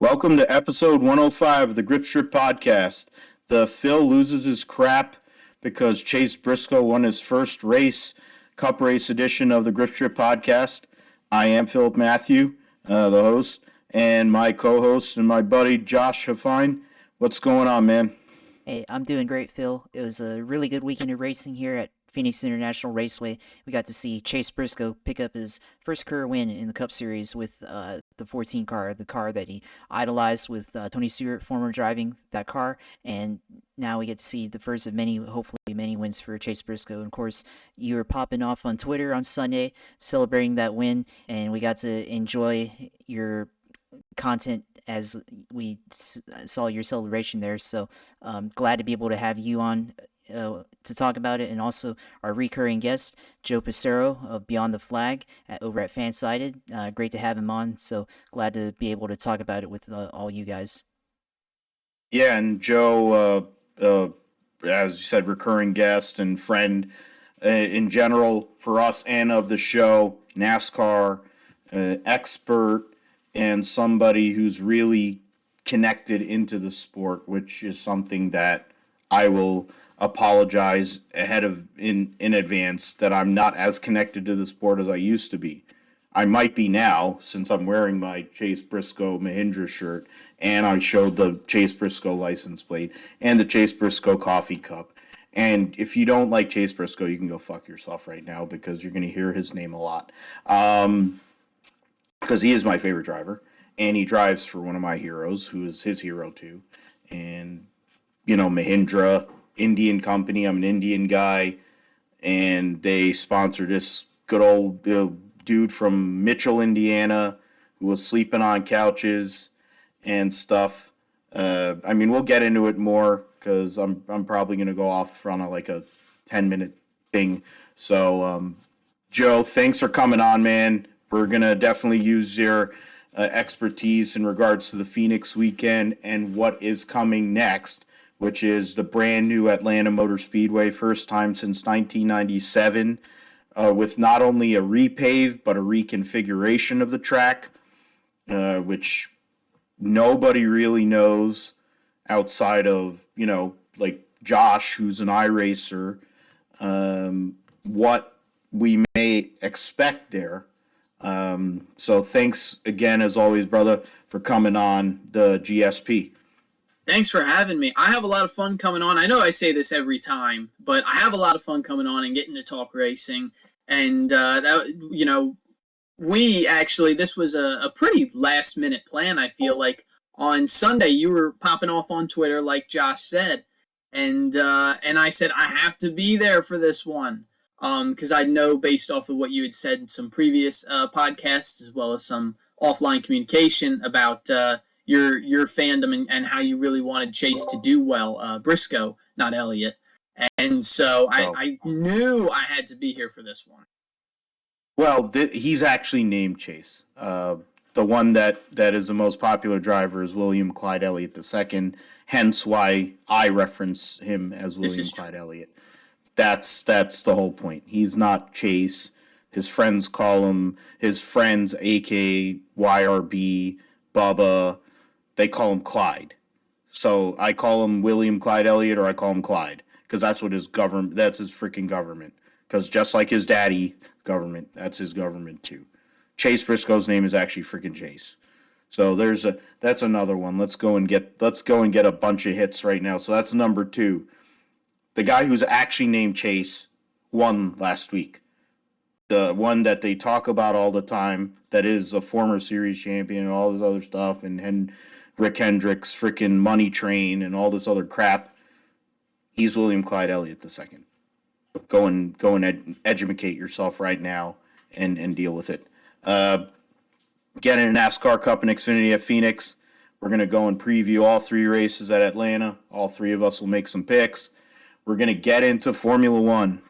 Welcome to episode 105 of the Grip Strip Podcast. The Phil loses his crap because Chase Briscoe won his first race, Cup Race edition of the Grip Strip Podcast. I am Philip Matthew, the host, and my co-host and my buddy Josh Huffine. What's going on, man? Hey, I'm doing great, Phil. It was a really good weekend of racing here at Phoenix International Raceway. We got to see Chase Briscoe pick up his first career win in the Cup Series with the 14 car, the car that he idolized with Tony Stewart, former driving that car. And now we get to see the first of many, hopefully many wins for Chase Briscoe. And of course, you were popping off on Twitter on Sunday celebrating that win, and we got to enjoy your content as we saw your celebration there. So glad to be able to have you on to talk about it, and also our recurring guest, Joe Passero of Beyond the Flag over at Fansided. Great to have him on. So glad to be able to talk about it with all you guys. Yeah, and Joe, as you said, recurring guest and friend in general for us and of the show, NASCAR expert, and somebody who's really connected into the sport, which is something that I will apologize in advance that I'm not as connected to the sport as I used to be. I might be now, since I'm wearing my Chase Briscoe Mahindra shirt, and I showed the Chase Briscoe license plate and the Chase Briscoe coffee cup. And if you don't like Chase Briscoe, you can go fuck yourself right now, because you're going to hear his name a lot. Because he is my favorite driver, and he drives for one of my heroes, who is his hero too. And, Mahindra, Indian company, I'm an Indian guy, and they sponsor this good old dude from Mitchell, Indiana, who was sleeping on couches and stuff. We'll get into it more, because I'm probably going to go off on a 10-minute thing. So, Joe, thanks for coming on, man. We're going to definitely use your expertise in regards to the Phoenix weekend and what is coming next, which is the brand new Atlanta Motor Speedway, first time since 1997, with not only a repave, but a reconfiguration of the track, which nobody really knows outside of, Josh, who's an iRacer, what we may expect there. So thanks again, as always, brother, for coming on the GSP. Thanks for having me. I have a lot of fun coming on. I know I say this every time, but I have a lot of fun coming on and getting to talk racing. And, this was a pretty last-minute plan, I feel like. On Sunday, you were popping off on Twitter, like Josh said. And I said, I have to be there for this one. Because I know, based off of what you had said in some previous podcasts, as well as some offline communication about your fandom and how you really wanted Chase to do well, Briscoe, not Elliott. And so I knew I had to be here for this one. Well, he's actually named Chase. The one that is the most popular driver is William Clyde Elliott II, hence why I reference him as William Clyde Elliott. That's the whole point. He's not Chase. His friends call him, a.k.a. YRB, Bubba, they call him Clyde. So I call him William Clyde Elliott, or I call him Clyde, because that's his freaking government. Because just like his daddy government, that's his government too. Chase Briscoe's name is actually freaking Chase. So that's another one. Let's go and get a bunch of hits right now. So that's number 2. The guy who's actually named Chase won last week. The one that they talk about all the time, that is a former series champion and all this other stuff, and Rick Hendrick's freaking money train and all this other crap. He's William Clyde Elliott II. Go and educate yourself right now and deal with it. Get in a NASCAR Cup and Xfinity at Phoenix. We're going to go and preview all 3 races at Atlanta. All 3 of us will make some picks. We're going to get into Formula One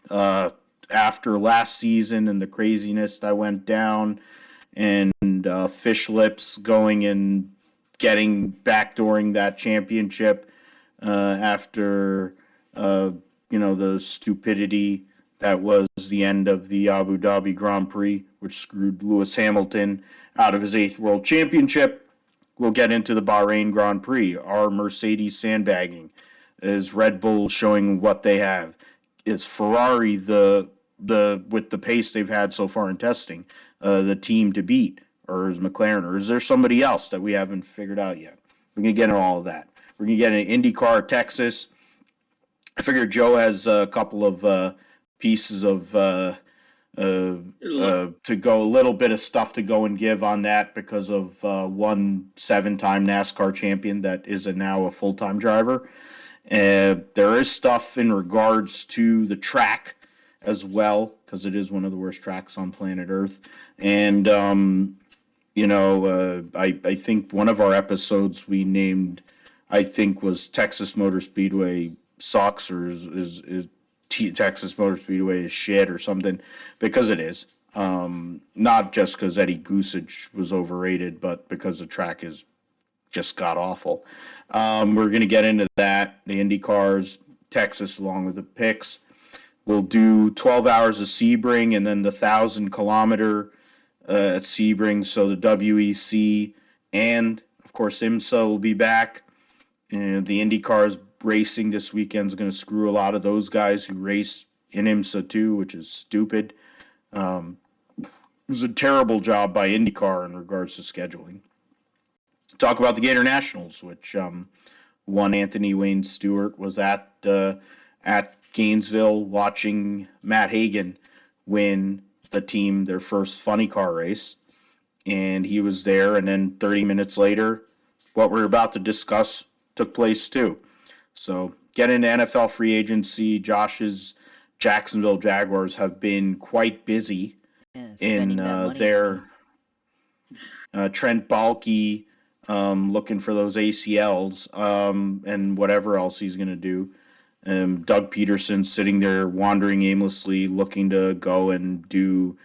after last season and the craziness that went down, and fish lips going and getting backdooring that championship after the stupidity that was the end of the Abu Dhabi Grand Prix, which screwed Lewis Hamilton out of his 8th World Championship. we'll get into the Bahrain Grand Prix. Are Mercedes sandbagging? Is Red Bull showing what they have? Is Ferrari the with the pace they've had so far in testing, the team to beat? Or is McLaren? Or is there somebody else that we haven't figured out yet? We're going to get into all of that. We're going to get into IndyCar, Texas. I figured Joe has a couple of pieces of to go, a little bit of stuff to go and give on that because of one 7-time NASCAR champion that is now a full-time driver. There is stuff in regards to the track as well, because it is one of the worst tracks on planet Earth. And, I think one of our episodes we named, I think, was Texas Motor Speedway sucks, or is Texas Motor Speedway is shit or something, because it is. Not just because Eddie Goosage was overrated, but because the track is just god awful. We're going to get into that, the Indy cars, Texas, along with the picks. We'll do 12 hours of Sebring and then the 1,000-kilometer at Sebring. So the WEC and, of course, IMSA will be back. And the Indy cars racing this weekend is going to screw a lot of those guys who race in IMSA too, which is stupid. It was a terrible job by IndyCar in regards to scheduling. Talk about the Gator Nationals, which one Anthony Wayne Stewart was at Gainesville watching Matt Hagan win the team their first funny car race, and he was there. And then 30 minutes later, what we're about to discuss took place too. So get into NFL free agency. Josh's Jacksonville Jaguars have been quite busy in their Trent Baalke looking for those ACLs and whatever else he's going to do. Doug Peterson sitting there wandering aimlessly, looking to go and do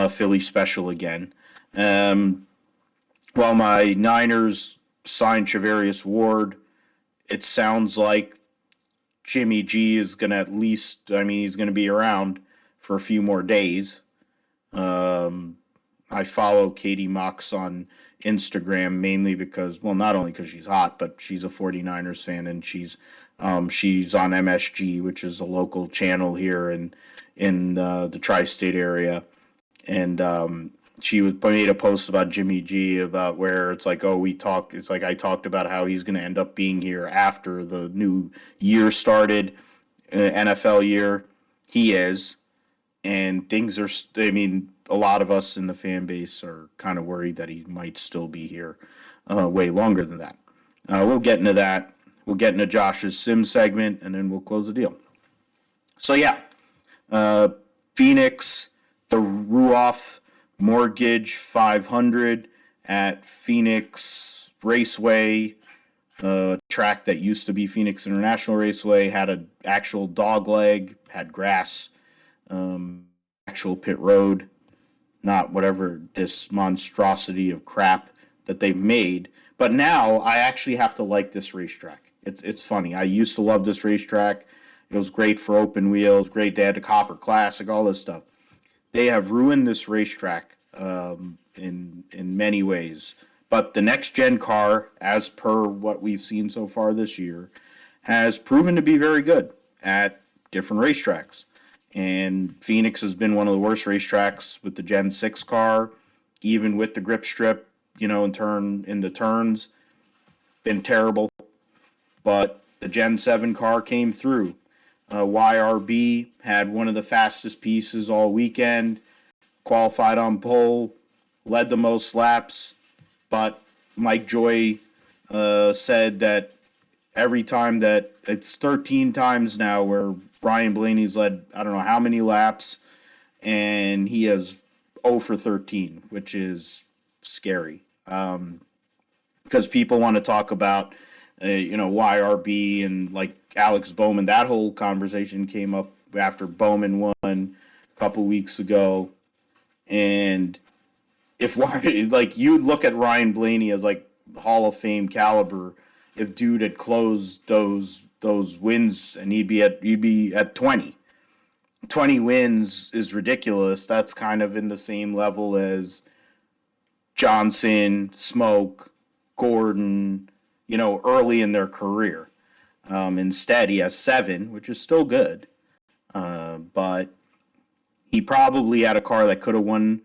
Philly special again. While my Niners signed Charvarius Ward, it sounds like Jimmy G is going to he's going to be around for a few more days. I follow Katie Mox on Instagram mainly because, well, not only because she's hot, but she's a 49ers fan, and she's on MSG, which is a local channel here in the tri-state area. And she made a post about Jimmy G, about where it's like, I talked about how he's going to end up being here after the new year started, NFL year. He is. And things are, a lot of us in the fan base are kind of worried that he might still be here way longer than that. We'll get into that. We'll get into Josh's sim segment, and then we'll close the deal. So, yeah, Phoenix, the Ruoff Mortgage 500 at Phoenix Raceway, track that used to be Phoenix International Raceway, had an actual dog leg, had grass, actual pit road, not whatever this monstrosity of crap that they've made. But now I actually have to like this racetrack. It's funny. I used to love this racetrack. It was great for open wheels, great. They had the Copper Classic, all this stuff. They have ruined this racetrack in many ways. But the next gen car, as per what we've seen so far this year, has proven to be very good at different racetracks. And Phoenix has been one of the worst racetracks with the Gen 6 car, even with the grip strip, in the turns, been terrible. But the Gen 7 car came through. YRB had one of the fastest pieces all weekend, qualified on pole, led the most laps, but Mike Joy said that every time that it's 13 times now where Brian Blaney's led, I don't know how many laps, and he has 0 for 13, which is scary. Because people want to talk about, YRB and like Alex Bowman. That whole conversation came up after Bowman won a couple weeks ago. And if you look at Ryan Blaney as like Hall of Fame caliber, if dude had closed those wins and you'd be at 20. 20 wins is ridiculous. That's kind of in the same level as Johnson, Smoke, Gordon, early in their career. Instead, he has 7, which is still good. But he probably had a car that could have won.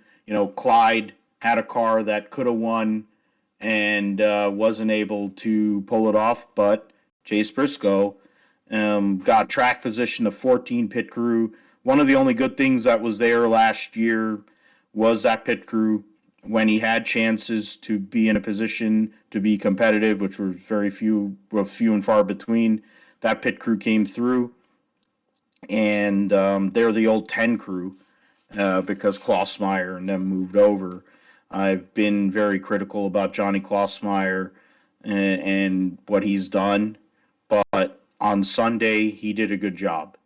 Clyde had a car that could have won and wasn't able to pull it off. But Chase Briscoe got track position, the 14 pit crew. One of the only good things that was there last year was that pit crew when he had chances to be in a position to be competitive, which were few and far between. That pit crew came through, and they're the old 10 crew because Klossmeyer and them moved over. I've been very critical about Johnny Klossmeyer and what he's done, but on Sunday he did a good job,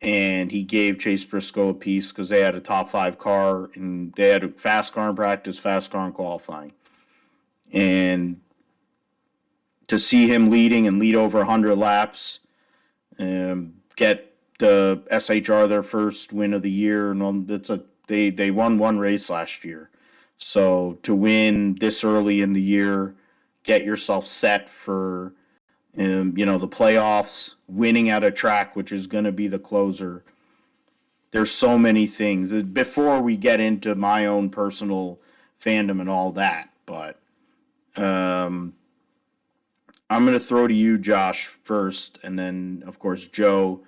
and he gave Chase Briscoe a piece because they had a top 5 car and they had a fast car in practice, fast car in qualifying, and to see him leading and lead over 100 laps, get the SHR their first win of the year, and they won one race last year. So to win this early in the year, get yourself set for the playoffs, winning at a track which is going to be the closer. There's so many things before we get into my own personal fandom and all that, but I'm going to throw to you, Josh, first, and then of course Joe,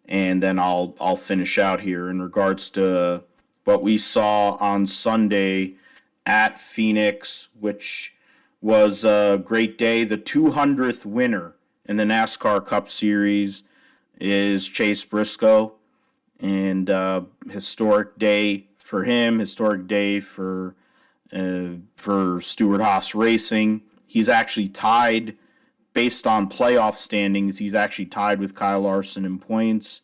and then I'll finish out here in regards to what we saw on Sunday at Phoenix, which was a great day. The 200th winner in the NASCAR Cup Series is Chase Briscoe, and historic day for him, historic day for Stewart-Haas Racing. He's actually tied, based on playoff standings, he's actually tied with Kyle Larson in points,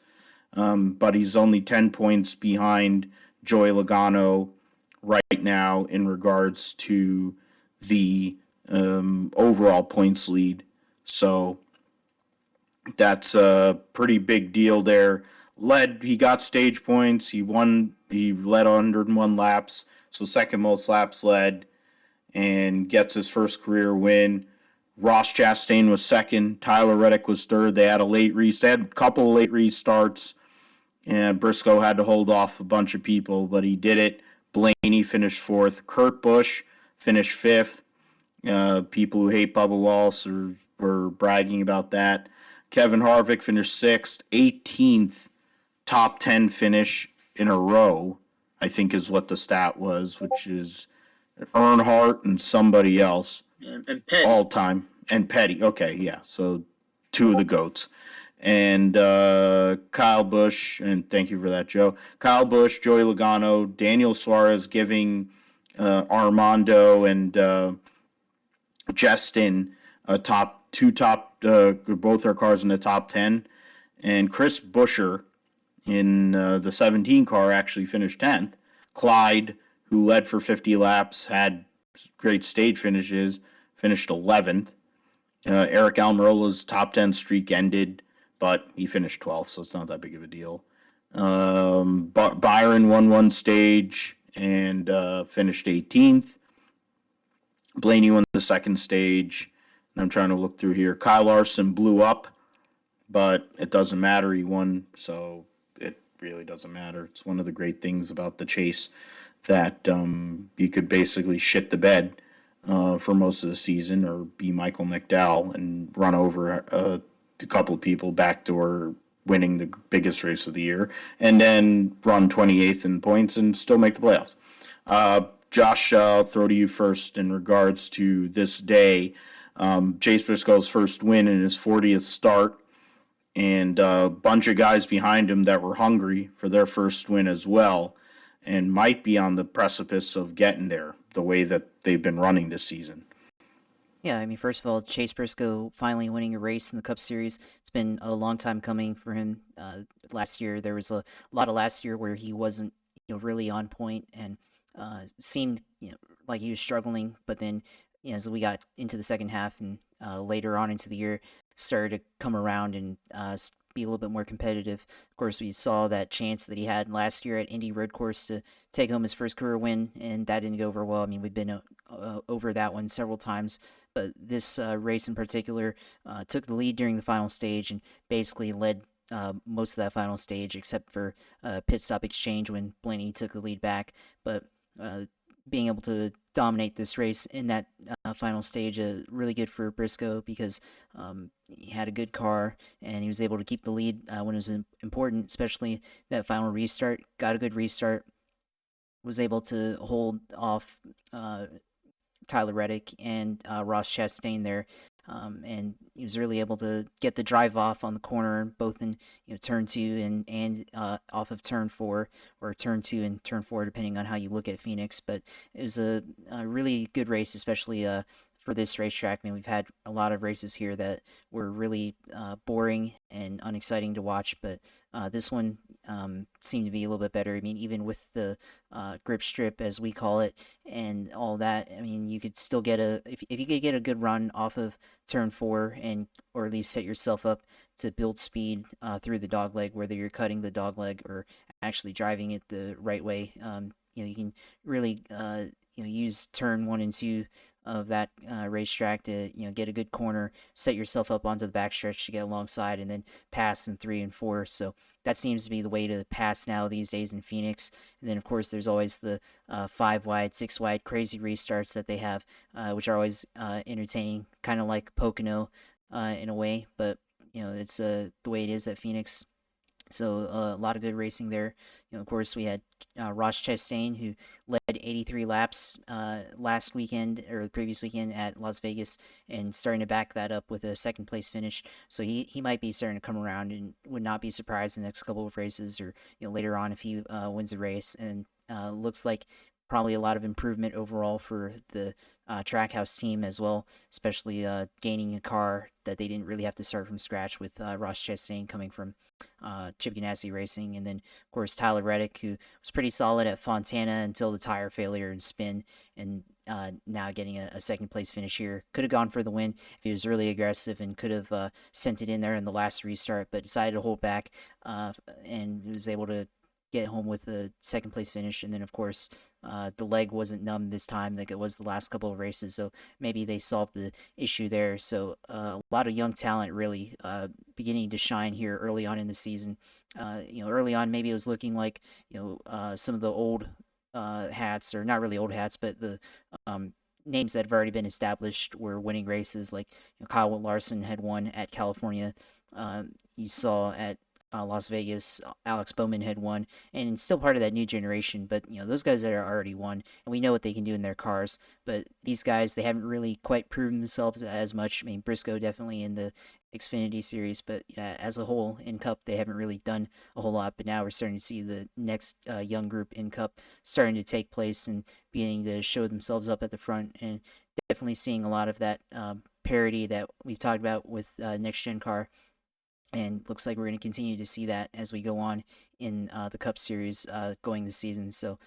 but he's only 10 points behind Joey Logano right now in regards to the overall points lead. So that's a pretty big deal there. He got stage points. He led 101 laps, so second most laps led, and gets his first career win. Ross Chastain was second. Tyler Reddick was third. They had They had a couple of late restarts, and Briscoe had to hold off a bunch of people, but he did it. Blaney finished fourth. Kurt Busch finished fifth. People who hate Bubba Wallace were bragging about that. Kevin Harvick finished sixth. 18th top 10 finish in a row, I think is what the stat was, which is Earnhardt and somebody else. And Petty. All time. And Petty. Okay, yeah. So 2 of the GOATs. And Kyle Busch, and thank you for that, Joe. Kyle Busch, Joey Logano, Daniel Suarez giving Armando and Justin both their cars in the top 10. And Chris Buescher in the 17 car actually finished 10th. Clyde, who led for 50 laps, had great stage finishes, finished 11th. Eric Almirola's top 10 streak ended, but he finished 12th, so it's not that big of a deal. Byron won one stage and finished 18th. Blaney won the second stage. And I'm trying to look through here. Kyle Larson blew up, but it doesn't matter. He won, so it really doesn't matter. It's one of the great things about the chase that you could basically shit the bed for most of the season, or be Michael McDowell and run over a couple of people backdoor winning the biggest race of the year, and then run 28th in points and still make the playoffs. Josh, I'll throw to you first in regards to this day. Chase Briscoe's first win in his 40th start, and a bunch of guys behind him that were hungry for their first win as well, and might be on the precipice of getting there the way that they've been running this season. Yeah, I mean, first of all, Chase Briscoe finally winning a race in the Cup Series. It's been a long time coming for him. Last year, there was a lot of last year where he wasn't, really on point, and seemed, like he was struggling. But then, as we got into the second half and later on into the year, started to come around and be a little bit more competitive. Of course, we saw that chance that he had last year at Indy Road Course to take home his first career win, and that didn't go over well. I mean, we've been over that one several times, but this race in particular took the lead during the final stage and basically led most of that final stage, except for pit stop exchange when Blaney took the lead back. But being able to dominate this race in that final stage, really good for Briscoe because he had a good car and he was able to keep the lead when it was important, especially that final restart. Got a good restart, was able to hold off Tyler Reddick and Ross Chastain there. And he was really able to get the drive off on the corner, both in turn 2 and off of turn 4, or turn 2 and turn 4, depending on how you look at Phoenix. But it was a really good race, especially for this racetrack. I mean, we've had a lot of races here that were really boring and unexciting to watch, but this one seemed to be a little bit better. I mean, even with the grip strip, as we call it, and all that, I mean, you could still get if you could get a good run off of turn 4, and or at least set yourself up to build speed through the dog leg, whether you're cutting the dog leg or actually driving it the right way. You can really use turn 1 and 2 of that racetrack to get a good corner, set yourself up onto the backstretch to get alongside, and then pass in 3 and 4. So that seems to be the way to pass now these days in Phoenix. And then of course there's always the 5 wide, 6 wide crazy restarts that they have, which are always entertaining, kind of like Pocono in a way. But it's the way it is at Phoenix. So a lot of good racing there. Of course, we had Ross Chastain, who led 83 laps last weekend, or the previous weekend at Las Vegas, and starting to back that up with a second place finish. So he might be starting to come around, and would not be surprised in the next couple of races, or later on if he wins the race. And looks like probably a lot of improvement overall for the Trackhouse team as well, especially gaining a car that they didn't really have to start from scratch with Ross Chastain coming from Chip Ganassi Racing. And then, of course, Tyler Reddick, who was pretty solid at Fontana until the tire failure and spin, and now getting a second place finish here. Could have gone for the win if he was really aggressive and could have sent it in there in the last restart, but decided to hold back and was able to get home with a second place finish. And then of course the leg wasn't numb this time like it was the last couple of races, so maybe they solved the issue there. So a lot of young talent really beginning to shine here early on in the season. Early on maybe it was looking like some of the old hats, or not really old hats, but the names that have already been established were winning races. Like Kyle Larson had won at California. You saw at Las Vegas, Alex Bowman had won, and still part of that new generation. But those guys that are already won, and we know what they can do in their cars. But these guys, they haven't really quite proven themselves as much. I mean, Briscoe definitely in the Xfinity series, but as a whole in Cup, they haven't really done a whole lot. But now we're starting to see the next young group in Cup starting to take place and beginning to show themselves up at the front, and definitely seeing a lot of that parity that we've talked about with next gen car. And looks like we're going to continue to see that as we go on in the Cup Series going this season. So,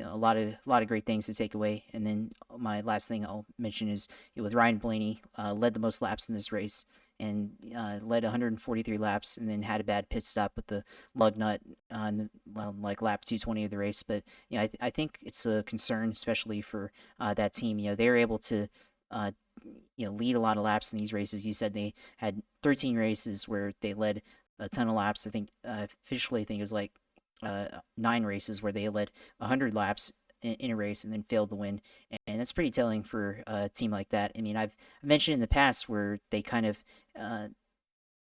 a lot of great things to take away. And then my last thing I'll mention is with Ryan Blaney, led the most laps in this race, and led 143 laps, and then had a bad pit stop with the lug nut on like lap 220 of the race. But I think it's a concern, especially for that team. They were able to lead a lot of laps in these races. You said they had 13 races where they led a ton of laps. I think officially, I think it was like 9 races where they led 100 laps in a race and then failed to win. And that's pretty telling for a team like that. I mean, I've mentioned in the past where they kind of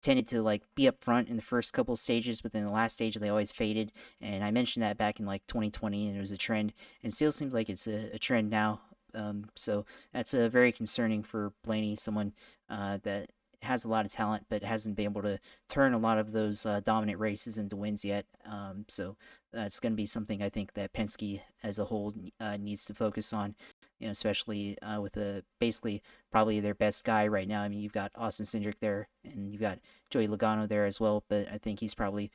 tended to like be up front in the first couple stages, but then the last stage they always faded. And I mentioned that back in like 2020, and it was a trend, and still seems like it's a trend now. So that's very concerning for Blaney, someone that has a lot of talent but hasn't been able to turn a lot of those dominant races into wins yet. So it's going to be something I think that Penske as a whole needs to focus on, especially with basically probably their best guy right now. I mean, you've got Austin Cindric there, and you've got Joey Logano there as well, but I think he's probably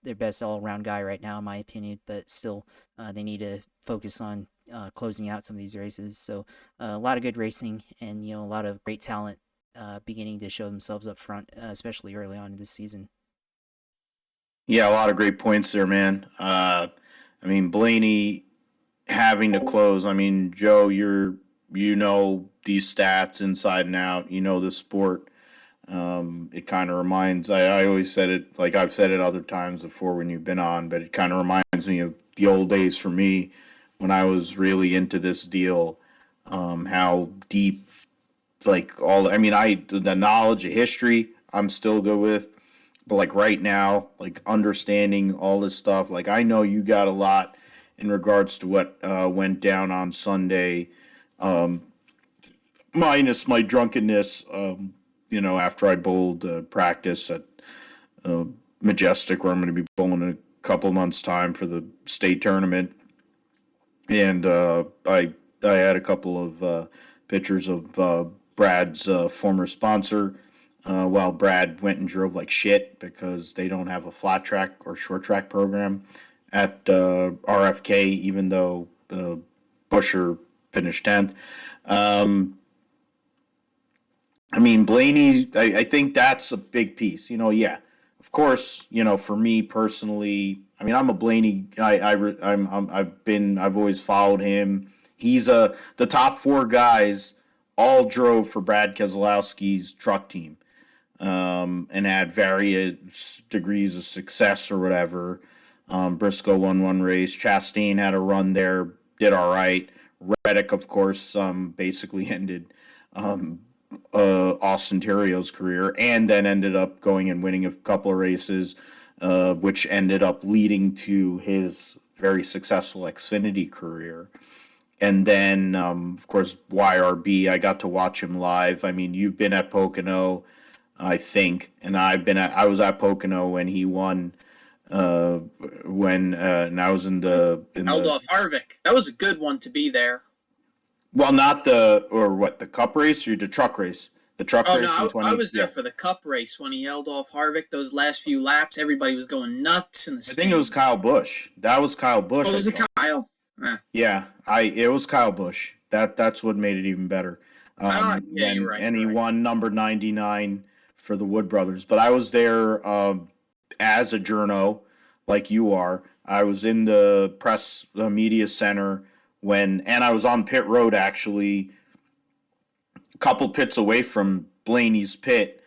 their best all-around guy right now, in my opinion. But still, they need to focus on closing out some of these races. So a lot of good racing, and a lot of great talent beginning to show themselves up front, especially early on in this season. Yeah, a lot of great points there, man. I mean, Blaney having to close. I mean, Joe, you know these stats inside and out. You know the sport. It kind of reminds. I always said it, like I've said it other times before when you've been on, but it kind of reminds me of the old days for me when I was really into this deal. How deep, like all. I mean, the knowledge of history, I'm still good with. But like right now, like understanding all this stuff, like I know you got a lot in regards to what went down on Sunday, um, minus my drunkenness. After I bowled practice at uh, Majestic, where I'm going to be bowling in a couple months' time for the state tournament, and I had a couple of pictures of Brad's former sponsor. While Brad went and drove like shit because they don't have a flat track or short track program at RFK, even though Busher finished 10th. I mean, Blaney, I think that's a big piece. Yeah, of course. For me personally, I mean, I'm a Blaney guy. I've always followed him. He's the top four guys all drove for Brad Keselowski's truck team, and had various degrees of success or whatever. Briscoe won one race. Chastain had a run there, did all right. Reddick, of course, basically ended Austin Terrio's career, and then ended up going and winning a couple of races, which ended up leading to his very successful Xfinity career. And then, of course, YRB, I got to watch him live. I mean, you've been at Pocono, I think, and I was at Pocono when he won. And I was in the Eldolf Harvick. That was a good one to be there. Well, not the cup race or the truck race? The truck race no, in 20. I was there for the cup race when he held off Harvick. Those last few laps, everybody was going nuts in the I think it was Kyle Busch. That was Kyle Busch. Oh, was it Kyle? Yeah, it was Kyle Busch. That's what made it even better. Yeah, you're right. And he won number 99 for the Wood Brothers. But I was there as a journo, like you are. I was in the press media center and I was on pit road actually, a couple pits away from Blaney's pit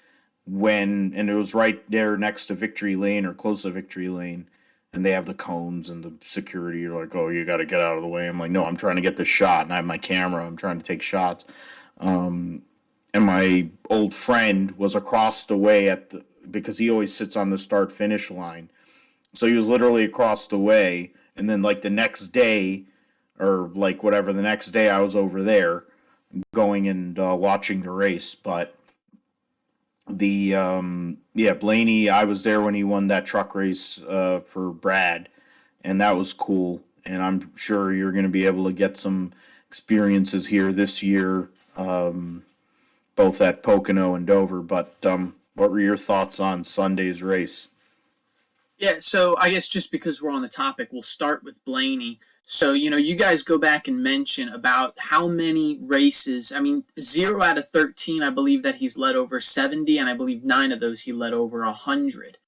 and it was right there next to Victory Lane or close to Victory Lane. And they have the cones and the security. You're like, oh, you got to get out of the way. I'm like, no, I'm trying to get the shot, and I have my camera. I'm trying to take shots. And my old friend was across the way because he always sits on the start-finish line. So he was literally across the way. And then, like, the next day, or, like, whatever, the next day I was over there going and watching the race. But Blaney, I was there when he won that truck race for Brad, and that was cool. And I'm sure you're going to be able to get some experiences here this year, both at Pocono and Dover. But what were your thoughts on Sunday's race? Yeah, so I guess just because we're on the topic, we'll start with Blaney. So, you guys go back and mention about how many races. I mean, 0 out of 13, I believe that he's led over 70, and I believe 9 of those he led over 100,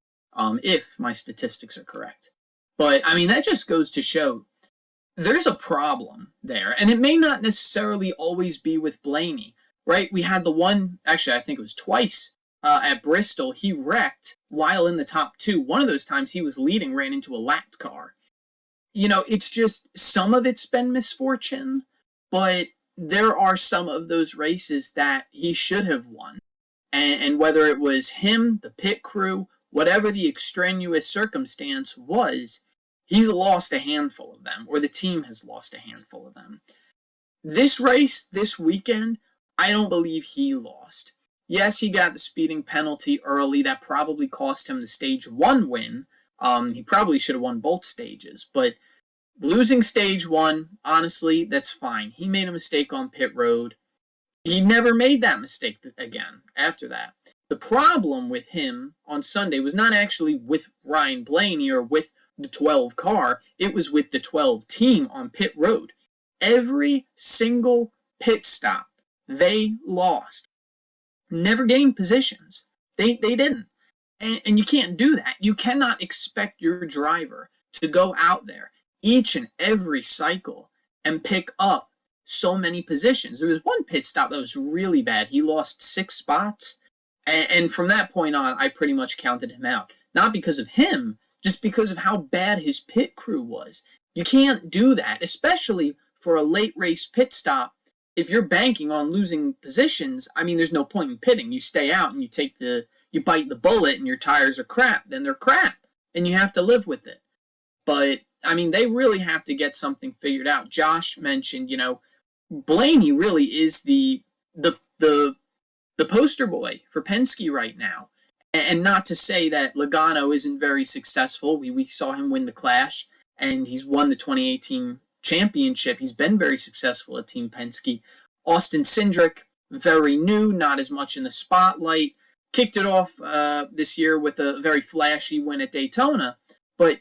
if my statistics are correct. But, I mean, that just goes to show there's a problem there, and it may not necessarily always be with Blaney, right? We had the one, actually, I think it was twice, at Bristol, he wrecked while in the top 2. One of those times he was leading, ran into a lapped car. It's just some of it's been misfortune, but there are some of those races that he should have won. And whether it was him, the pit crew, whatever the extraneous circumstance was, he's lost a handful of them, or the team has lost a handful of them. This race, this weekend, I don't believe he lost. Yes, he got the speeding penalty early. That probably cost him the stage 1 win. He probably should have won both stages, but losing stage 1, honestly, that's fine. He made a mistake on pit road. He never made that mistake again after that. The problem with him on Sunday was not actually with Ryan Blaney or with the 12 car. It was with the 12 team on pit road. Every single pit stop, they lost. never gained positions. They didn't. And you can't do that. You cannot expect your driver to go out there each and every cycle and pick up so many positions. There was one pit stop that was really bad. He lost 6 spots. And from that point on, I pretty much counted him out. Not because of him, just because of how bad his pit crew was. You can't do that, especially for a late race pit stop. If you're banking on losing positions, I mean, there's no point in pitting. You stay out and you bite the bullet and your tires are crap. Then they're crap and you have to live with it. But I mean, they really have to get something figured out. Josh mentioned, Blaney really is the poster boy for Penske right now. And not to say that Logano isn't very successful. We saw him win the Clash, and he's won the 2018 championship. He's been very successful at Team Penske. Austin Cindric, very new, not as much in the spotlight. Kicked it off this year with a very flashy win at Daytona. But,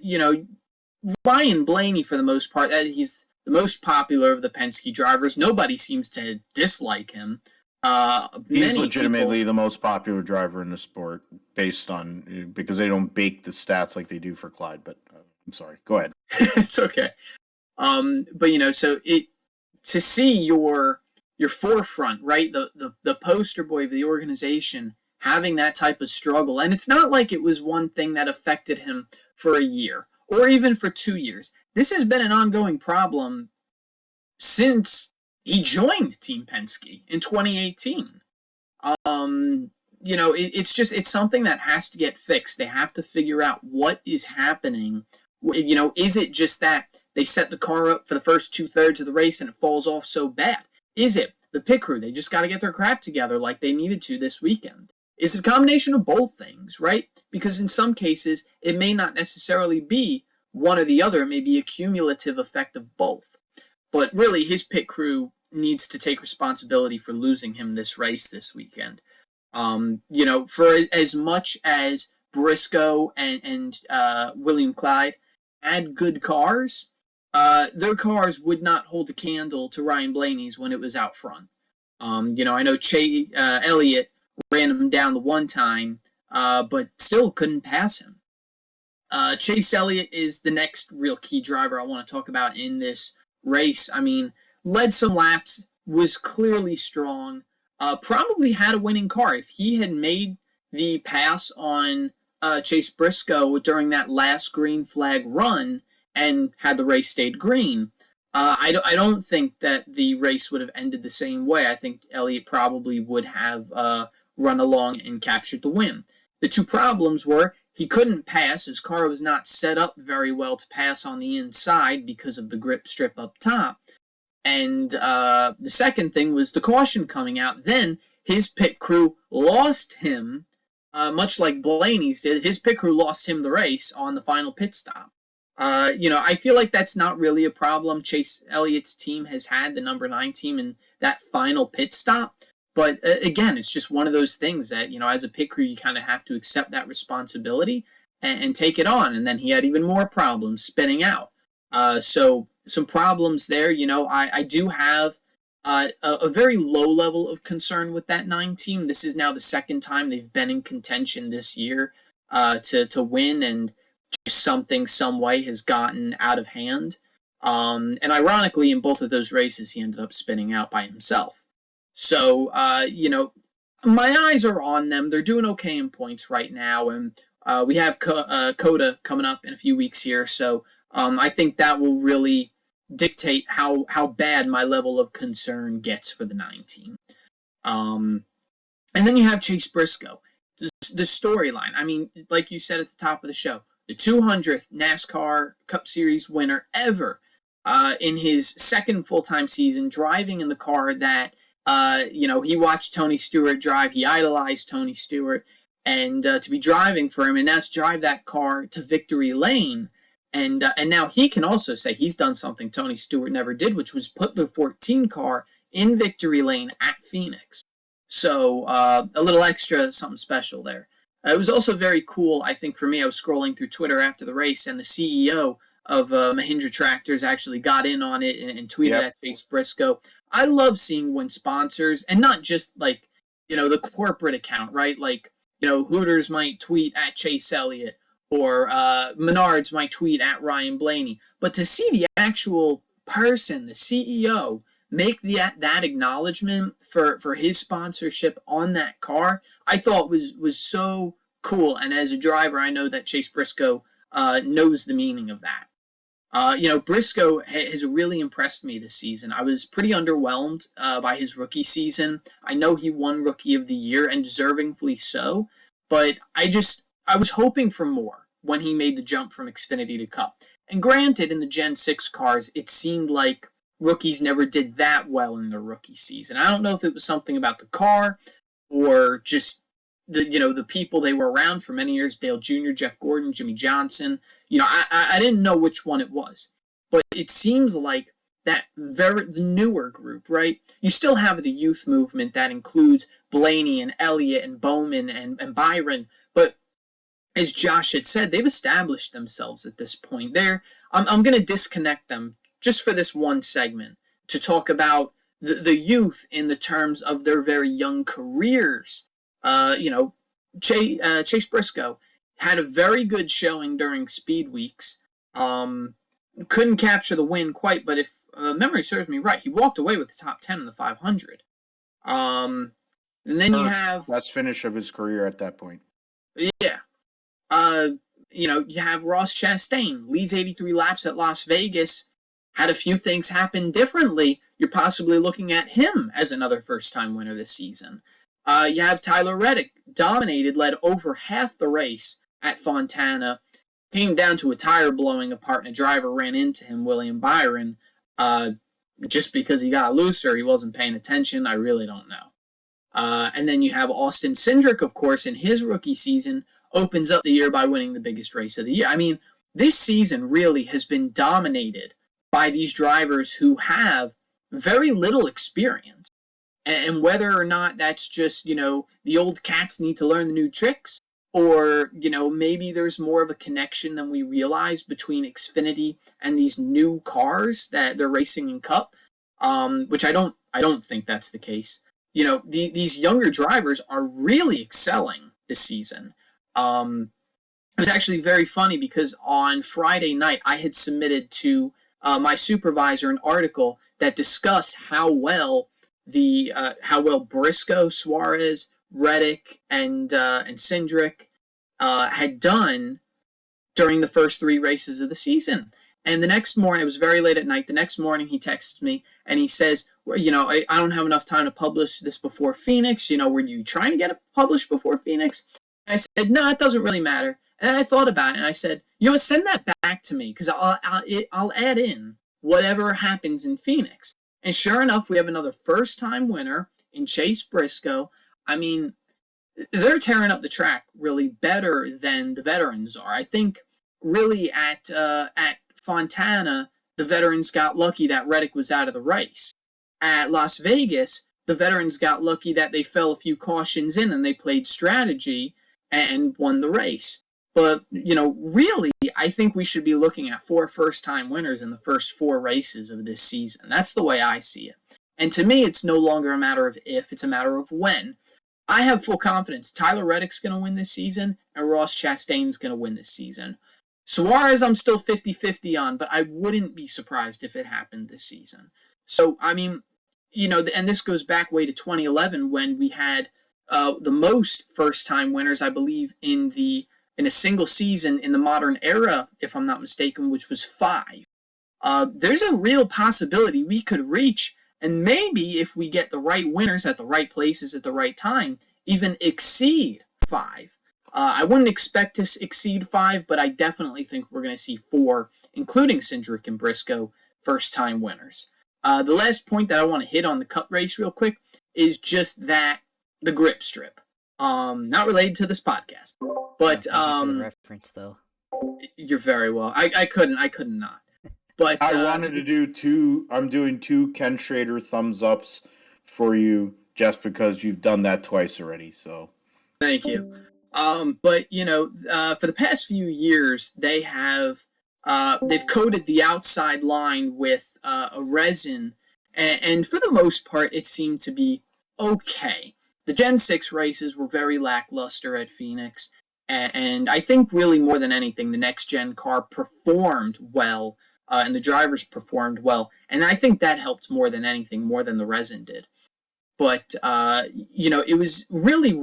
Ryan Blaney, for the most part, he's the most popular of the Penske drivers. Nobody seems to dislike him. He's legitimately the most popular driver in the sport because they don't bake the stats like they do for Clyde. But I'm sorry. Go ahead. It's okay. But so to see your forefront, right, the poster boy of the organization having that type of struggle, and it's not like it was one thing that affected him for a year or even for 2 years. This has been an ongoing problem since he joined Team Penske in 2018. It's something that has to get fixed. They have to figure out what is happening. Is it just that they set the car up for the first 2/3 of the race and it falls off so bad? Is it the pit crew? They just got to get their crap together like they needed to this weekend. Is it a combination of both things, right? Because in some cases, it may not necessarily be one or the other. It may be a cumulative effect of both. But really, his pit crew needs to take responsibility for losing him this race this weekend. For as much as Briscoe and William Clyde had good cars, their cars would not hold a candle to Ryan Blaney's when it was out front. I know Chase Elliott ran him down the one time, but still couldn't pass him. Chase Elliott is the next real key driver I want to talk about in this race. I mean, led some laps, was clearly strong, probably had a winning car. If he had made the pass on Chase Briscoe during that last green flag run and had the race stayed green, I don't think that the race would have ended the same way. I think Elliott probably would have run along and captured the win. The two problems were he couldn't pass. His car was not set up very well to pass on the inside because of the grip strip up top. And the second thing was the caution coming out. Then his pit crew lost him, much like Blaney's did. His pit crew lost him the race on the final pit stop. I feel like that's not really a problem. Chase Elliott's team has had the number 9 team in that final pit stop. But again, it's just one of those things that, as a pit crew, you kind of have to accept that responsibility and take it on. And then he had even more problems spinning out. So some problems there. I do have a very low level of concern with that 9 team. This is now the second time they've been in contention this year to win, and just something, some way has gotten out of hand. And ironically, in both of those races, he ended up spinning out by himself. So, my eyes are on them. They're doing okay in points right now, and we have Coda coming up in a few weeks here. So I think that will really dictate how bad my level of concern gets for the 9 team. And then you have Chase Briscoe. The storyline, I mean, like you said at the top of the show, the 200th NASCAR Cup Series winner ever in his second full-time season, driving in the car that he watched Tony Stewart drive. He idolized Tony Stewart, and to be driving for him, and now to drive that car to victory lane, and now he can also say he's done something Tony Stewart never did, which was put the 14 car in victory lane at Phoenix. So a little extra something special there. It was also very cool, I think, for me. I was scrolling through Twitter after the race, and the CEO of Mahindra Tractors actually got in on it and tweeted at Chase Briscoe. I love seeing when sponsors, and not just like, the corporate account, right? Like, Hooters might tweet at Chase Elliott, or Menards might tweet at Ryan Blaney. But to see the actual person, the CEO, make that acknowledgement for his sponsorship on that car, I thought was so cool. And as a driver, I know that Chase Briscoe knows the meaning of that. Briscoe has really impressed me this season. I was pretty underwhelmed by his rookie season. I know he won Rookie of the Year, and deservingly so, but I was hoping for more when he made the jump from Xfinity to Cup. And granted, in the Gen 6 cars, it seemed like rookies never did that well in their rookie season. I don't know if it was something about the car or just the people they were around for many years, Dale Jr., Jeff Gordon, Jimmy Johnson. I didn't know which one it was, but it seems like the newer group, right? You still have the youth movement that includes Blaney and Elliott and Bowman and Byron, but as Josh had said, they've established themselves at this point. I'm going to disconnect them just for this one segment to talk about the youth in the terms of their very young careers. Chase Briscoe had a very good showing during Speed Weeks. Couldn't capture the win quite, but if memory serves me right, he walked away with the top 10 in the 500. And then you have best finish of his career at that point. Yeah. You have Ross Chastain, leads 83 laps at Las Vegas, had a few things happen differently. You're possibly looking at him as another first-time winner this season. You have Tyler Reddick, dominated, led over half the race at Fontana, came down to a tire blowing apart and a driver ran into him, William Byron, just because he got looser. He wasn't paying attention. I really don't know. And then you have Austin Cindric, of course, in his rookie season, opens up the year by winning the biggest race of the year. I mean, this season really has been dominated by these drivers who have very little experience. And whether or not that's just, the old cats need to learn the new tricks, or, maybe there's more of a connection than we realize between Xfinity and these new cars that they're racing in Cup, which I don't think that's the case. These younger drivers are really excelling this season. It was actually very funny because on Friday night, I had submitted to my supervisor an article that discussed how well Briscoe, Suarez, Reddick, and Cindric had done during the first 3 races of the season. And the next morning, it was very late at night, the next morning he texts me and he says, I don't have enough time to publish this before Phoenix. Were you trying to get it published before Phoenix? And I said, no, it doesn't really matter. And I thought about it and I said, send that back to me because I'll add in whatever happens in Phoenix. And sure enough, we have another first-time winner in Chase Briscoe. I mean, they're tearing up the track really better than the veterans are. I think really at Fontana, the veterans got lucky that Reddick was out of the race. At Las Vegas, the veterans got lucky that they fell a few cautions in and they played strategy and won the race. But, really, I think we should be looking at 4 first-time winners in the first 4 races of this season. That's the way I see it. And to me, it's no longer a matter of if, it's a matter of when. I have full confidence Tyler Reddick's going to win this season and Ross Chastain's going to win this season. Suarez, I'm still 50-50 on, but I wouldn't be surprised if it happened this season. So, I mean, and this goes back way to 2011 when we had the most first-time winners, I believe, in a single season in the modern era, if I'm not mistaken, which was 5. There's a real possibility we could reach, and maybe if we get the right winners at the right places at the right time, even exceed 5. I wouldn't expect to exceed 5, but I definitely think we're going to see 4, including Cindric and Briscoe, first-time winners. The last point that I want to hit on the Cup race real quick is just that the grip strip. Not related to this podcast, but reference though. You're very well. I couldn't not. But I wanted to do 2. I'm doing 2 Ken Schrader thumbs ups for you just because you've done that twice already. So thank you. But for the past few years, they've coated the outside line with a resin, and for the most part, it seemed to be okay. the Gen 6 races were very lackluster at Phoenix. And I think really more than anything, the next gen car performed well, and the drivers performed well. And I think that helped more than anything, more than the resin did. But, it was really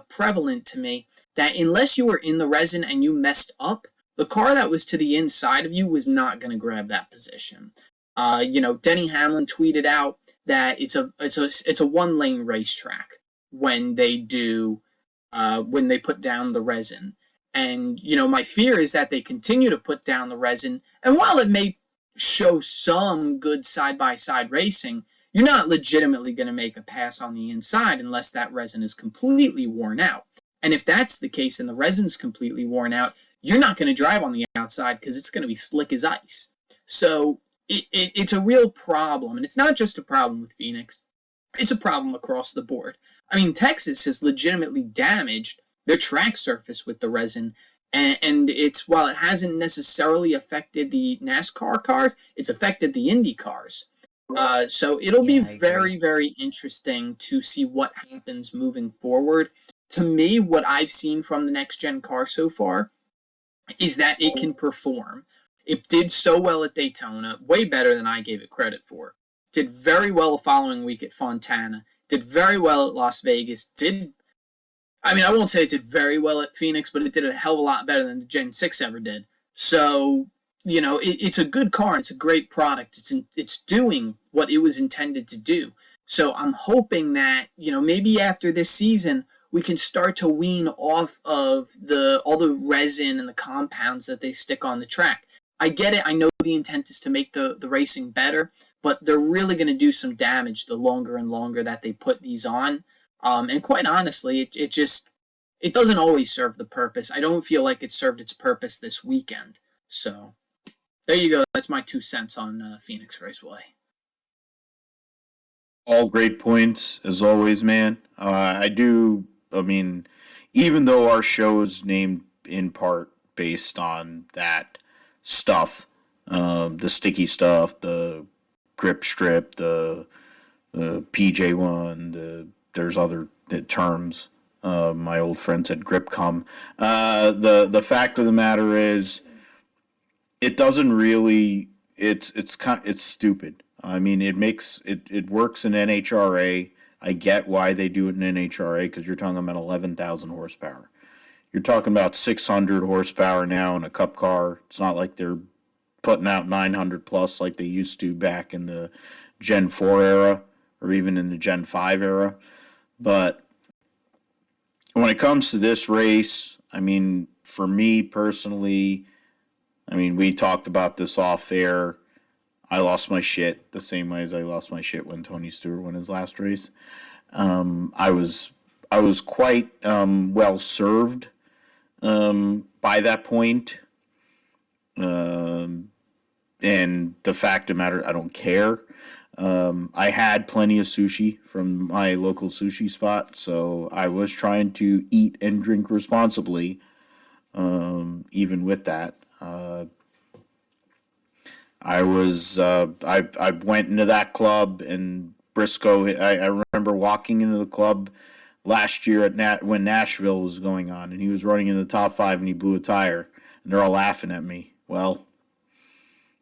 prevalent to me that unless you were in the resin and you messed up, the car that was to the inside of you was not going to grab that position. Denny Hamlin tweeted out that it's a one lane racetrack when they put down the resin. And, my fear is that they continue to put down the resin. And while it may show some good side-by-side racing, you're not legitimately going to make a pass on the inside unless that resin is completely worn out. And if that's the case and the resin's completely worn out, you're not going to drive on the outside because it's going to be slick as ice. So it's a real problem. And it's not just a problem with Phoenix. It's a problem across the board. I mean, Texas has legitimately damaged their track surface with the resin. And while it hasn't necessarily affected the NASCAR cars, it's affected the Indy cars. So it'll be very, very interesting to see what happens moving forward. To me, what I've seen from the next gen car so far is that it can perform. It did so well at Daytona, way better than I gave it credit for. Did very well the following week at Fontana. Did very well at Las Vegas. I won't say it did very well at Phoenix, but it did a hell of a lot better than the Gen 6 ever did. So, it's a good car. It's a great product. It's doing what it was intended to do. So I'm hoping that, maybe after this season, we can start to wean off of all the resin and the compounds that they stick on the track. I get it. I know the intent is to make the racing better, but they're really going to do some damage the longer and longer that they put these on. And quite honestly, it doesn't always serve the purpose. I don't feel like it served its purpose this weekend. So there you go. That's my 2 cents on Phoenix Raceway. All great points, as always, man. Even though our show is named in part based on that stuff, the sticky stuff, the grip strip, the PJ1, there's other terms. My old friend said grip cum. The fact of the matter is, it doesn't really. It's stupid. It works in NHRA. I get why they do it in NHRA because you're talking about 11,000 horsepower. You're talking about 600 horsepower now in a Cup car. It's not like they're putting out 900 plus like they used to back in the Gen 4 era or even in the Gen 5 era. But when it comes to this race, for me personally, we talked about this off air. I lost my shit the same way as I lost my shit when Tony Stewart won his last race. I was quite well served by that point. And the fact of the matter, I don't care. I had plenty of sushi from my local sushi spot, so I was trying to eat and drink responsibly, even with that. I went into that club, and Briscoe, I remember walking into the club last year when Nashville was going on, and he was running in the top 5, and he blew a tire, and they're all laughing at me. Well,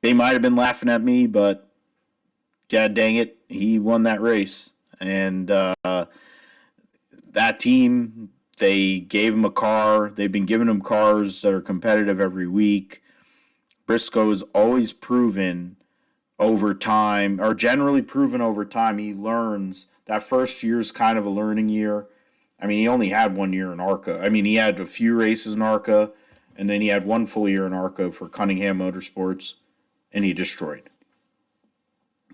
they might have been laughing at me, but god dang it, he won that race. And that team, they gave him a car. They've been giving him cars that are competitive every week. Briscoe has always proven over time, or generally proven over time, he learns. That first year is kind of a learning year. He only had 1 year in ARCA. He had a few races in ARCA, and then he had one full year in ARCA for Cunningham Motorsports, and he destroyed.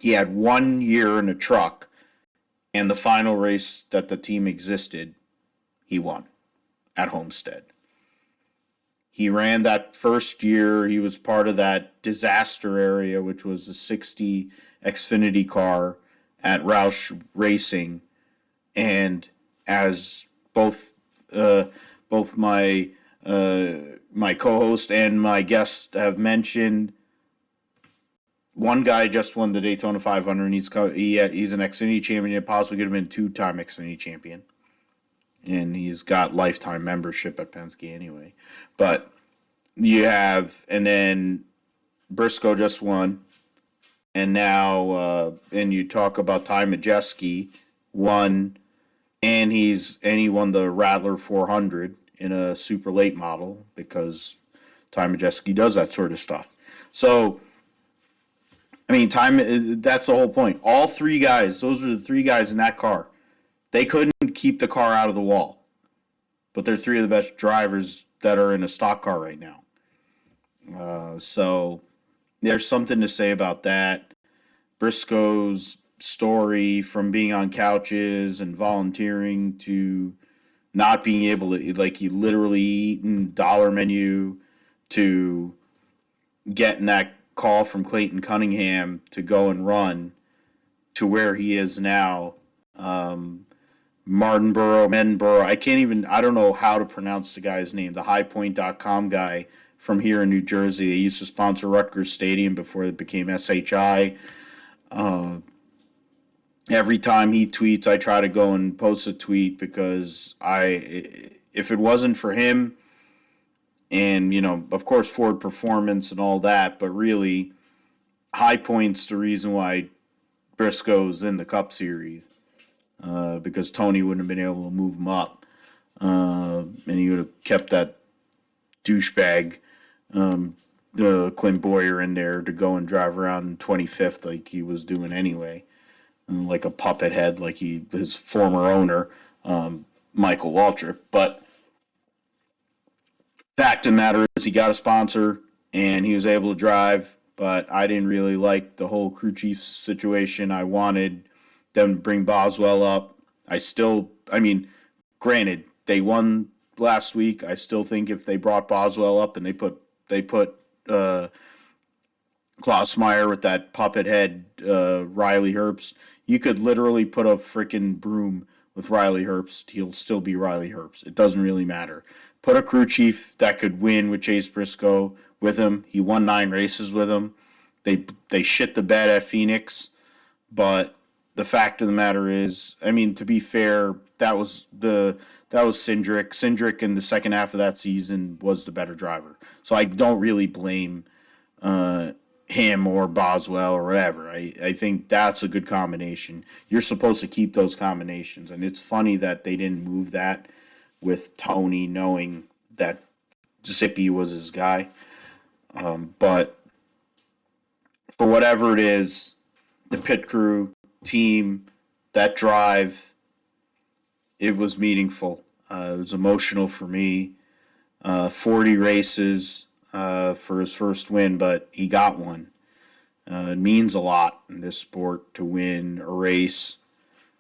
He had 1 year in a truck, and the final race that the team existed, he won at Homestead. He ran that first year. He was part of that disaster area, which was the 60 Xfinity car at Roush Racing. And as both my co-host and my guest have mentioned, one guy just won the Daytona 500, and he's an Xfinity champion. He possibly could have been 2-time Xfinity champion. and he's got lifetime membership at Penske anyway. But and then Briscoe just won, and now, and you talk about Ty Majeski won, and he won the Rattler 400 in a super late model because Ty Majeski does that sort of stuff. So, I mean, that's the whole point. All three guys, those are the three guys in that car. They couldn't keep the car out of the wall, but they're three of the best drivers that are in a stock car right now. So there's something to say about that. Briscoe's story from being on couches and volunteering to not being able to, like, he literally eating dollar menu to getting that call from Clayton Cunningham to go and run to where he is now. Menborough, I don't know how to pronounce the guy's name, the highpoint.com guy from here in New Jersey. They used to sponsor Rutgers Stadium before it became SHI. Every time he tweets, I try to go and post a tweet because if it wasn't for him, and, of course, Ford Performance and all that, but really, High Point's the reason why Briscoe's in the Cup Series, because Tony wouldn't have been able to move him up, and he would have kept that douchebag, Clint Boyer, in there to go and drive around 25th like he was doing anyway, like a puppet head, like his former owner, Michael Waltrip. But fact of the matter is, he got a sponsor and he was able to drive, but I didn't really like the whole crew chief situation. I wanted them to bring Boswell up. Granted, they won last week. I still think if they brought Boswell up and they put Klausmeier with that puppet head, Riley Herbst, you could literally put a freaking broom with Riley Herbst. He'll still be Riley Herbst. It doesn't really matter. Put a crew chief that could win with Chase Briscoe with him. He won 9 races with him. They shit the bed at Phoenix, but the fact of the matter is, to be fair, that was Cindric. Cindric in the second half of that season was the better driver. So I don't really blame him or Boswell or whatever. I think that's a good combination. You're supposed to keep those combinations, and it's funny that they didn't move that with Tony knowing that Zippy was his guy. But for whatever it is, the pit crew, team, that drive, it was meaningful. It was emotional for me. 40 races for his first win, but he got one. It means a lot in this sport to win a race.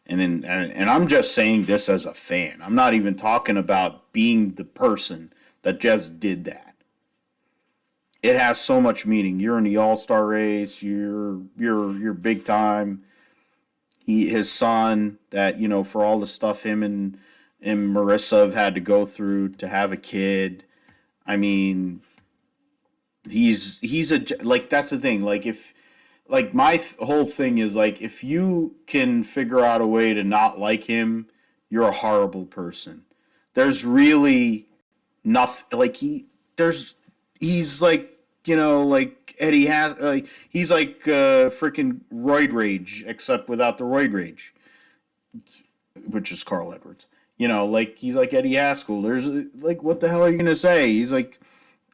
And I'm just saying this as a fan. I'm not even talking about being the person that just did that. It has so much meaning. You're in the All-Star race. You're big time. His son, that, for all the stuff him and Marissa have had to go through to have a kid. He's that's the thing. My whole thing is, if you can figure out a way to not like him, you're a horrible person. There's really nothing, he's Eddie has, he's freaking roid rage, except without the roid rage, which is Carl Edwards. He's like Eddie Haskell. There's what the hell are you gonna say? He's like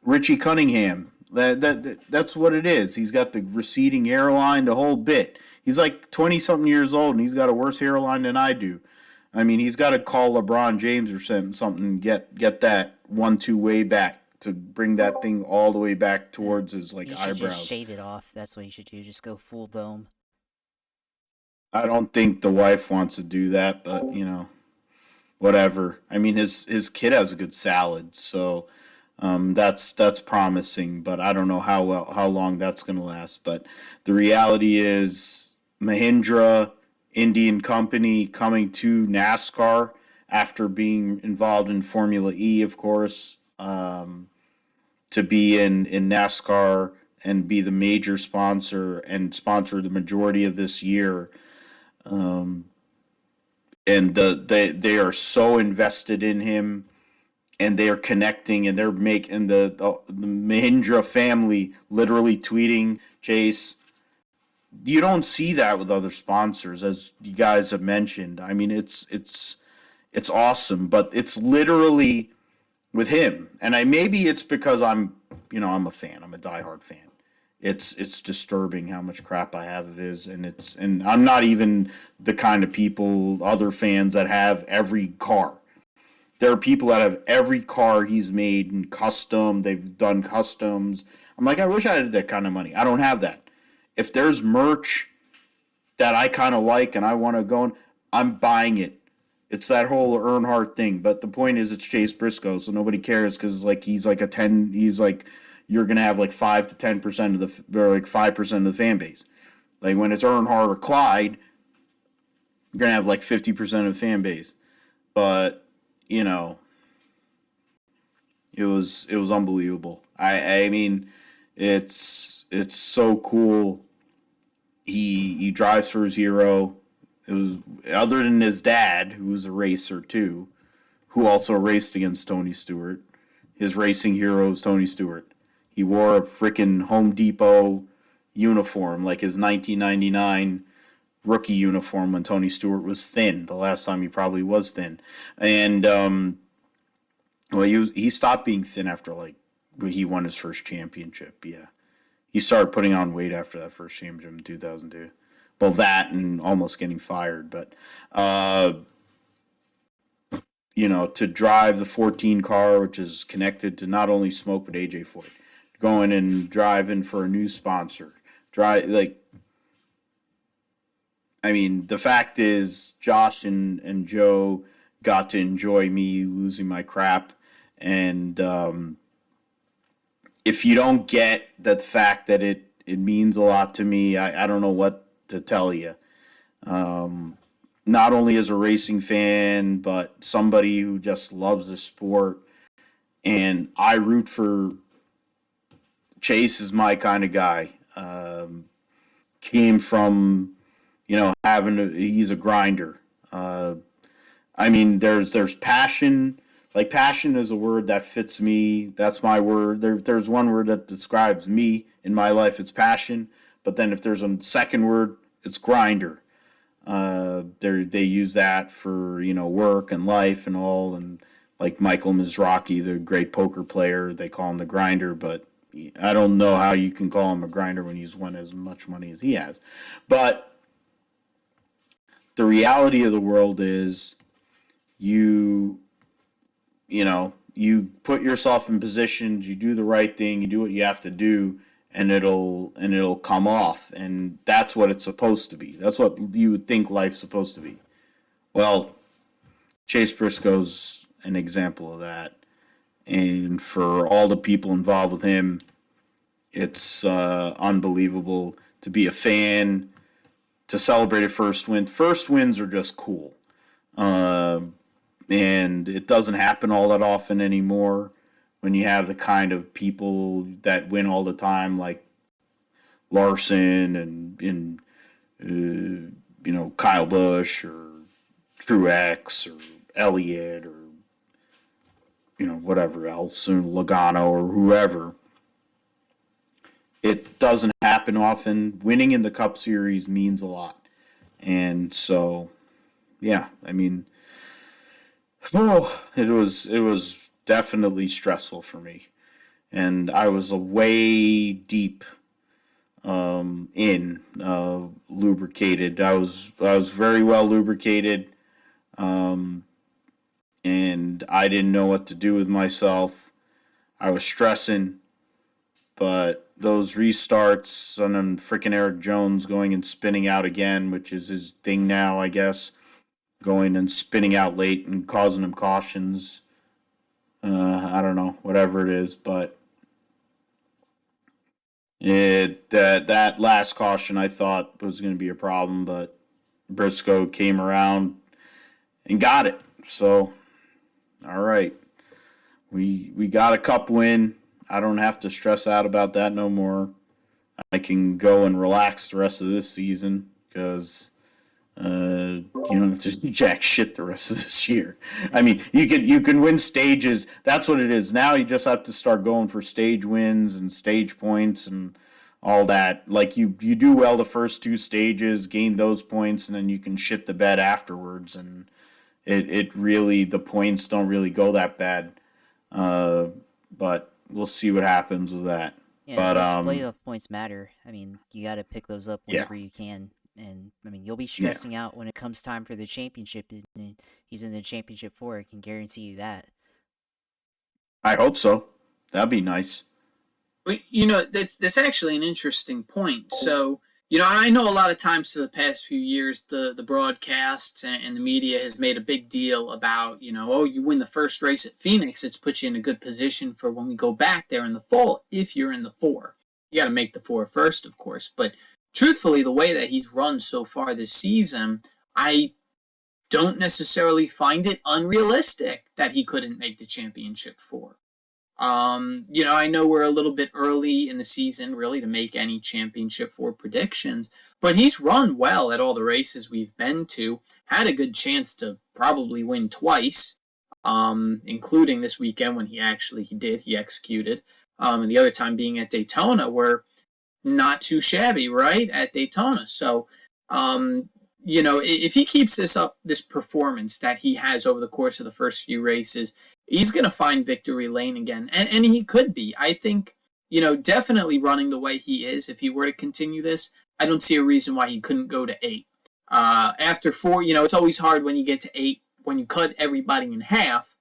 Richie Cunningham. That's what it is. He's got the receding hairline, the whole bit. He's like 20-something years old, and he's got a worse hairline than I do. He's got to call LeBron James or something and get that 1-2 way back to bring that thing all the way back towards his eyebrows. You should just shave it off. That's what you should do. Just go full dome. I don't think the wife wants to do that, but whatever. His kid has a good salad, so that's promising. But I don't know how long that's going to last. But the reality is, Mahindra Indian Company coming to NASCAR after being involved in Formula E, of course. To be in NASCAR and be the major sponsor and sponsor the majority of this year, and they are so invested in him, and they are connecting, and they're making the Mahindra family literally tweeting Chase. You don't see that with other sponsors, as you guys have mentioned. I mean, it's awesome, but it's literally with him. And maybe it's because I'm a fan. I'm a diehard fan. It's disturbing how much crap I have of his, and I'm not even the kind of people, other fans that have every car. There are people that have every car he's made in custom. They've done customs. I'm like, I wish I had that kind of money. I don't have that. If there's merch that I kind of like and I want to go in, I'm buying it. It's that whole Earnhardt thing. But the point is, it's Chase Briscoe, so nobody cares because he's like you're gonna have like 5 to 10% of or like 5% of the fan base. Like when it's Earnhardt or Clyde, you're gonna have like 50% of the fan base. But it was unbelievable. I mean, it's so cool. He drives for his hero. It was, other than his dad, who was a racer too, who also raced against Tony Stewart. His racing hero is Tony Stewart. He wore a freaking Home Depot uniform, like his 1999 rookie uniform when Tony Stewart was thin. The last time he probably was thin, and he stopped being thin after he won his first championship. Yeah, he started putting on weight after that first championship in 2002. Well, that and almost getting fired, but to drive the 14 car, which is connected to not only Smoke but AJ Foyt, going and driving for a new sponsor. The fact is, Josh and Joe got to enjoy me losing my crap, and if you don't get the fact that it means a lot to me, I don't know what to tell you. Not only as a racing fan, but somebody who just loves the sport, and I root for Chase is my kind of guy. Came from, he's a grinder. There's passion. Like, passion is a word that fits me. That's my word. There's one word that describes me in my life. It's passion. But then if there's a second word, it's grinder. They use that for, work and life and all. And like Michael Mizrachi, the great poker player, they call him the grinder. But I don't know how you can call him a grinder when he's won as much money as he has. But the reality of the world is you put yourself in positions, you do the right thing, you do what you have to do, and it'll come off. And that's what it's supposed to be. That's what you would think life's supposed to be. Well, Chase Briscoe's an example of that. And for all the people involved with him, it's unbelievable to be a fan, to celebrate a first win. First wins are just cool. And it doesn't happen all that often anymore when you have the kind of people that win all the time, like Larson and Kyle Busch or Truex or Elliott or whatever else, Logano or whoever. It doesn't happen often. Winning in the Cup Series means a lot. And so, yeah, it was definitely stressful for me. And I was way deep in lubricated. I was very well lubricated. And I didn't know what to do with myself. I was stressing, but those restarts and then freaking Eric Jones going and spinning out again, which is his thing now, I guess, going and spinning out late and causing him cautions. I don't know, whatever it is, but that last caution I thought was going to be a problem, but Briscoe came around and got it. So, all right, we got a Cup win. I don't have to stress out about that no more. I can go and relax the rest of this season because You don't have to do jack shit the rest of this year. I mean, you can win stages. That's what it is. Now you just have to start going for stage wins and stage points and all that. Like you do well the first two stages, gain those points, and then you can shit the bed afterwards. And it really, the points don't really go that bad. But we'll see what happens with that. Yeah, But those playoff points matter. I mean, you got to pick those up Yeah. whenever you can. And I mean, you'll be stressing out when it comes time for the championship. And he's in the championship four. I can guarantee you that. I hope so. That'd be nice. But, you know, that's actually an interesting point. So, you know, I know a lot of times for the past few years, the broadcasts and the media has made a big deal about, you know, oh, you win the first race at Phoenix, it's put you in a good position for when we go back there in the fall, if you're in the four. You got to make the four first, of course. But truthfully, the way that he's run so far this season, I don't necessarily find it unrealistic that he couldn't make the championship four. You know, I know we're a little bit early in the season, really, to make any championship four predictions, but he's run well at all the races we've been to, had a good chance to probably win twice, including this weekend when he executed, and the other time being at Daytona, where not too shabby, right, at Daytona. So, you know, if he keeps this performance that he has over the course of the first few races, he's going to find victory lane again. And he could be. I think, you know, definitely running the way he is, if he were to continue this, I don't see a reason why he couldn't go to 8. After 4, you know, it's always hard when you get to 8, when you cut everybody in half,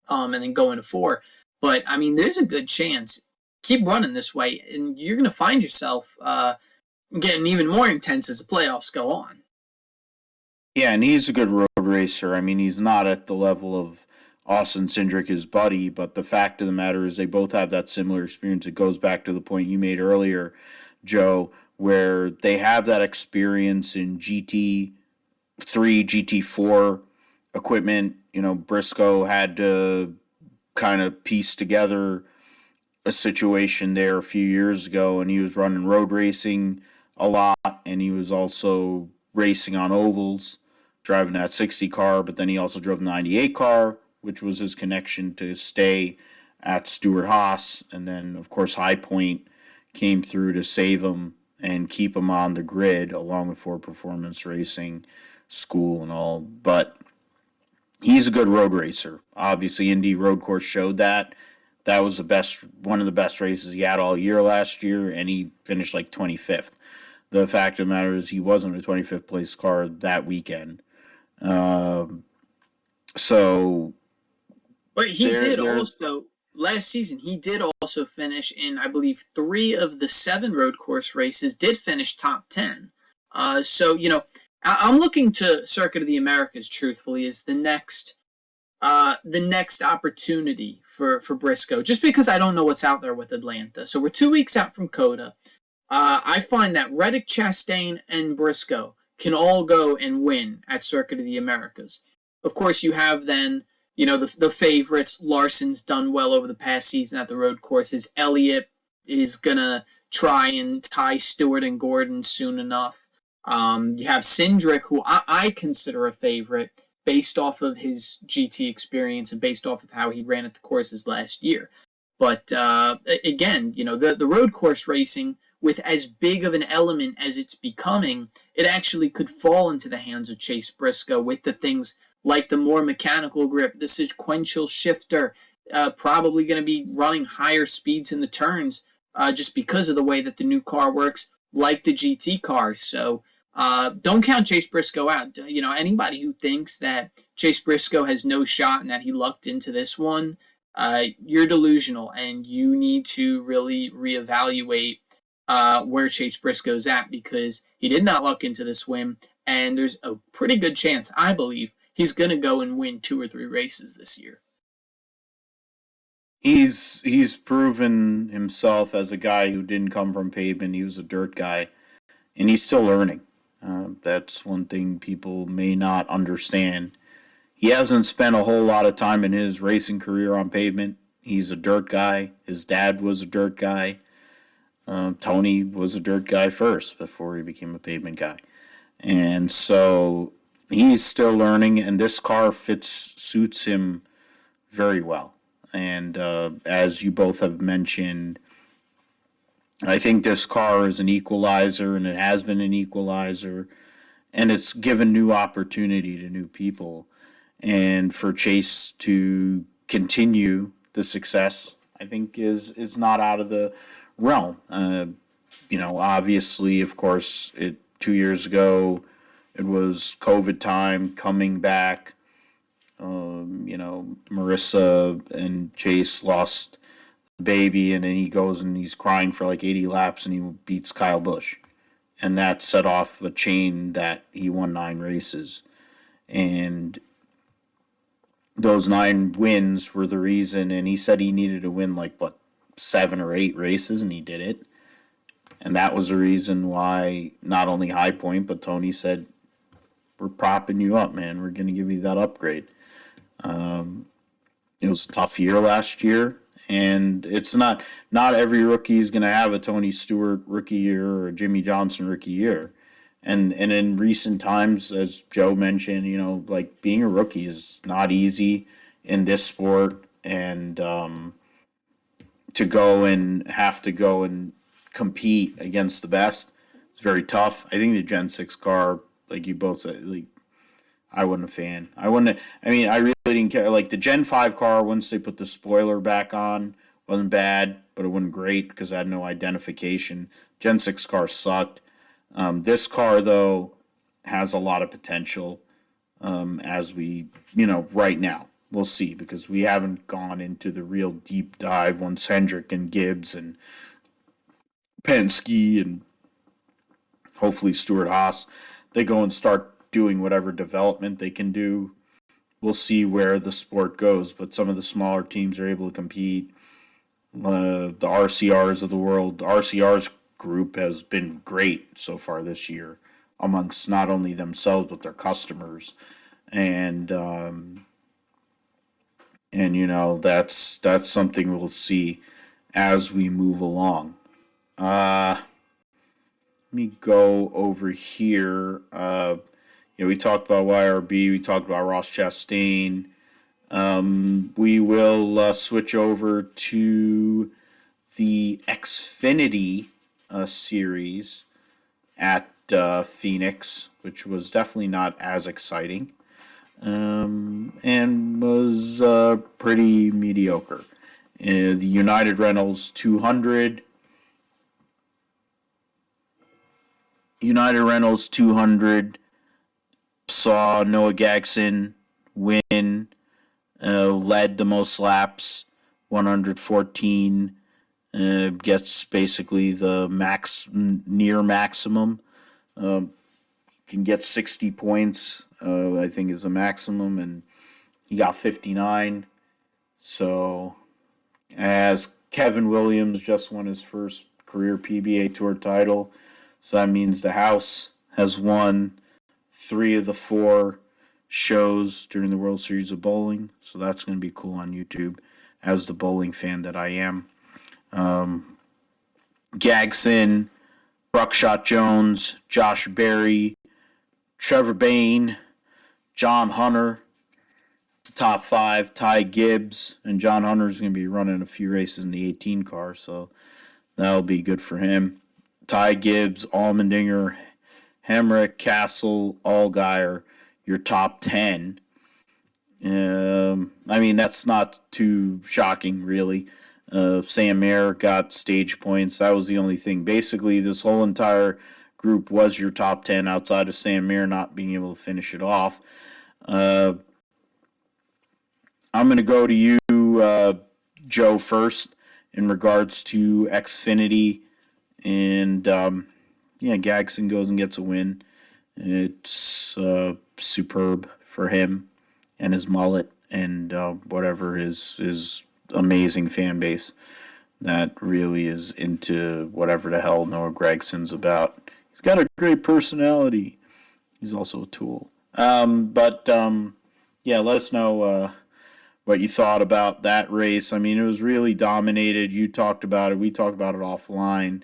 and then go into 4. But, I mean, there's a good chance. Keep running this way, and you're going to find yourself getting even more intense as the playoffs go on. Yeah, and he's a good road racer. I mean, he's not at the level of Austin Cindric, his buddy, but the fact of the matter is they both have that similar experience. It goes back to the point you made earlier, Joe, where they have that experience in GT3, GT4 equipment. You know, Briscoe had to kind of piece together a situation there a few years ago, and he was running road racing a lot, and he was also racing on ovals, driving that 60 car, but then he also drove the 98 car, which was his connection to stay at Stewart Haas. And then, of course, High Point came through to save him and keep him on the grid, along with Ford Performance Racing School and all. But he's a good road racer. Obviously, Indy Road Course showed that. That was one of the best races he had all year last year, and he finished like 25th. The fact of the matter is he wasn't a 25th place car that weekend. So, but he did also last season. He did also finish in, I believe, 3 of the 7 road course races. Did finish top 10. So you know, I'm looking to Circuit of the Americas. Truthfully, is the next opportunity for Briscoe. Just because I don't know what's out there with Atlanta. So we're 2 weeks out from COTA. I find that Reddick, Chastain, and Briscoe can all go and win at Circuit of the Americas. Of course, you have then, you know, the favorites. Larson's done well over the past season at the road courses. Elliott is going to try and tie Stewart and Gordon soon enough. You have Cindric, who I consider a favorite based off of his GT experience and based off of how he ran at the courses last year. But again, you know, the road course racing, with as big of an element as it's becoming, it actually could fall into the hands of Chase Briscoe with the things like the more mechanical grip, the sequential shifter, probably going to be running higher speeds in the turns just because of the way that the new car works, like the GT cars. So don't count Chase Briscoe out. You know, anybody who thinks that Chase Briscoe has no shot and that he lucked into this one, you're delusional, and you need to really reevaluate where Chase Briscoe's at, because he did not luck into this win, and there's a pretty good chance, I believe, he's going to go and win 2 or 3 races this year. He's proven himself as a guy who didn't come from pavement. He was a dirt guy, and he's still learning. That's one thing people may not understand. He hasn't spent a whole lot of time in his racing career on pavement. He's a dirt guy. His dad was a dirt guy. Tony was a dirt guy first before he became a pavement guy. And so he's still learning, and this car suits him very well. And as you both have mentioned, I think this car is an equalizer, and it has been an equalizer, and it's given new opportunity to new people. And for Chase to continue the success, I think is not out of the realm. Obviously, of course, 2 years ago, it was COVID time, coming back. Marissa and Chase lost the baby, and then he goes and he's crying for like 80 laps, and he beats Kyle Busch. And that set off a chain that he won 9 races. And those 9 wins were the reason, and he said he needed to win 7 or 8 races, and he did it. And that was the reason why not only High Point, but Tony said, we're propping you up, man. We're going to give you that upgrade. It was a tough year last year, and it's not every rookie is going to have a Tony Stewart rookie year or a Jimmy Johnson rookie year. And in recent times, as Joe mentioned, being a rookie is not easy in this sport, and to go and compete against the best is very tough. I think the Gen 6 car, like you both said, I wasn't a fan. I really didn't care. Like the Gen 5 car, once they put the spoiler back on, wasn't bad, but it wasn't great because I had no identification. Gen 6 car sucked. This car, though, has a lot of potential as we, right now. We'll see, because we haven't gone into the real deep dive once Hendrick and Gibbs and Penske and hopefully Stewart-Haas, they go and start doing whatever development they can do. We'll see where the sport goes, but some of the smaller teams are able to compete. The RCRs of the world, the RCRs group has been great so far this year amongst not only themselves but their customers, and that's something we'll see as we move along. Let me go over here. We talked about YRB, we talked about Ross Chastain. We will switch over to the Xfinity series at Phoenix, which was definitely not as exciting, and was pretty mediocre. The United Rentals 200. United Rentals 200 saw Noah Gragson win, led the most laps, 114, gets basically the near maximum, can get 60 points, I think is the maximum, and he got 59. So, as Kevin Williams just won his first career PBA Tour title, so that means the house has won 3 of the 4 shows during the World Series of Bowling. So that's going to be cool on YouTube, as the bowling fan that I am. Gragson, Buckshot Jones, Josh Berry, Trevor Bayne, John Hunter, the top 5, Ty Gibbs, and John Hunter is going to be running a few races in the 18 car, so that'll be good for him. Ty Gibbs, Allmendinger, Hemrick, Castle, Allgaier, your top 10. That's not too shocking, really. Sam Mayer got stage points. That was the only thing. Basically, this whole entire group was your top 10 outside of Sam Mayer not being able to finish it off. I'm going to go to you, Joe, first in regards to Xfinity. And, Gragson goes and gets a win. It's superb for him and his mullet and whatever his amazing fan base that really is into whatever the hell Noah Gragson's about. He's got a great personality. He's also a tool. Let us know what you thought about that race. I mean, it was really dominated. You talked about it. We talked about it offline,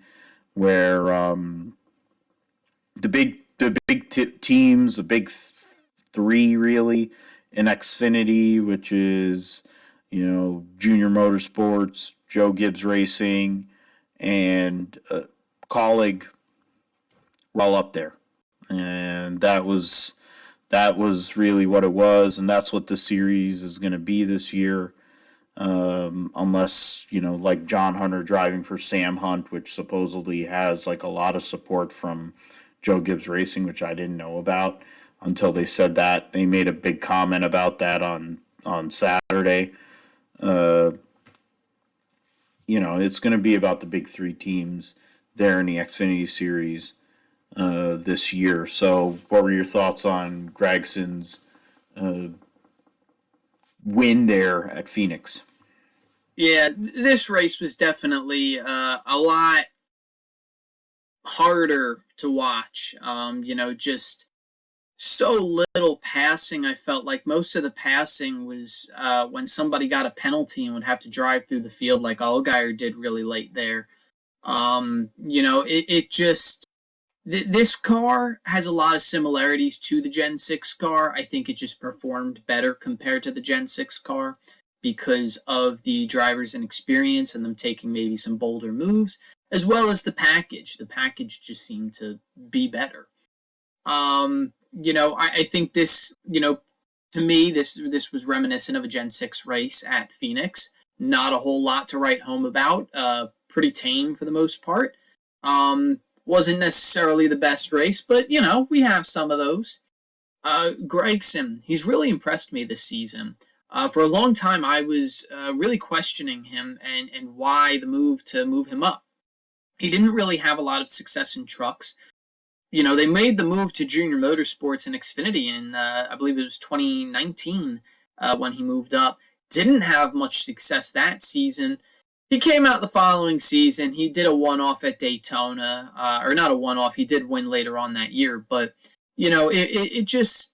where the the big teams, the big three really, in Xfinity, which is, Junior Motorsports, Joe Gibbs Racing, and Colleague, were all up there. And that was really what it was, and that's what the series is going to be this year. Unless, like John Hunter driving for Sam Hunt, which supposedly has like a lot of support from Joe Gibbs Racing, which I didn't know about until they said that. They made a big comment about that on Saturday. It's going to be about the big three teams there in the Xfinity Series this year. So what were your thoughts on Gregson's win there at Phoenix? Yeah, this race was definitely a lot harder to watch. Just so little passing. I felt like most of the passing was when somebody got a penalty and would have to drive through the field, like Allgaier did really late there. It just this car has a lot of similarities to the Gen 6 car. I think it just performed better compared to the Gen 6 car because of the drivers and experience and them taking maybe some bolder moves, as well as the package. The package just seemed to be better. I think this, to me, this was reminiscent of a Gen 6 race at Phoenix. Not a whole lot to write home about. Pretty tame for the most part. Wasn't necessarily the best race, but, we have some of those. Gregson, he's really impressed me this season. For a long time, I was really questioning him and why the move to move him up. He didn't really have a lot of success in trucks. They made the move to Junior Motorsports and Xfinity in, I believe it was 2019 when he moved up. Didn't have much success that season. He came out the following season. He did a one-off at Daytona, or not a one-off. He did win later on that year, but it just,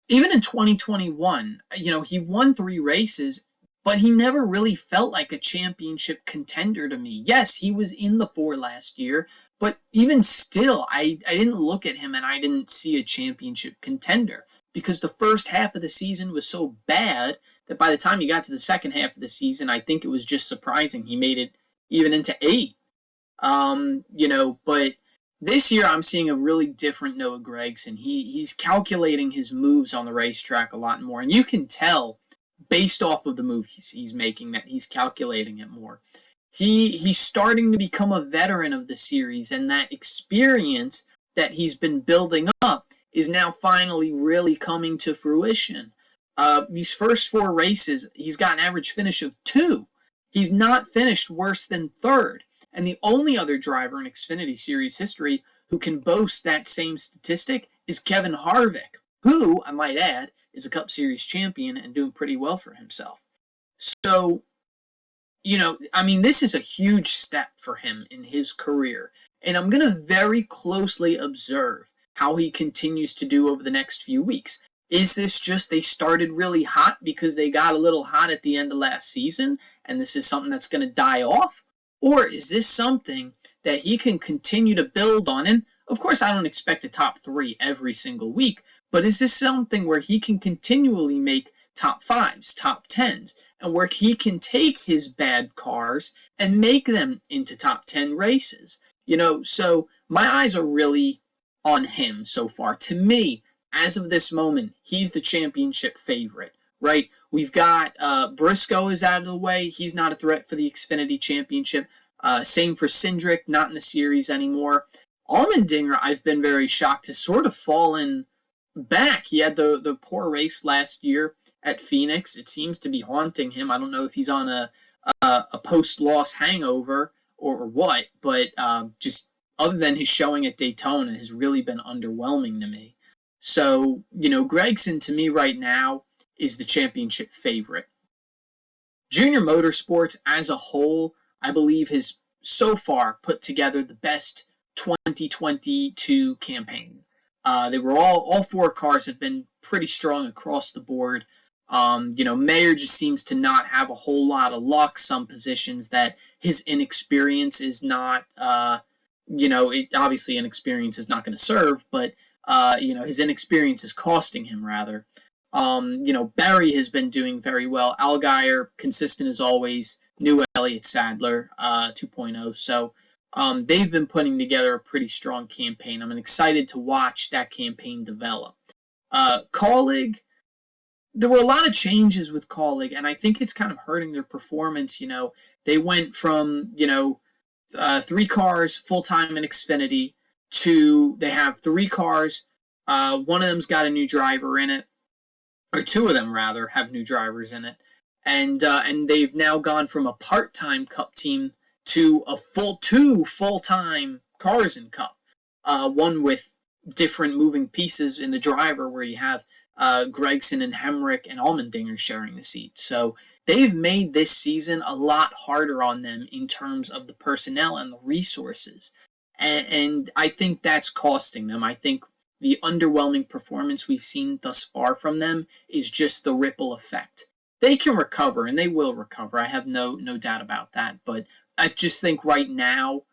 even in 2021, he won 3 races, but he never really felt like a championship contender to me. Yes, he was in the 4 last year, but even still, I didn't look at him and I didn't see a championship contender because the first half of the season was so bad that by the time you got to the second half of the season, I think it was just surprising he made it even into 8. But this year I'm seeing a really different Noah Gragson. He's calculating his moves on the racetrack a lot more, and you can tell based off of the move he's making that he's calculating it more. He's starting to become a veteran of the series, and that experience that he's been building up is now finally really coming to fruition. These first 4 races, he's got an average finish of 2. He's not finished worse than 3rd. And the only other driver in Xfinity Series history who can boast that same statistic is Kevin Harvick, who, I might add, is a Cup Series champion and doing pretty well for himself. So, this is a huge step for him in his career. And I'm going to very closely observe how he continues to do over the next few weeks. Is this just they started really hot because they got a little hot at the end of last season and this is something that's going to die off? Or is this something that he can continue to build on? And of course, I don't expect a top 3 every single week, but is this something where he can continually make top 5s, top 10s, and where he can take his bad cars and make them into top 10 races? So my eyes are really on him so far. To me, as of this moment, he's the championship favorite, right? We've got Briscoe is out of the way. He's not a threat for the Xfinity Championship. Same for Cindric, not in the series anymore. Allmendinger, I've been very shocked, has sort of fallen back. He had the poor race last year at Phoenix. It seems to be haunting him. I don't know if he's on a post-loss hangover or what, but just other than his showing at Daytona has really been underwhelming to me. So, Gragson to me right now is the championship favorite. Junior Motorsports as a whole, I believe, has so far put together the best 2022 campaign. They were all 4 cars have been pretty strong across the board. Mayer just seems to not have a whole lot of luck. Some positions that his inexperience is not, obviously inexperience is not going to serve, but his inexperience is costing him rather. Barry has been doing very well. Allgaier, consistent as always. New Elliott Sadler, 2.0. So they've been putting together a pretty strong campaign. I'm excited to watch that campaign develop. Colleague, there were a lot of changes with Colleague, and I think it's kind of hurting their performance. They went from 3 cars full time in Xfinity to they have 3 cars. One of them's got a new driver in it, or 2 of them rather have new drivers in it, and they've now gone from a part-time Cup team to 2 full-time cars in Cup. One with different moving pieces in the driver, where you have Gregson and Hemrick and Allmendinger sharing the seat. So they've made this season a lot harder on them in terms of the personnel and the resources. And I think that's costing them. I think the underwhelming performance we've seen thus far from them is just the ripple effect. They can recover, and they will recover. I have no doubt about that. But I just think right now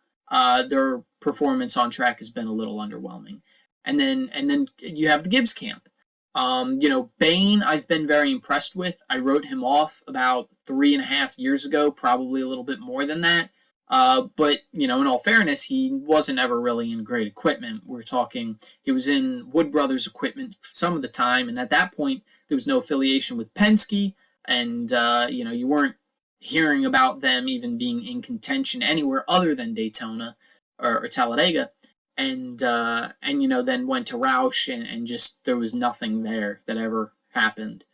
their performance on track has been a little underwhelming. And then you have the Gibbs camp. Bain, I've been very impressed with. I wrote him off about 3.5 years ago, probably a little bit more than that. But in all fairness, he wasn't ever really in great equipment. We're talking, he was in Wood Brothers equipment some of the time, and at that point, there was no affiliation with Penske, and you weren't hearing about them even being in contention anywhere other than Daytona or Talladega. And then went to Roush, and just there was nothing there that ever happened.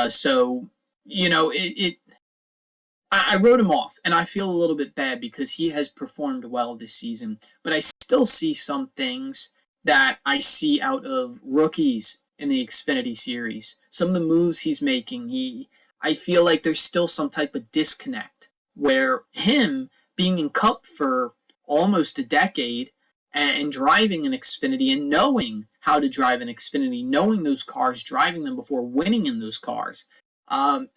So I wrote him off, and I feel a little bit bad because he has performed well this season. But I still see some things that I see out of rookies in the Xfinity series. Some of the moves he's making, I feel like there's still some type of disconnect where him being in Cup for almost a decade and driving an Xfinity and knowing how to drive an Xfinity, knowing those cars, driving them before winning in those cars. I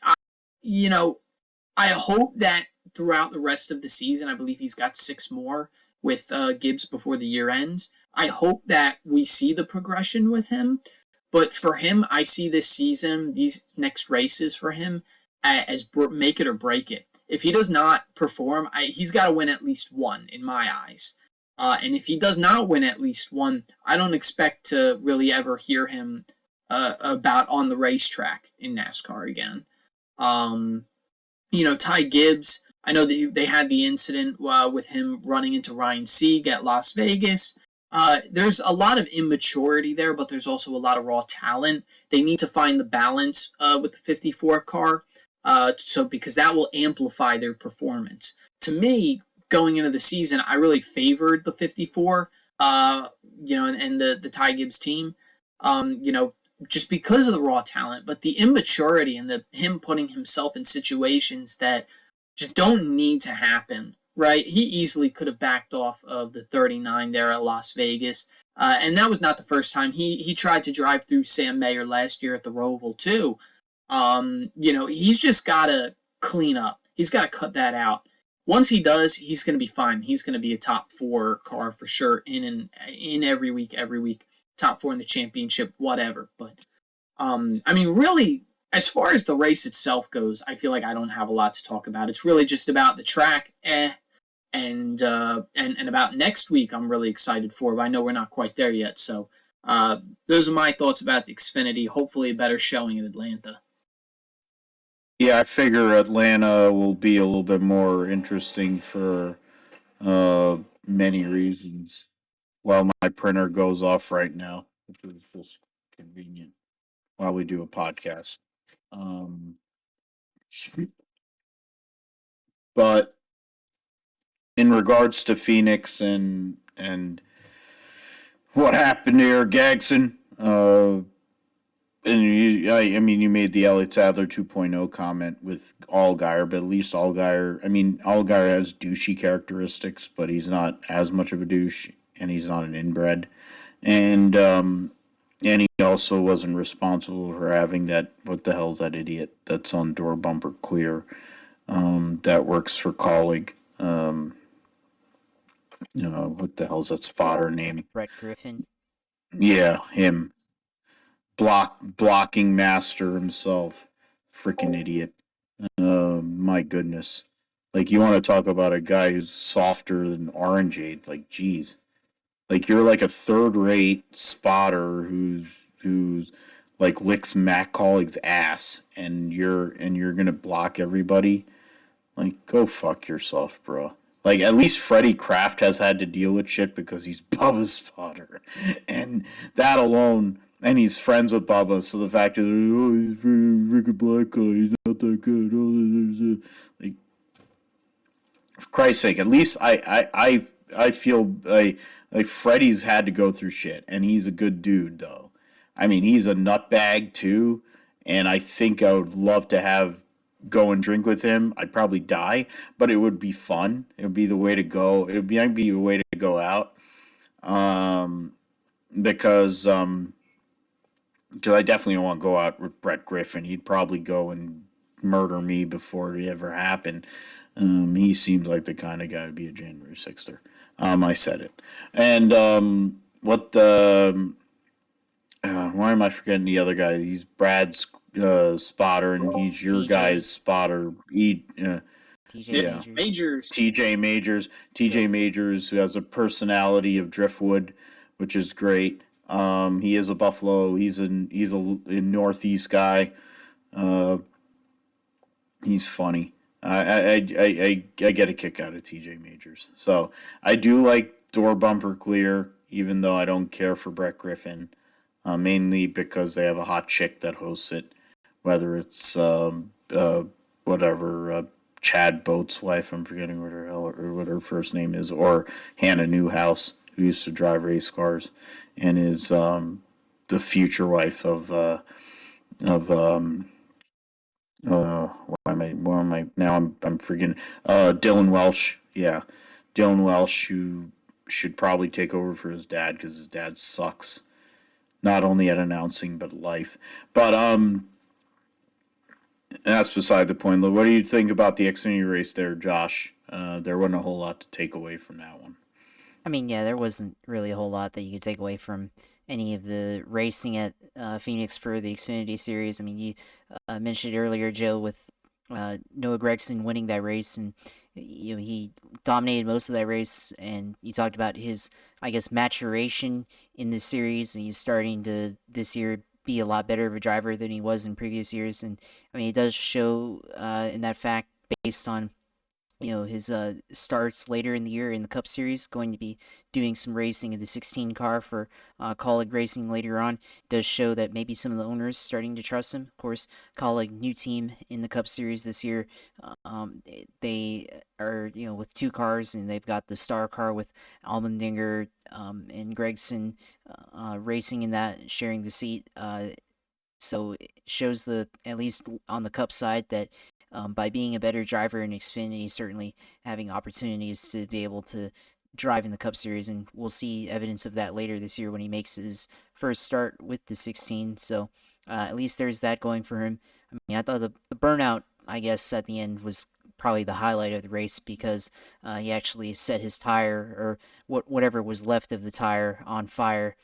hope that throughout the rest of the season, I believe he's got 6 more with Gibbs before the year ends. I hope that we see the progression with him. But for him, I see this season, these next races for him, as make it or break it. If he does not perform, he's got to win at least 1 in my eyes. And if he does not win at least 1, I don't expect to really ever hear him about on the racetrack in NASCAR again. Ty Gibbs, I know that they had the incident with him running into Ryan Sieg at Las Vegas. There's a lot of immaturity there, but there's also a lot of raw talent. They need to find the balance with the 54 car, because that will amplify their performance. To me, going into the season, I really favored the 54, and the Ty Gibbs team, just because of the raw talent, but the immaturity and him putting himself in situations that just don't need to happen, right? He easily could have backed off of the 39 there at Las Vegas, and that was not the first time. He tried to drive through Sam Mayer last year at the Roval too. He's just got to clean up. He's got to cut that out. Once he does, he's going to be fine. He's going to be a top 4 car for sure in every week, top 4 in the championship, whatever. But, really, as far as the race itself goes, I feel like I don't have a lot to talk about. It's really just about the track, and about next week I'm really excited for, but I know we're not quite there yet. So those are my thoughts about the Xfinity. Hopefully a better showing in Atlanta. Yeah, I figure Atlanta will be a little bit more interesting for many reasons. While my printer goes off right now, which is just convenient while we do a podcast. But in regards to Phoenix and what happened there, Gagson, and you made the Elliott Sadler 2.0 comment with Allgaier, but at least Allgaier has douchey characteristics, but he's not as much of a douche, and he's not an inbred. And he also wasn't responsible for having that, what the hell's that idiot that's on door bumper clear, that works for Colleague. What the hell's that spotter name? Brett Griffin. Yeah, him. Blocking master himself. Freaking idiot. My goodness. Like, you want to talk about a guy who's softer than orangeade? Like, geez. Like, you're like a third-rate spotter who's like licks Matt Collig's ass, and you're gonna block everybody. Like, go fuck yourself, bro. Like, at least Freddie Kraft has had to deal with shit because he's Bubba's spotter, and that alone. And he's friends with Bubba, so the fact is, oh, he's a freaking black guy, he's not that good. Like, for Christ's sake, at least I feel like Freddie's had to go through shit, and he's a good dude though. I mean, he's a nutbag too, and I think I would love to have go and drink with him. I'd probably die, but it would be fun. It would be the way to go. It would be a way to go out, um, because I definitely don't want to go out with Brett Griffin. He'd probably go and murder me before it ever happened. He seems like the kind of guy to be a January 6th. I said it. And what the. Why am I forgetting the other guy? He's Brad's spotter, and he's your TJ. guy's spotter. TJ Yeah. Majors. Majors. TJ Majors. TJ Majors, who has a personality of Driftwood, which is great. He is a Buffalo. He's a Northeast guy. He's funny. I get a kick out of TJ Majors. So I do like Door Bumper Clear, even though I don't care for Brett Griffin, mainly because they have a hot chick that hosts it, whether it's whatever Chad Boat's wife, I'm forgetting what her hell or what her first name is, or Hannah Newhouse, who used to drive race cars, and is the future wife of why am I now I'm forgetting Dylan Welsh. Yeah, Dylan Welsh, who should probably take over for his dad because his dad sucks, not only at announcing but life. But that's beside the point. What do you think about the Xfinity race there, Josh? There wasn't a whole lot to take away from that one. I mean, yeah, there wasn't really a whole lot that you could take away from any of the racing at Phoenix for the Xfinity Series. I mean, you mentioned earlier, Joe, with Noah Gragson winning that race, and he dominated most of that race. And you talked about his, I guess, maturation in this series, and he's starting to this year be a lot better of a driver than he was in previous years. And I mean, it does show in that fact based on his starts later in the year in the Cup Series, going to be doing some racing in the 16 car for Colleague Racing later on, does show that maybe some of the owners starting to trust him. Of course, Colleague, new team in the Cup Series this year. They are, with two cars, and they've got the star car with Allmendinger and Gregson racing in that, sharing the seat. So it shows at least on the Cup side, that by being a better driver in Xfinity, certainly having opportunities to be able to drive in the Cup Series, and we'll see evidence of that later this year when he makes his first start with the 16. So at least there's that going for him. I mean, I thought the burnout, I guess, at the end was probably the highlight of the race, because he actually set his tire, or whatever was left of the tire, on fire.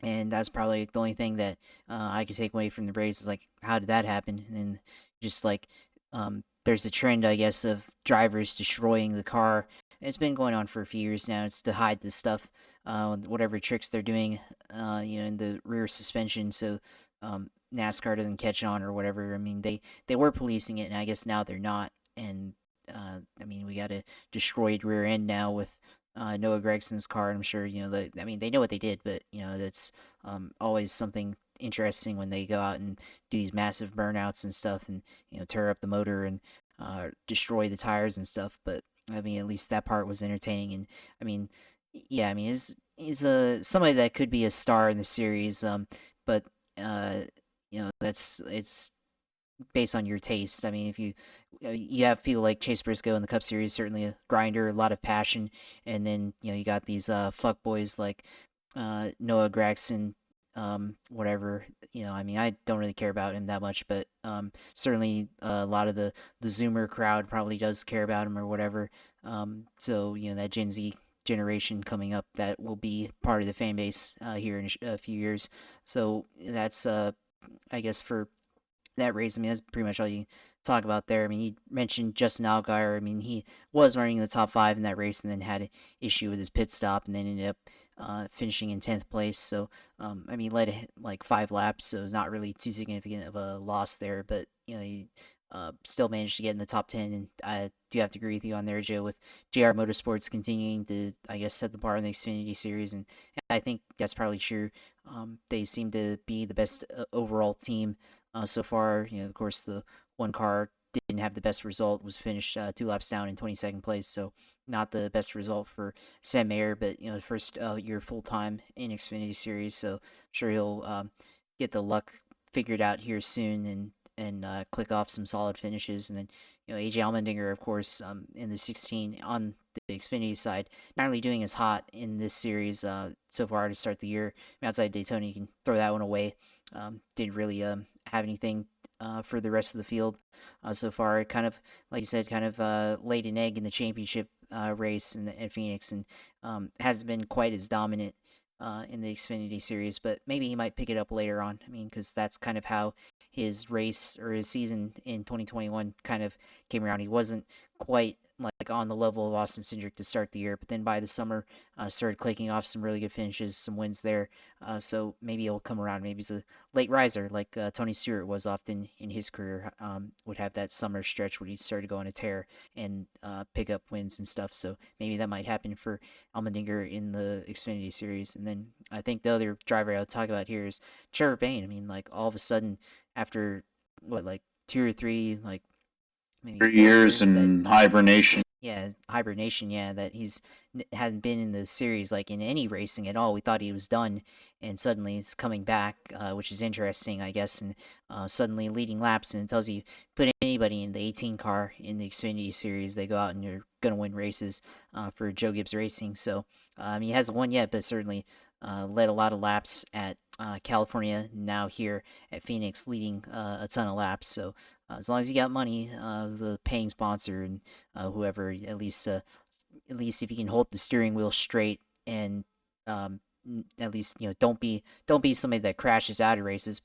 And that's probably the only thing that I could take away from the race, is like, how did that happen? And just like, there's a trend, I guess, of drivers destroying the car. It's been going on for a few years now. It's to hide the stuff, whatever tricks they're doing, in the rear suspension, so NASCAR doesn't catch on or whatever. I mean, they were policing it, and I guess now they're not. And I mean, we got a destroyed rear end now with Noah Gregson's car. I'm sure I mean, they know what they did, but that's always something interesting when they go out and do these massive burnouts and stuff, and tear up the motor and destroy the tires and stuff. But I mean, at least that part was entertaining. And I mean, yeah, I mean, is a somebody that could be a star in the series, but it's based on your taste. I mean, if you have people like Chase Briscoe in the Cup Series, certainly a grinder, a lot of passion, and then you got these fuck boys like Noah Gragson, whatever. I mean, I don't really care about him that much, but certainly a lot of the Zoomer crowd probably does care about him or whatever. So that Gen Z generation coming up that will be part of the fan base here in a few years. So that's I guess for that race. I mean, that's pretty much all you talk about there. I mean, you mentioned Justin Allgaier. I mean, he was running in the top 5 in that race, and then had an issue with his pit stop, and then ended up finishing in 10th place. So, I mean, led like 5 laps, so it was not really too significant of a loss there. But he still managed to get in the top 10, and I do have to agree with you on there, Joe, with JR Motorsports continuing to, I guess, set the bar in the Xfinity Series, and I think that's probably true. They seem to be the best overall team so far. Of course, the one car didn't have the best result, was finished 2 laps down in 22nd place, so not the best result for Sam Mayer, but the first year full time in Xfinity Series, so I'm sure he'll get the luck figured out here soon and click off some solid finishes. And then AJ Allmendinger, of course, in the 16 on the Xfinity side, not really doing as hot in this series so far to start the year. Outside Daytona, you can throw that one away. Didn't really have anything for the rest of the field so far. Kind of, like you said, kind of laid an egg in the championship race at Phoenix, and hasn't been quite as dominant in the Xfinity Series, but maybe he might pick it up later on. I mean, because that's kind of how his race or his season in 2021 kind of came around. He wasn't quite like on the level of Austin Cindric to start the year, but then by the summer started clicking off some really good finishes, some wins there. So maybe he'll come around. Maybe he's a late riser like Tony Stewart was often in his career. Would have that summer stretch where he started going a tear and pick up wins and stuff. So maybe that might happen for Allmendinger in the Xfinity Series. And then I think the other driver I'll talk about here is Trevor Bayne. I mean, like all of a sudden after like 2 or 3 like maybe 3 years in hibernation. Yeah, hibernation. Yeah, that hasn't been in the series like in any racing at all. We thought he was done, and suddenly he's coming back, which is interesting, I guess. And suddenly leading laps, and it tells you put anybody in the 18 car in the Xfinity Series, they go out and you're gonna win races for Joe Gibbs Racing. So I mean, he hasn't won yet, but certainly led a lot of laps at California. Now here at Phoenix, leading a ton of laps. So. As long as you got money, the paying sponsor and whoever, at least if you can hold the steering wheel straight and at least don't be somebody that crashes out of races.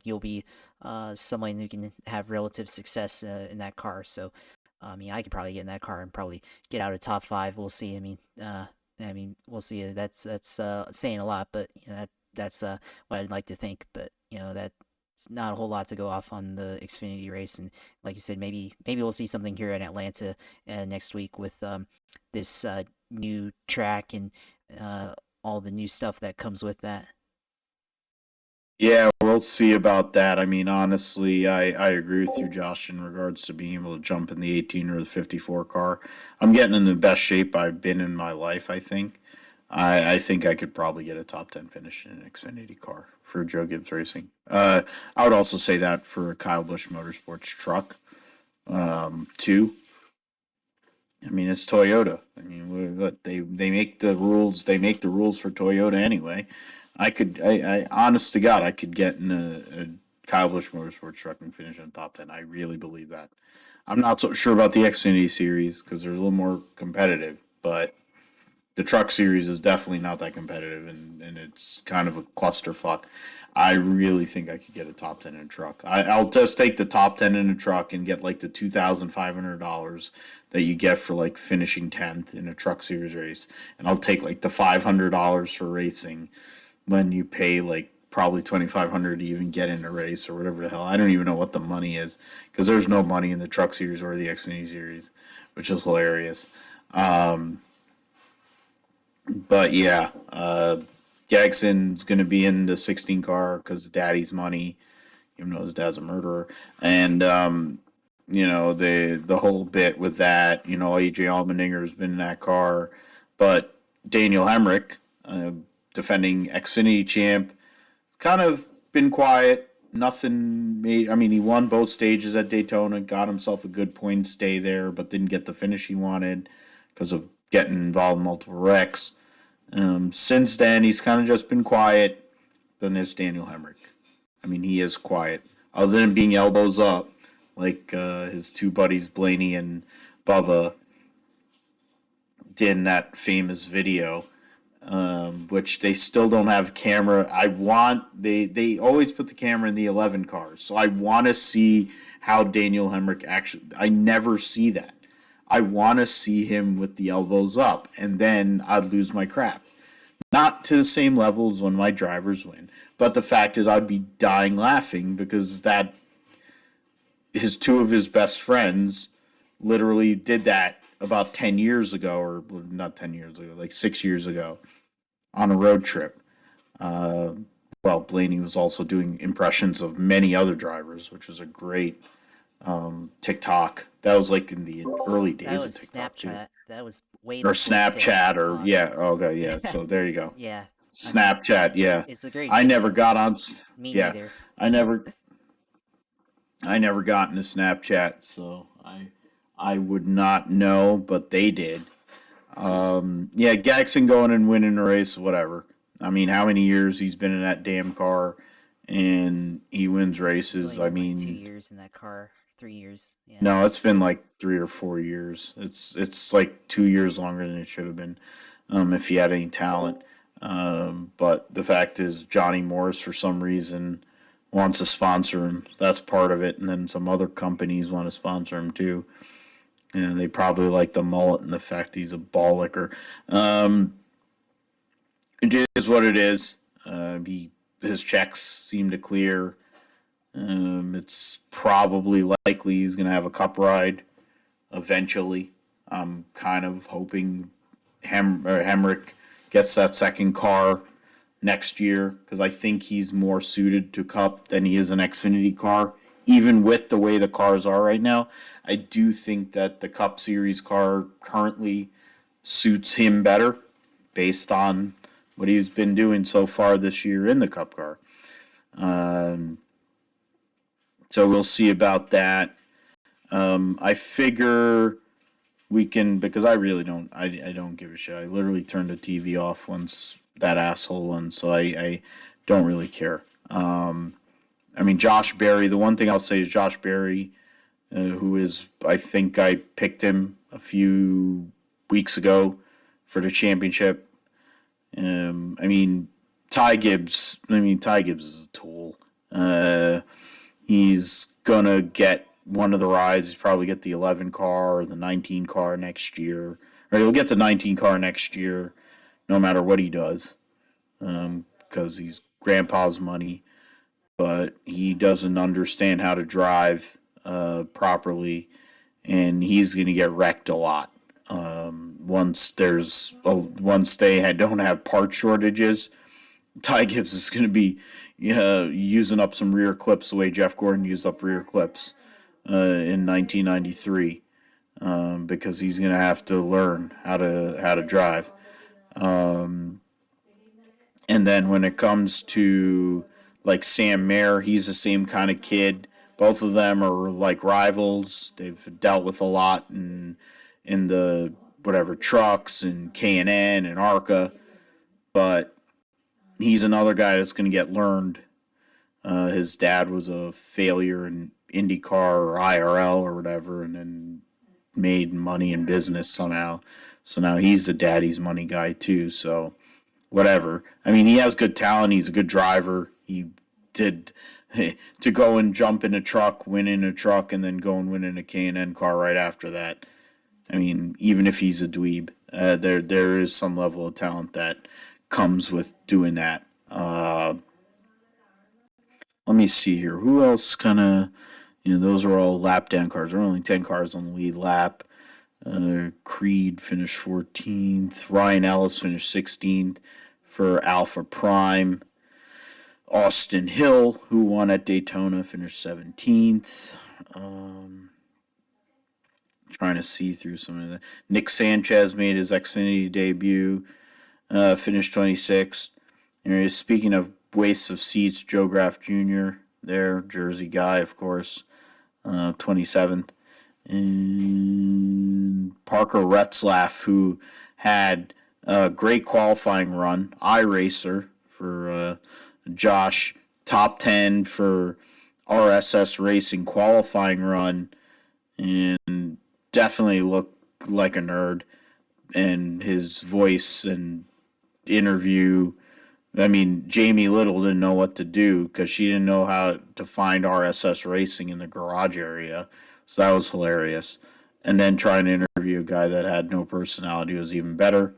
You'll be someone who can have relative success in that car. So I mean, I could probably get in that car and probably get out of top 5. We'll see. I mean, we'll see. That's saying a lot, but that's what I'd like to think. But that. It's not a whole lot to go off on the Xfinity race, and like you said, maybe we'll see something here in Atlanta next week with this new track and all the new stuff that comes with that. Yeah, we'll see about that. I mean, honestly, I agree with you, Josh, in regards to being able to jump in the 18 or the 54 car. I'm getting in the best shape I've been in my life, I think. I think I could probably get a top 10 finish in an Xfinity car for Joe Gibbs Racing. I would also say that for a Kyle Busch Motorsports truck, too. I mean, it's Toyota. I mean, what they make the rules. They make the rules for Toyota anyway. I honest to God, I could get in a Kyle Busch Motorsports truck and finish in the top 10. I really believe that. I'm not so sure about the Xfinity Series because they're a little more competitive, but the truck series is definitely not that competitive, and it's kind of a clusterfuck. I really think I could get a top 10 in a truck. I'll just take the top 10 in a truck and get like the $2,500 that you get for like finishing 10th in a truck series race. And I'll take like the $500 for racing when you pay like probably $2,500 to even get in a race or whatever the hell. I don't even know what the money is because there's no money in the truck series or the Xfinity series, which is hilarious. But yeah, Jackson's going to be in the 16 car because daddy's money, even though his dad's a murderer. And, the whole bit with that, AJ Allmendinger has been in that car. But Daniel Hemrick, defending Xfinity champ, kind of been quiet. Nothing made. I mean, he won both stages at Daytona, got himself a good point stay there, but didn't get the finish he wanted because of getting involved in multiple wrecks. Since then, he's kind of just been quiet. Then there's Daniel Hemrick. I mean, he is quiet. Other than being elbows up, like his two buddies, Blaney and Bubba, did in that famous video, which they still don't have camera. They always put the camera in the 11 cars, so I want to see how Daniel Hemrick actually. I never see that. I want to see him with the elbows up, and then I'd lose my crap. Not to the same level as when my drivers win, but the fact is I'd be dying laughing because two of his best friends literally did that about 10 years ago, or not 10 years ago, like 6 years ago on a road trip. Well, Blaney was also doing impressions of many other drivers, which was a great TikTok. That was like in the early days That of was TikTok Snapchat. too. That was way Or before Snapchat, or TikTok. yeah, okay, yeah. So there you go. Yeah, I mean, Snapchat, yeah. it's a great I never video. got on. Me Yeah, neither. I never got into Snapchat, so I would not know, but they did. Yeah, Gaxon going and winning a race, whatever. I mean, how many years he's been in that damn car, and he wins He's races. only I been like 2 mean, years in that car, 3 years. Yeah. no, it's been like 3 or 4 years. It's like 2 years longer than it should have been, if he had any talent. But the fact is, Johnny Morris for some reason wants to sponsor him. That's part of it, and then some other companies want to sponsor him too. And they probably like the mullet and the fact he's a ball licker. It is what it is. His checks seem to clear. It's probably likely he's going to have a cup ride eventually. I'm kind of hoping Hemrick gets that second car next year because I think he's more suited to Cup than he is an Xfinity car. Even with the way the cars are right now, I do think that the Cup Series car currently suits him better based on what he's been doing so far this year in the Cup car. So we'll see about that. I figure we can, because I really don't, I don't give a shit. I literally turned the TV off once that asshole won, so I don't really care. I mean, Josh Berry, the one thing I'll say is Josh Berry, who is, I think I picked him a few weeks ago for the championship. I mean, Ty Gibbs is a tool. He's gonna get one of the rides. He'll probably get the 11 car or the 19 car next year. Or he'll get the 19 car next year, no matter what he does, because he's grandpa's money. But he doesn't understand how to drive properly, and he's going to get wrecked a lot. Once they don't have part shortages, Ty Gibbs is going to be using up some rear clips the way Jeff Gordon used up rear clips in 1993, because he's going to have to learn how to drive. And then when it comes to like Sam Mayer, he's the same kind of kid. Both of them are like rivals. They've dealt with a lot in the whatever trucks and K&N and ARCA, but he's another guy that's going to get learned. His dad was a failure in IndyCar or IRL or whatever, and then made money in business somehow. So now he's the daddy's money guy too. So whatever. I mean, he has good talent. He's a good driver. He did to go and jump in a truck, win in a truck, and then go and win in a K&N car right after that. I mean, even if he's a dweeb, there is some level of talent that comes with doing that. Let me see here. Who else kind of, those are all lap down cars. There are only 10 cars on the lead lap. Creed finished 14th. Ryan Ellis finished 16th for Alpha Prime. Austin Hill, who won at Daytona, finished 17th. Trying to see through some of that. Nick Sanchez made his Xfinity debut, finished 26th. And speaking of wastes of seats, Joe Graff Jr., there, Jersey guy, of course, 27th. And Parker Retzlaff, who had a great qualifying run, iRacer for Josh, top 10 for RSS Racing qualifying run, and definitely looked like a nerd. and his voice and interview. I mean, Jamie Little didn't know what to do because she didn't know how to find RSS Racing in the garage area. So that was hilarious. And then trying to interview a guy that had no personality was even better.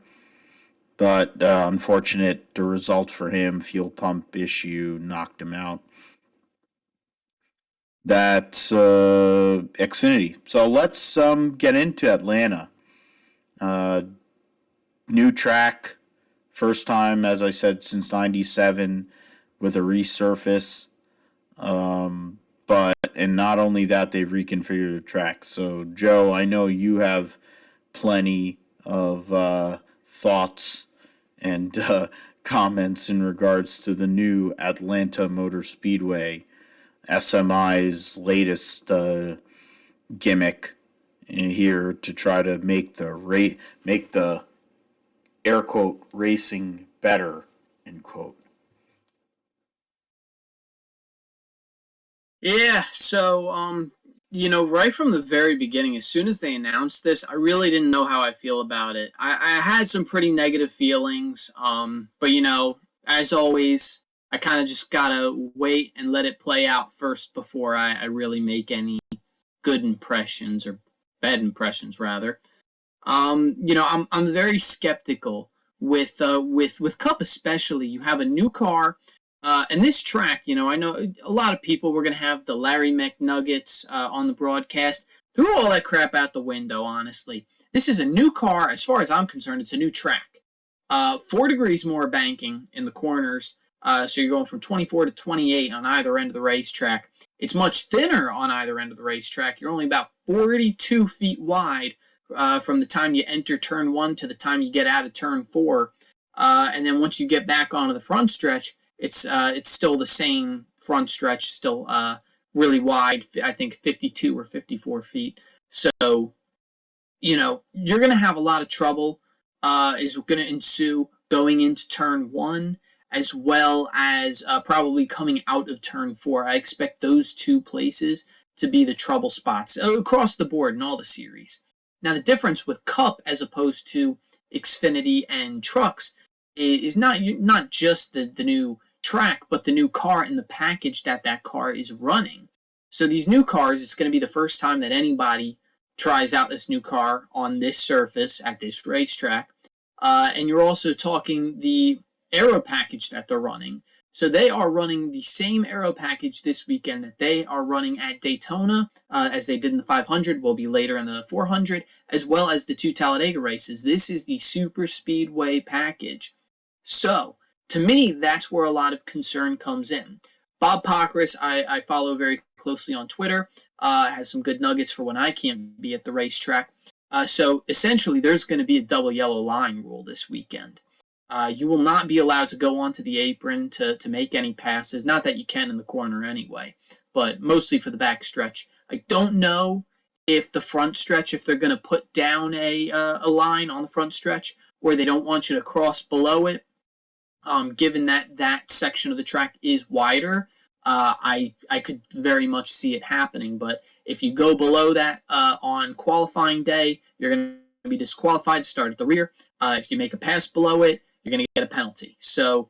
But unfortunate, the result for him, fuel pump issue, knocked him out. That's Xfinity. So let's get into Atlanta. New track. First time, as I said, since '97 with a resurface. And not only that, they've reconfigured the track. So, Joe, I know you have plenty of thoughts and comments in regards to the new Atlanta Motor Speedway, SMI's latest gimmick here to try to make the air quote racing better, end quote. Yeah, so right from the very beginning, as soon as they announced this, I really didn't know how I feel about it. I had some pretty negative feelings, but as always, I kind of just gotta wait and let it play out first before I really make any good impressions or bad impressions rather. I'm very skeptical with Cup especially. You have a new car. And this track, I know a lot of people were going to have the Larry McNuggets on the broadcast. Threw all that crap out the window, honestly. This is a new car. As far as I'm concerned, it's a new track. 4 degrees more banking in the corners. So you're going from 24 to 28 on either end of the racetrack. It's much thinner on either end of the racetrack. You're only about 42 feet wide from the time you enter turn 1 to the time you get out of turn 4. And then once you get back onto the front stretch, it's still the same front stretch, still really wide, I think 52 or 54 feet. So, you're going to have a lot of trouble is going to ensue going into turn 1, as well as probably coming out of turn 4. I expect those 2 places to be the trouble spots across the board in all the series. Now, the difference with Cup as opposed to Xfinity and trucks is not just the new track, but the new car and the package that car is running. So these new cars, it's going to be the first time that anybody tries out this new car on this surface at this racetrack. And you're also talking the aero package that they're running. So they are running the same aero package this weekend that they are running at Daytona, as they did in the 500, will be later in the 400, as well as the 2 Talladega races. This is the super speedway package. So, to me, that's where a lot of concern comes in. Bob Pockrass, I follow very closely on Twitter, has some good nuggets for when I can't be at the racetrack. So essentially, there's going to be a double yellow line rule this weekend. You will not be allowed to go onto the apron to make any passes. Not that you can in the corner anyway, but mostly for the back stretch. I don't know if the front stretch, if they're going to put down a line on the front stretch, or they don't want you to cross below it. Given that section of the track is wider, I could very much see it happening. But if you go below that on qualifying day, you're going to be disqualified to start at the rear. If you make a pass below it, you're going to get a penalty. So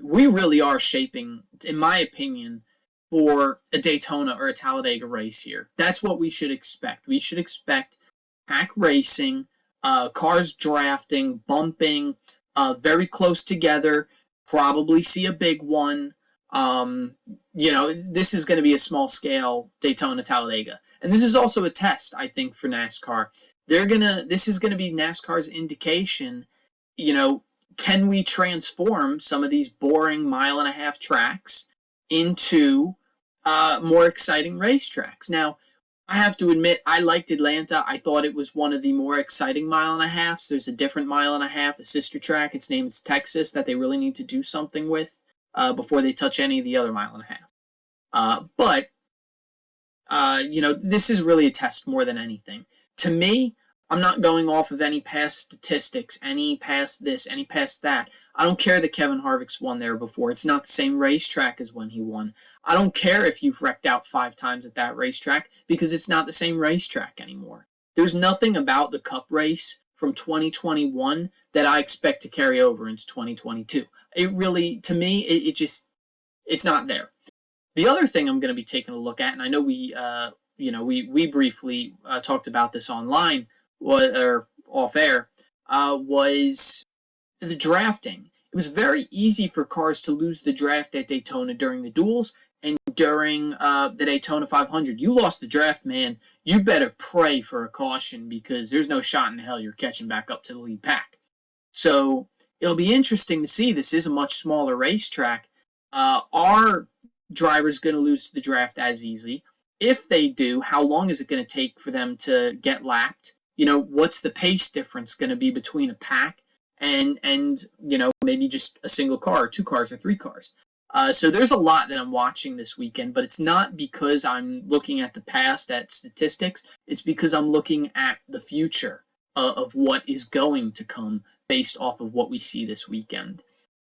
we really are shaping, in my opinion, for a Daytona or a Talladega race here. That's what we should expect. We should expect pack racing, cars drafting, bumping, very close together, probably see a big one. This is going to be a small scale Daytona Talladega. And this is also a test, I think, for NASCAR. This is going to be NASCAR's indication, can we transform some of these boring 1.5-mile tracks into more exciting racetracks? Now, I have to admit, I liked Atlanta. I thought it was one of the more exciting 1.5 miles. There's a different 1.5 miles, a sister track. Its name is Texas, that they really need to do something with before they touch any of the other 1.5 miles. This is really a test more than anything. To me, I'm not going off of any past statistics, any past this, any past that. I don't care that Kevin Harvick's won there before. It's not the same racetrack as when he won. I don't care if you've wrecked out 5 times at that racetrack, because it's not the same racetrack anymore. There's nothing about the Cup race from 2021 that I expect to carry over into 2022. It really, to me, it just, it's not there. The other thing I'm going to be taking a look at, and I know we briefly talked about this online or off air, was the drafting. It was very easy for cars to lose the draft at Daytona during the duels and during the Daytona 500. You lost the draft, man. You better pray for a caution because there's no shot in hell you're catching back up to the lead pack. So it'll be interesting to see. This is a much smaller racetrack. Are drivers going to lose the draft as easily? If they do, how long is it going to take for them to get lapped? What's the pace difference going to be between a pack and maybe just a single car or 2 cars or 3 cars? So there's a lot that I'm watching this weekend, but it's not because I'm looking at the past, at statistics. It's because I'm looking at the future of what is going to come based off of what we see this weekend.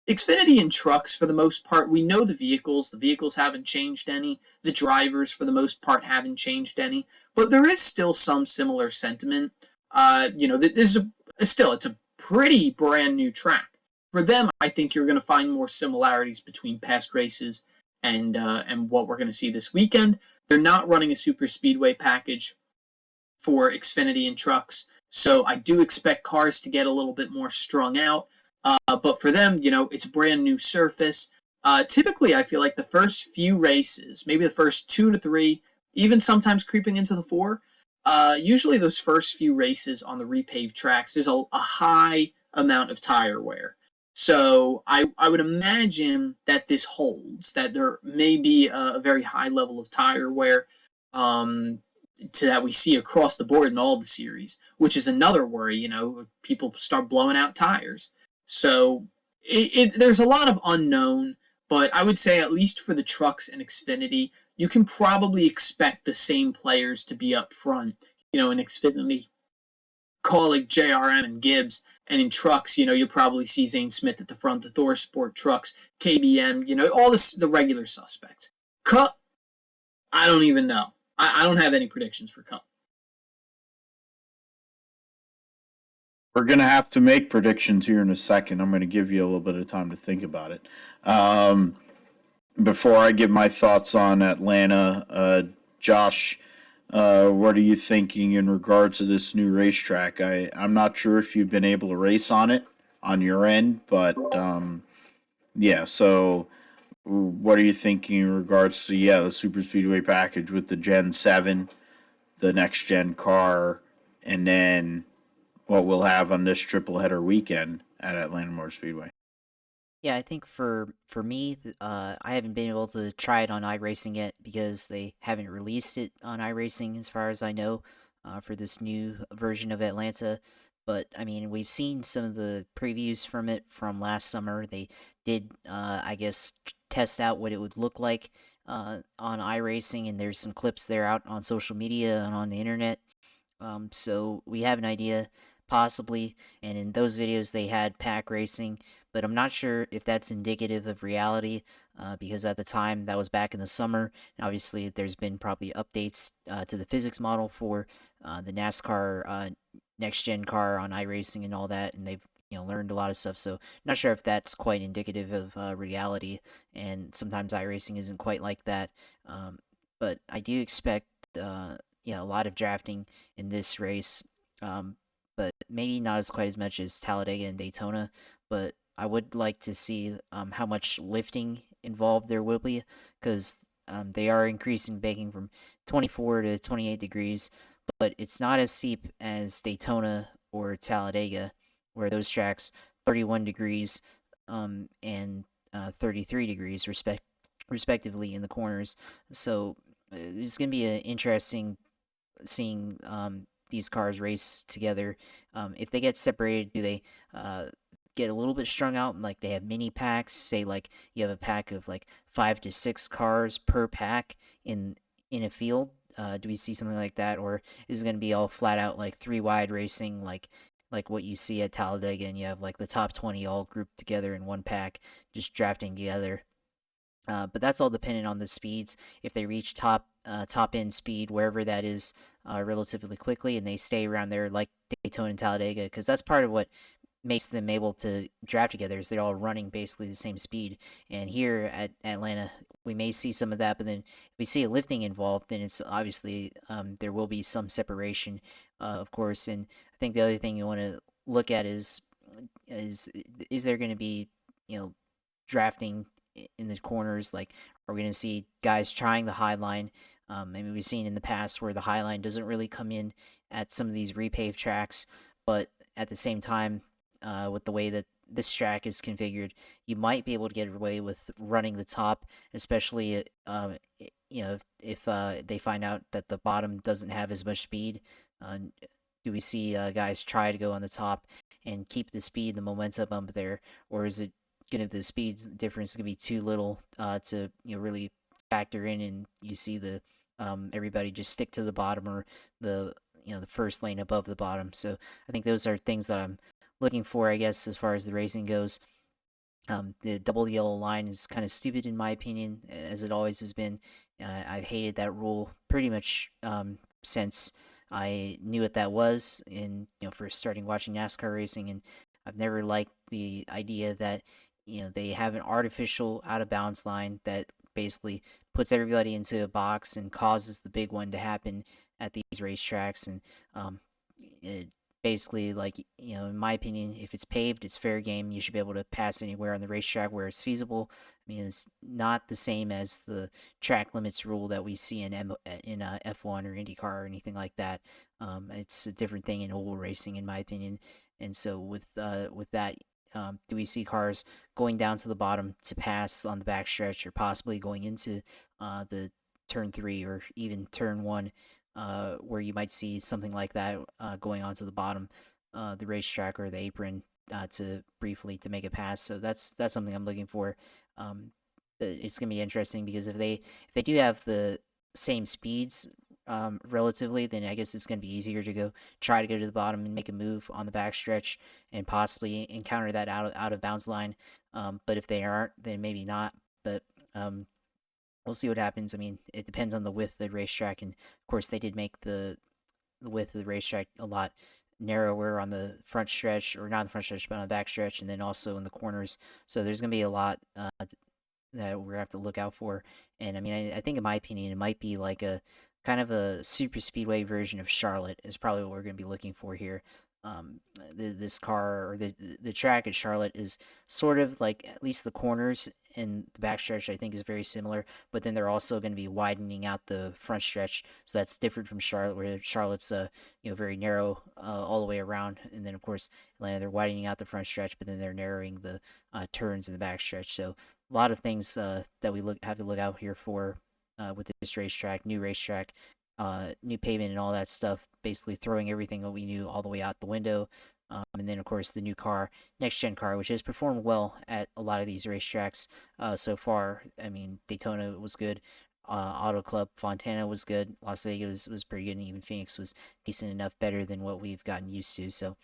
Xfinity and trucks, for the most part, we know the vehicles. The vehicles haven't changed any. The drivers, for the most part, haven't changed any. But there is still some similar sentiment. It's a pretty brand new track. For them, I think you're going to find more similarities between past races and what we're going to see this weekend. They're not running a super speedway package for Xfinity and trucks, so I do expect cars to get a little bit more strung out. But for them, it's a brand new surface. Typically, I feel like the first few races, maybe the first 2 to 3, even sometimes creeping into the 4, usually those first few races on the repaved tracks, there's a high amount of tire wear. So I would imagine that this holds, that there may be a very high level of tire wear that we see across the board in all the series, which is another worry. People start blowing out tires. So there's a lot of unknown, but I would say at least for the trucks and Xfinity, you can probably expect the same players to be up front. In Xfinity, call like JRM and Gibbs, and in trucks, you'll probably see Zane Smith at the front, the Thor Sport trucks, KBM, all the regular suspects. Cup, I don't even know. I don't have any predictions for Cup. We're going to have to make predictions here in a second. I'm going to give you a little bit of time to think about it. Before I give my thoughts on Atlanta, Josh, what are you thinking in regards to this new racetrack? I'm not sure if you've been able to race on it on your end, but so what are you thinking in regards to the Super Speedway package with the Gen 7, the next gen car, and then what we'll have on this triple header weekend at Atlanta Motor Speedway? Yeah, I think for me, I haven't been able to try it on iRacing yet because they haven't released it on iRacing as far as I know for this new version of Atlanta. But I mean, we've seen some of the previews from it from last summer. They did, I guess, test out what it would look like on iRacing, and there's some clips there out on social media and on the internet. So we have an idea, possibly, and in those videos they had pack racing, but I'm not sure if that's indicative of reality, because at the time, that was back in the summer, and obviously there's been probably updates to the physics model for the NASCAR next-gen car on iRacing and all that, and they've learned a lot of stuff, so not sure if that's quite indicative of reality, and sometimes iRacing isn't quite like that, but I do expect a lot of drafting in this race, but maybe not as quite as much as Talladega and Daytona, but I would like to see how much lifting involved there will be, because they are increasing baking from 24 to 28 degrees, but it's not as steep as Daytona or Talladega, where those tracks 31 degrees and 33 degrees respectively in the corners. So it's going to be interesting seeing these cars race together. If they get separated, do they get a little bit strung out? Like they have mini packs, say like you have a pack of like 5 to 6 cars per pack in a field. Do we see something like that, or is it going to be all flat out like 3 wide racing, like what you see at Talladega, and you have like the top 20 all grouped together in one pack, just drafting together? But that's all dependent on the speeds. If they reach top end speed, wherever that is, relatively quickly, and they stay around there like Daytona and Talladega, because that's part of what makes them able to draft together is they're all running basically the same speed. And here at Atlanta, we may see some of that, but then if we see a lifting involved, then it's obviously there will be some separation, of course. And I think the other thing you want to look at is is there going to be drafting in the corners? Like, are we going to see guys trying the high line? Maybe we've seen in the past where the high line doesn't really come in at some of these repaved tracks, but at the same time, with the way that this track is configured, you might be able to get away with running the top, especially if they find out that the bottom doesn't have as much speed. Uh, do we see guys try to go on the top and keep the speed, the momentum up there, or is it gonna the speed difference gonna be too little to really factor in, and you see the everybody just stick to the bottom or the the first lane above the bottom. So I think those are things that I'm looking for, I guess, as far as the racing goes. The double yellow line is kind of stupid in my opinion, as it always has been. I've hated that rule pretty much since I knew what that was, and first starting watching NASCAR racing, and I've never liked the idea that they have an artificial out of bounds line that basically puts everybody into a box and causes the big one to happen at these racetracks. And it basically, like, in my opinion, if it's paved, it's fair game. You should be able to pass anywhere on the racetrack where it's feasible. I mean, it's not the same as the track limits rule that we see in F1 or IndyCar or anything like that. It's a different thing in oval racing, in my opinion. And so with that, do we see cars going down to the bottom to pass on the backstretch, or possibly going into the turn 3 or even turn 1, where you might see something like that going onto the bottom, the racetrack or the apron, to briefly to make a pass. So that's something I'm looking for. It's gonna be interesting because if they do have the same speeds relatively, then I guess it's gonna be easier to try to go to the bottom and make a move on the backstretch and possibly encounter that out of bounds line. But if they aren't, then maybe not. But we'll see what happens. I mean, it depends on the width of the racetrack, and of course, they did make the width of the racetrack a lot narrower on the front stretch, or not on the front stretch, but on the back stretch, and then also in the corners. So there's gonna be a lot that we're gonna have to look out for. And I mean, I think in my opinion, it might be like a kind of a super speedway version of Charlotte is probably what we're gonna be looking for here. This car, or the track at Charlotte, is sort of like, at least the corners and the backstretch I think is very similar, but then they're also going to be widening out the front stretch, so that's different from Charlotte, where Charlotte's very narrow all the way around, and then of course Atlanta, they're widening out the front stretch, but then they're narrowing the turns in the backstretch. So a lot of things that we have to look out here for with this racetrack, new pavement and all that stuff, basically throwing everything that we knew all the way out the window. And then, of course, the new car, next gen car, which has performed well at a lot of these racetracks so far. I mean, Daytona was good. Auto Club Fontana was good. Las Vegas was pretty good. And even Phoenix was decent enough, better than what we've gotten used to. So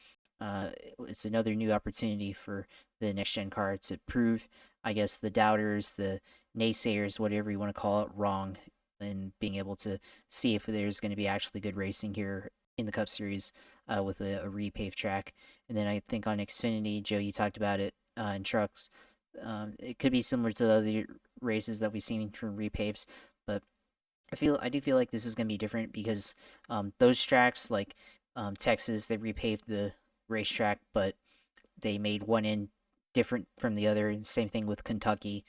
it's another new opportunity for the next gen car to prove, I guess, the doubters, the naysayers, whatever you want to call it, wrong, and being able to see if there's going to be actually good racing here in the Cup Series with a repaved track. And then I think on Xfinity, Joe, you talked about it in trucks. It could be similar to the other races that we've seen from repaves, but I do feel like this is going to be different because those tracks, like Texas, they repaved the racetrack, but they made one end different from the other. And same thing with Kentucky,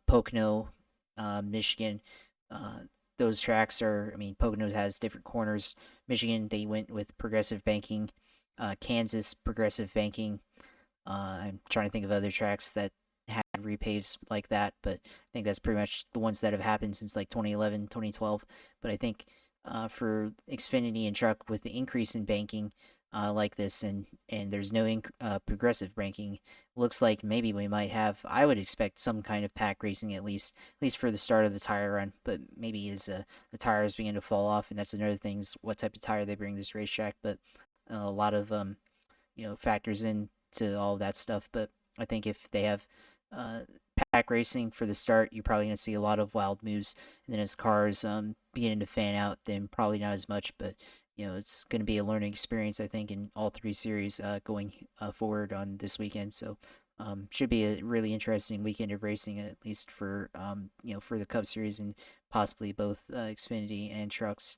Pocono, Michigan. Those tracks are, I mean, Pocono has different corners. Michigan, they went with progressive banking. Kansas, progressive banking. I'm trying to think of other tracks that had repaves like that, but I think that's pretty much the ones that have happened since like 2011, 2012. But I think for Xfinity and truck, with the increase in banking like this, and there's no progressive banking, looks like maybe we might have, I would expect some kind of pack racing, at least for the start of the tire run. But maybe as the tires begin to fall off, and that's another thing, is what type of tire they bring this racetrack. But a lot of factors into all of that stuff. But I think if they have pack racing for the start, you're probably going to see a lot of wild moves, and then as cars beginning to fan out, then probably not as much. But it's going to be a learning experience, I think, in all three series going forward on this weekend. So should be a really interesting weekend of racing, at least for for the Cup Series and possibly both Xfinity and trucks.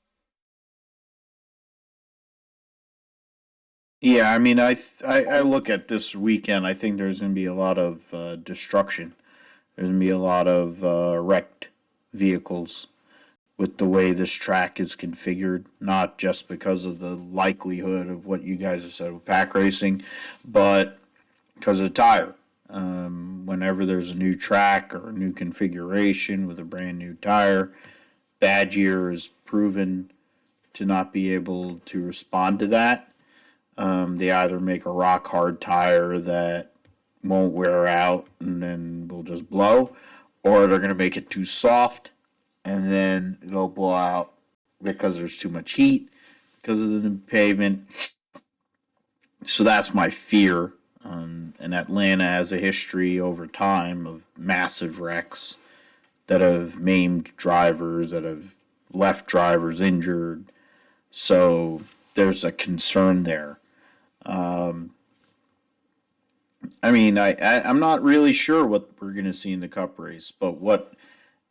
Yeah, I mean, I look at this weekend. I think there's going to be a lot of destruction. There's going to be a lot of wrecked vehicles with the way this track is configured, not just because of the likelihood of what you guys have said with pack racing, but because of the tire. Whenever there's a new track or a new configuration with a brand new tire, Badger is proven to not be able to respond to that. They either make a rock hard tire that won't wear out and then will just blow, or they're going to make it too soft and then it'll blow out because there's too much heat because of the pavement. So that's my fear. And Atlanta has a history over time of massive wrecks that have maimed drivers, that have left drivers injured. So there's a concern there. I mean, I'm not really sure what we're going to see in the Cup race, but what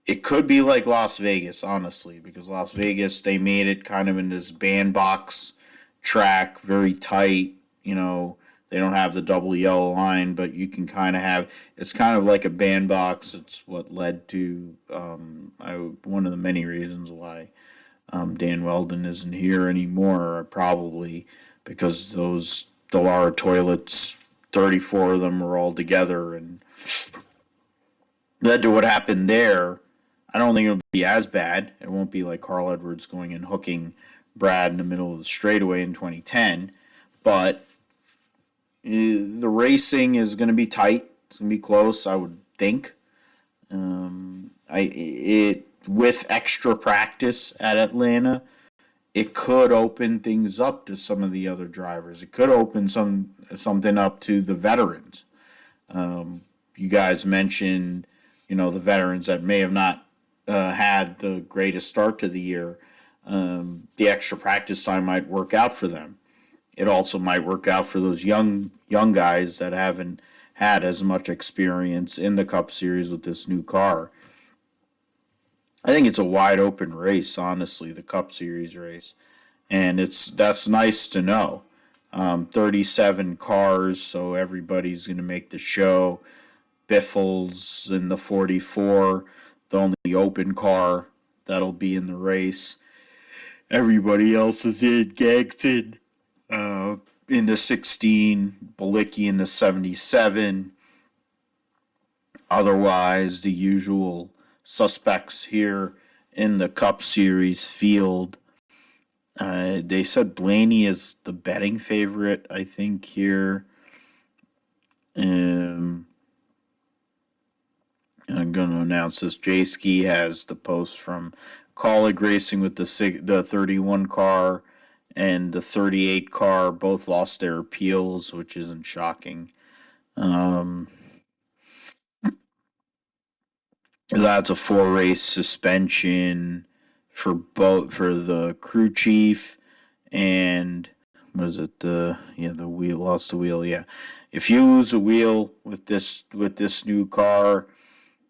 it could be like Las Vegas, honestly, because Las Vegas, they made it kind of in this bandbox track, very tight. They don't have the double yellow line, but you can kind of have, it's kind of like a bandbox. It's what led to one of the many reasons why Dan Weldon isn't here anymore, probably because those Delara toilets, 34 of them were all together and led to what happened there. I don't think it'll be as bad. It won't be like Carl Edwards going and hooking Brad in the middle of the straightaway in 2010, but the racing is going to be tight. It's going to be close, I would think. With extra practice at Atlanta, it could open things up to some of the other drivers. It could open something up to the veterans. You guys mentioned, the veterans that may have not had the greatest start to the year. The extra practice time might work out for them. It also might work out for those young guys that haven't had as much experience in the Cup Series with this new car. I think it's a wide open race, honestly, the Cup Series race, and that's nice to know. 37 cars, so everybody's going to make the show. Biffles in the 44, the only open car that'll be in the race. Everybody else is in. Gagson in the 16, Balicki in the 77. Otherwise, the usual suspects here in the Cup Series field. They said Blaney is the betting favorite, I think, here. I'm going to announce this. J-Ski has the post from Colleague Racing with the 31 car and the 38 car. Both lost their appeals, which isn't shocking. That's a 4-race suspension for the crew chief and was it the wheel lost the wheel. Yeah, if you lose a wheel with this new car,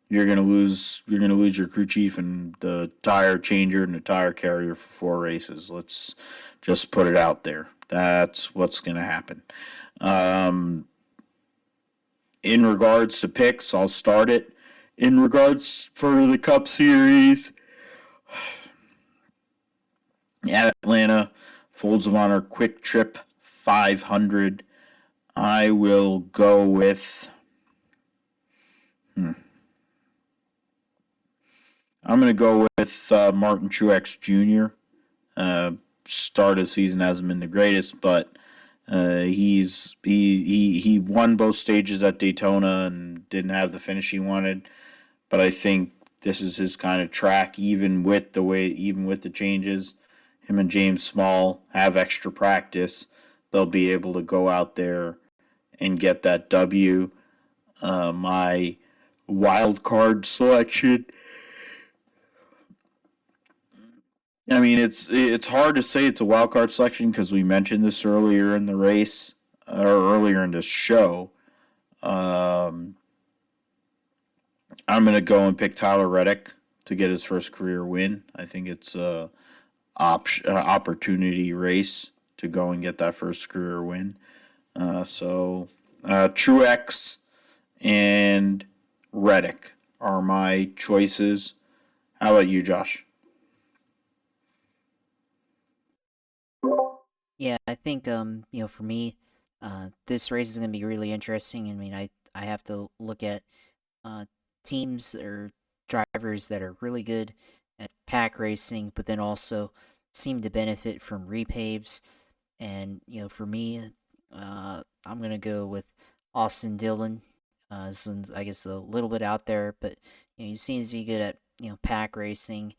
you're gonna lose your crew chief and the tire changer and the tire carrier for 4 races. Let's just put it out there. That's what's gonna happen. In regards to picks, I'll start it. In regards for the Cup Series at Atlanta, Folds of Honor Quick Trip 500. I will go with. I'm going to go with Martin Truex Jr. Start of the season hasn't been the greatest, but he won both stages at Daytona and didn't have the finish he wanted. But I think this is his kind of track, even with the changes. Him and James Small have extra practice. They'll be able to go out there and get that W. My wild card selection. I mean, it's hard to say it's a wild card selection because we mentioned this earlier in the race or earlier in the show. Um, I'm gonna go and pick Tyler Reddick to get his first career win. I think it's a opportunity race to go and get that first career win. Truex and Reddick are my choices. How about you, Josh? Yeah, I think for me, this race is going to be really interesting. I mean, I have to look at uh teams or drivers that are really good at pack racing, but then also seem to benefit from repaves. And for me, I'm gonna go with Austin Dillon. Since I guess a little bit out there, but he seems to be good at pack racing.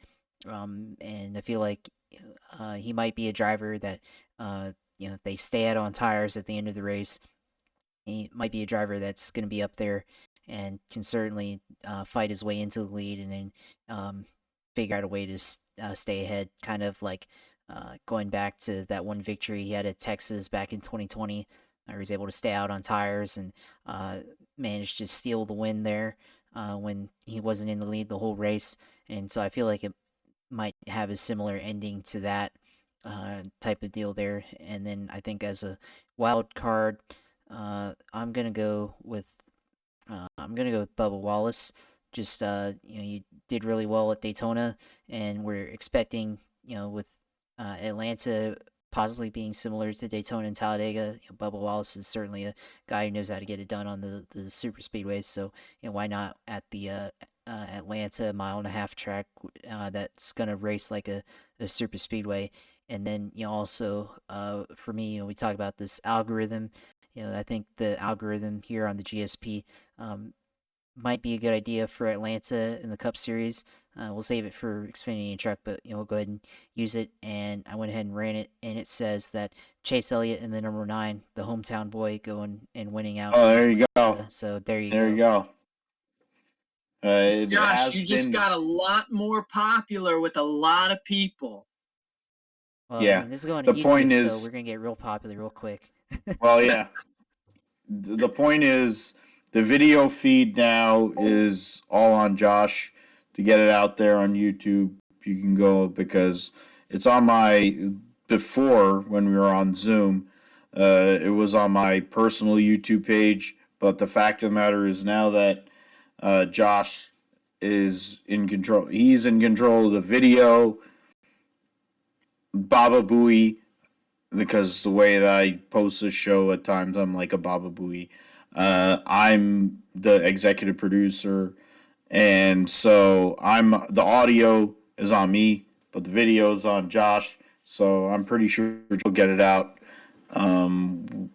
And I feel like he might be a driver that if they stay out on tires at the end of the race, he might be a driver that's going to be up there and can certainly fight his way into the lead and then figure out a way to stay ahead. Kind of like going back to that one victory he had at Texas back in 2020. He was able to stay out on tires and managed to steal the win there when he wasn't in the lead the whole race. And so I feel like it might have a similar ending to that type of deal there. And then I think as a wild card, I'm gonna go with Bubba Wallace. Just you did really well at Daytona, and we're expecting with Atlanta possibly being similar to Daytona and Talladega. Bubba Wallace is certainly a guy who knows how to get it done on the super speedways. So why not at the Atlanta mile-and-a-half track that's gonna race like a super speedway. And then also for me, we talk about this algorithm. I think the algorithm here on the GSP might be a good idea for Atlanta in the Cup Series. We'll save it for Xfinity and Truck, but we'll go ahead and use it. And I went ahead and ran it, and it says that Chase Elliott and the number 9, the hometown boy, going and winning out. Oh, there you go. So there you There go. you go. It Josh, has you just been- got a lot more popular with a lot of people. Well, Yeah, I mean, this is going the to YouTube, point so is- we're gonna get real popular real quick. Well, yeah. The point is, the video feed now is all on Josh. To get it out there on YouTube, you can go because it's on before when we were on Zoom, it was on my personal YouTube page. But the fact of the matter is now that Josh is in control, he's in control of the video. Baba Booey, because the way that I post this show at times, I'm like a Baba Booey. I'm the executive producer, and so the audio is on me, but the video is on Josh. So I'm pretty sure he'll get it out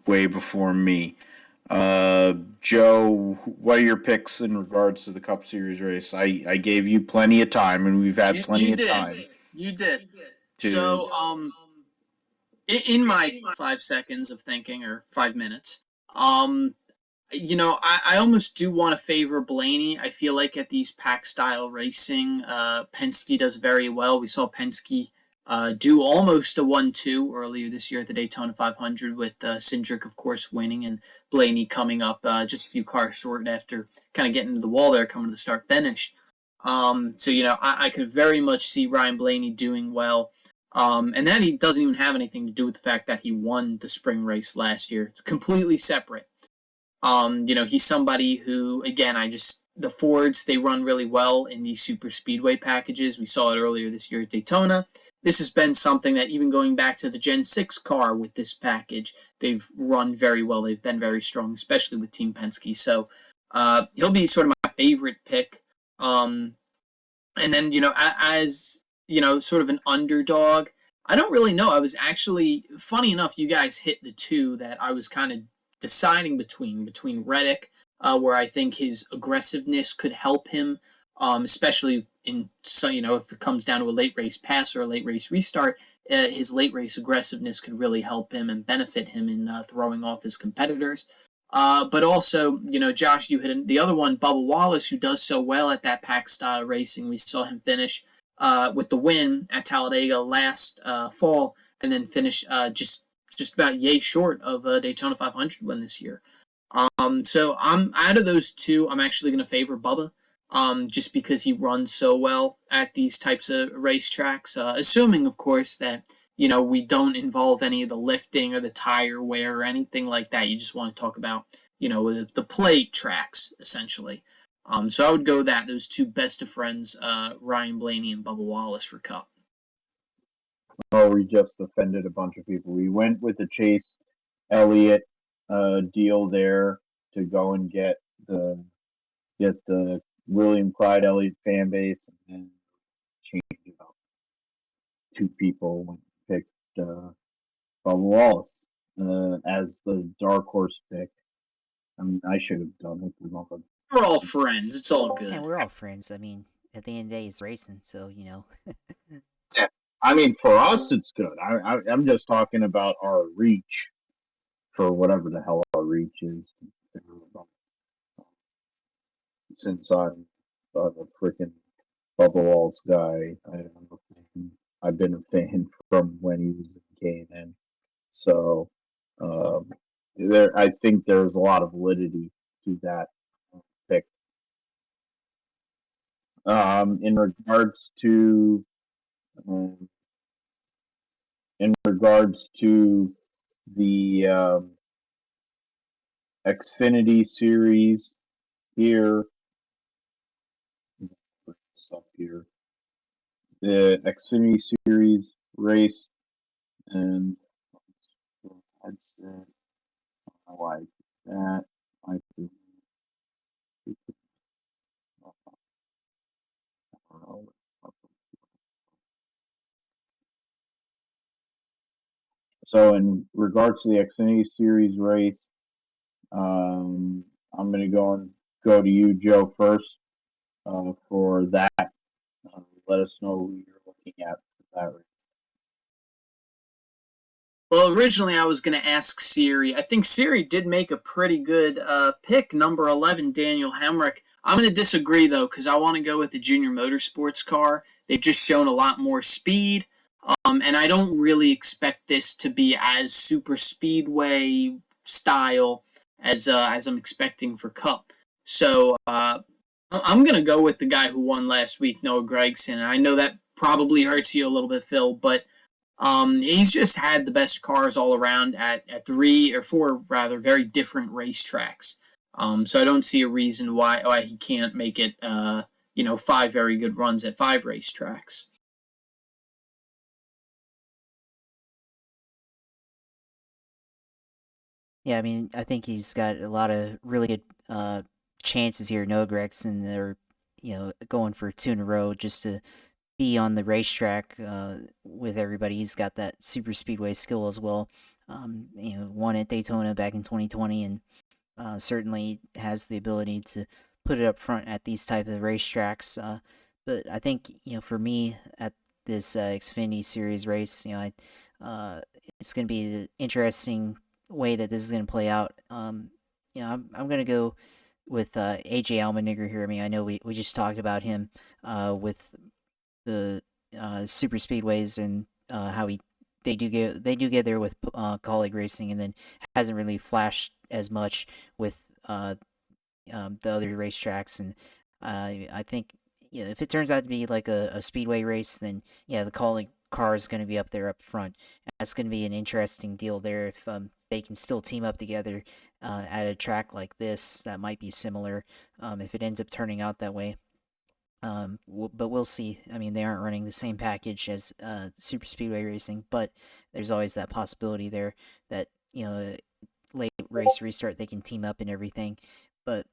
way before me. Joe, what are your picks in regards to the Cup Series race? I gave you plenty of time, and we've had plenty of time. You did. to- So, in my 5 seconds of thinking, or 5 minutes, I almost do want to favor Blaney. I feel like at these pack style racing, Penske does very well. We saw Penske do almost a 1-2 earlier this year at the Daytona 500 with Cindric, of course, winning and Blaney coming up just a few cars short after kind of getting to the wall there, coming to the start finish. I could very much see Ryan Blaney doing well. And that he doesn't even have anything to do with the fact that he won the spring race last year. It's completely separate. He's somebody who, again, the Fords, they run really well in these super speedway packages. We saw it earlier this year at Daytona. This has been something that even going back to the Gen 6 car with this package, they've run very well. They've been very strong, especially with Team Penske. So he'll be sort of my favorite pick. And then, as, sort of an underdog, I don't really know. I was actually, funny enough, you guys hit the two that I was kind of deciding between Reddick, where I think his aggressiveness could help him, especially if it comes down to a late race pass or a late race restart, his late race aggressiveness could really help him and benefit him in throwing off his competitors. But also, Josh, you hit the other one, Bubba Wallace, who does so well at that pack style racing. We saw him finish with the win at Talladega last fall, and then finish just about yay short of a Daytona 500 win this year. So I'm out of those two. I'm actually going to favor Bubba, just because he runs so well at these types of racetracks. Assuming, of course, that we don't involve any of the lifting or the tire wear or anything like that. You just want to talk about the plate tracks essentially. So I would go that those two best of friends, Ryan Blaney and Bubba Wallace for Cup. Oh, we just offended a bunch of people. We went with the Chase Elliott deal there to go and get the William Clyde Elliott fan base, and then changed it up. Two people went and picked Bubba Wallace as the dark horse pick. I mean, I should have done it. We're all friends. It's all good. Yeah, we're all friends. I mean, at the end of the day, it's racing, so Yeah, I mean, for us, it's good. I'm just talking about our reach for whatever the hell our reach is. Since I'm a freaking Bubba Wallace guy, I've been a fan from when he was in K&N. So I think there's a lot of validity to that pick. In regards to the Xfinity series here, the Xfinity series race, and I'd say I like that. I think so in regards to the Xfinity series race, I'm going to go to you, Joe, first for that. Let us know who you're looking at for that race. Well, originally I was going to ask Siri. I think Siri did make a pretty good pick, number 11, Daniel Hemrick. I'm going to disagree, though, because I want to go with the Junior Motorsports car. They've just shown a lot more speed, and I don't really expect this to be as super speedway style as I'm expecting for Cup. So I'm going to go with the guy who won last week, Noah Gragson. I know that probably hurts you a little bit, Phil, but he's just had the best cars all around at 3 or 4 rather very different racetracks. So I don't see a reason why he can't make it 5 very good runs at 5 racetracks. yeah. I mean, I think he's got a lot of really good chances here. Noah Gragson, they're going for 2 in a row just to be on the racetrack with everybody. He's got that super speedway skill as well. Won at Daytona back in 2020, and certainly has the ability to put it up front at these type of racetracks. But I think for me at this Xfinity Series race, it's going to be an interesting way that this is going to play out. I'm going to go with AJ Allmendinger here. I mean, I know we just talked about him with the super speedways and how they do get there with colleague racing, and then hasn't really flashed as much with the other racetracks. And I think if it turns out to be like a speedway race, then the colleague car is going to be up there up front. That's going to be an interesting deal there if they can still team up together at a track like this that might be similar. If it ends up turning out that way. But we'll see. I mean, they aren't running the same package as super speedway racing, but there's always that possibility there that late race restart they can team up and everything. But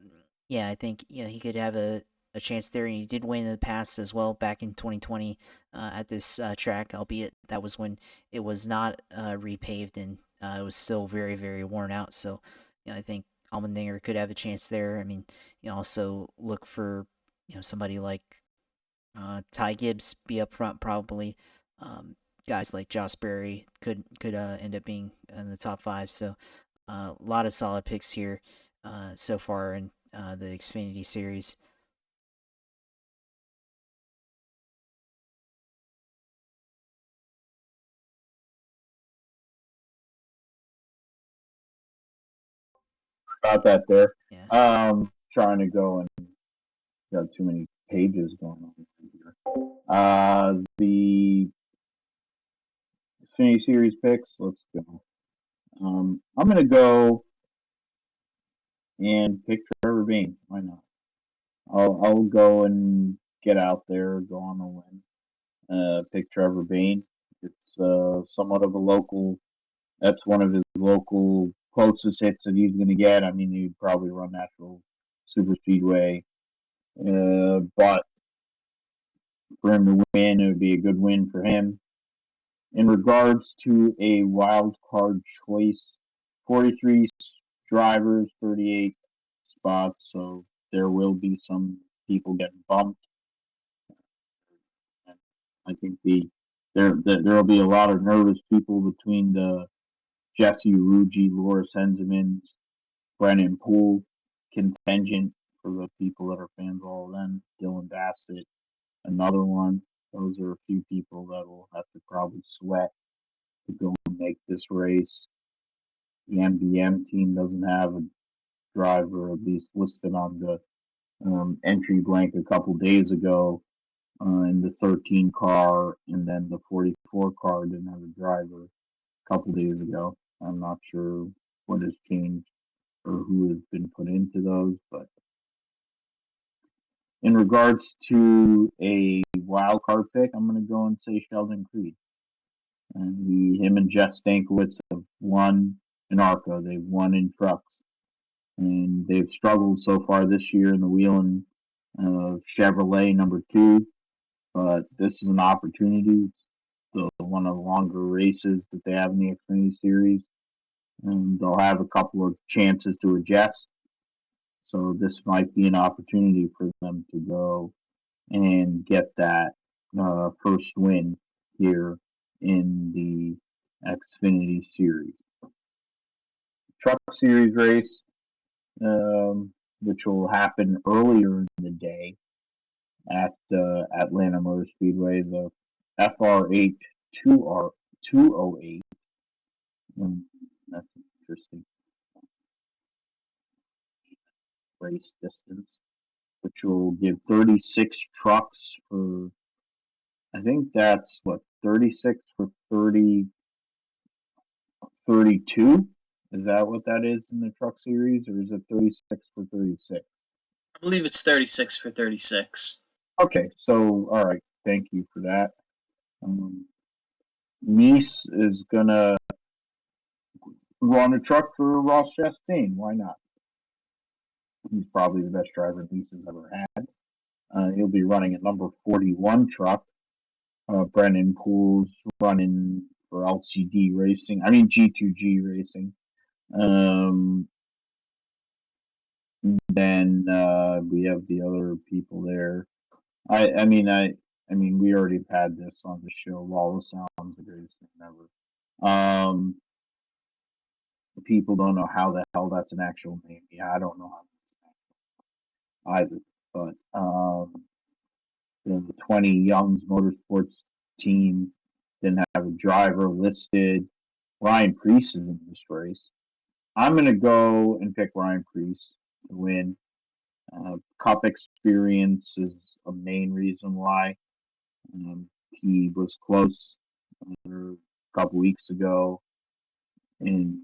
yeah, I think he could have a chance there, and he did win in the past as well back in 2020 at this track, albeit that was when it was not repaved and it was still very, very worn out. So I think Allmendinger could have a chance there. I mean, also look for somebody like Ty Gibbs be up front probably. Guys like Josh Berry could end up being in the top 5. So a lot of solid picks here so far in the Xfinity series. about that there. Yeah. Trying to go and got too many pages going on here. The Xfinity Series picks. Let's go. I'm gonna go and pick Trevor Bayne. Why not? I'll go and get out there, go on a win. Pick Trevor Bayne. It's somewhat of a local. That's one of his local closest hits that he's going to get. I mean, he'd probably run National Super Speedway, but for him to win, it would be a good win for him. In regards to a wild card choice, 43 drivers, 38 spots, so there will be some people getting bumped. And I think there will be a lot of nervous people between the Jesse Rugi, Loris Henzemans, Brennan Poole contingent for the people that are fans of all of them. Dylan Bassett, another one. Those are a few people that will have to probably sweat to go and make this race. The MBM team doesn't have a driver, at least listed on the entry blank a couple days ago in the 13 car, and then the 44 car didn't have a driver a couple days ago. I'm not sure what has changed or who has been put into those, but in regards to a wild card pick, I'm going to go and say Sheldon Creed. And him and Jeff Stankiewicz have won in ARCA. They've won in trucks. And they've struggled so far this year in the Whelen Chevrolet number 2. But this is an opportunity. It's one of the longer races that they have in the Xfinity Series. And they'll have a couple of chances to adjust. So this might be an opportunity for them to go and get that first win here in the Xfinity Series. Truck Series race, which will happen earlier in the day at Atlanta Motor Speedway, the FR8 208. That's interesting. Race distance, which will give 36 trucks for, I think that's what, 36 for 32? Is that what that is in the truck series, or is it 36 for 36? I believe it's 36 for 36. Okay, so, all right, thank you for that. Nice is going to run a truck for Ross Chastain. Why not? He's probably the best driver Nice has ever had. He'll be running a number 41 truck. Brennan Poole's running for G2G Racing. Then we have the other people there. I mean, we already had this on the show. Wallace sounds the greatest thing ever. People don't know how the hell that's an actual name. Yeah, I don't know how that's an actual either. But the 20 Young's Motorsports team didn't have a driver listed. Ryan Preece is in this race. I'm going to go and pick Ryan Preece to win. Cup experience is a main reason why. He was close a couple weeks ago in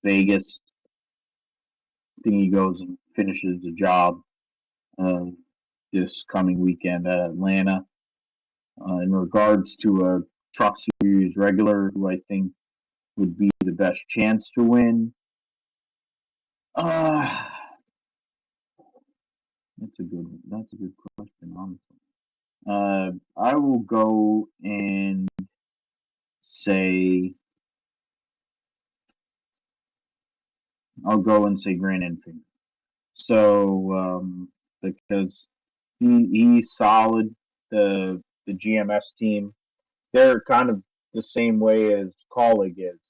Vegas. I think he goes and finishes the job this coming weekend at Atlanta. In regards to a Truck Series regular, who I think would be the best chance to win, that's a good question, honestly. I will go and say Grant Enfinger. So because he's solid, the GMS team, they're kind of the same way as Colleague is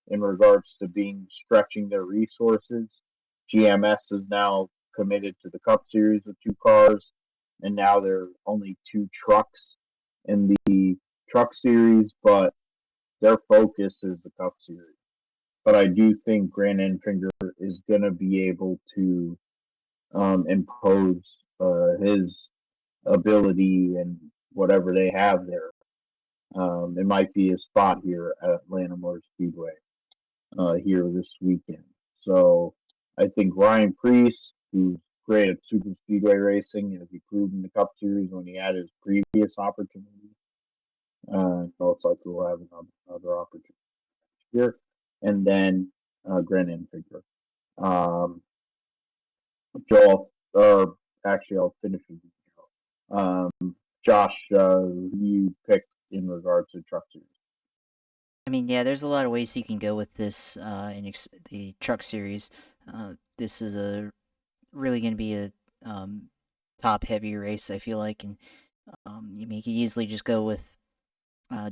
in regards to stretching their resources. GMS is now committed to the Cup Series with 2 cars, and now there are only 2 trucks in the Truck Series, but their focus is the Cup Series. But I do think Grant Enfinger Hunter is going to be able to impose his ability and whatever they have there. It might be a spot here at Atlanta Motor Speedway here this weekend. So I think Ryan Preece, who's great at super speedway racing, as he proved in the Cup Series when he had his previous opportunity, most likely will have another opportunity here. And then Grant Enfinger. Joel, actually, I'll finish with you. Josh, who you picked in regards to Truck Series? I mean, yeah, there's a lot of ways you can go with this the truck series. This is really going to be a top heavy race, I feel like, and you could easily just go with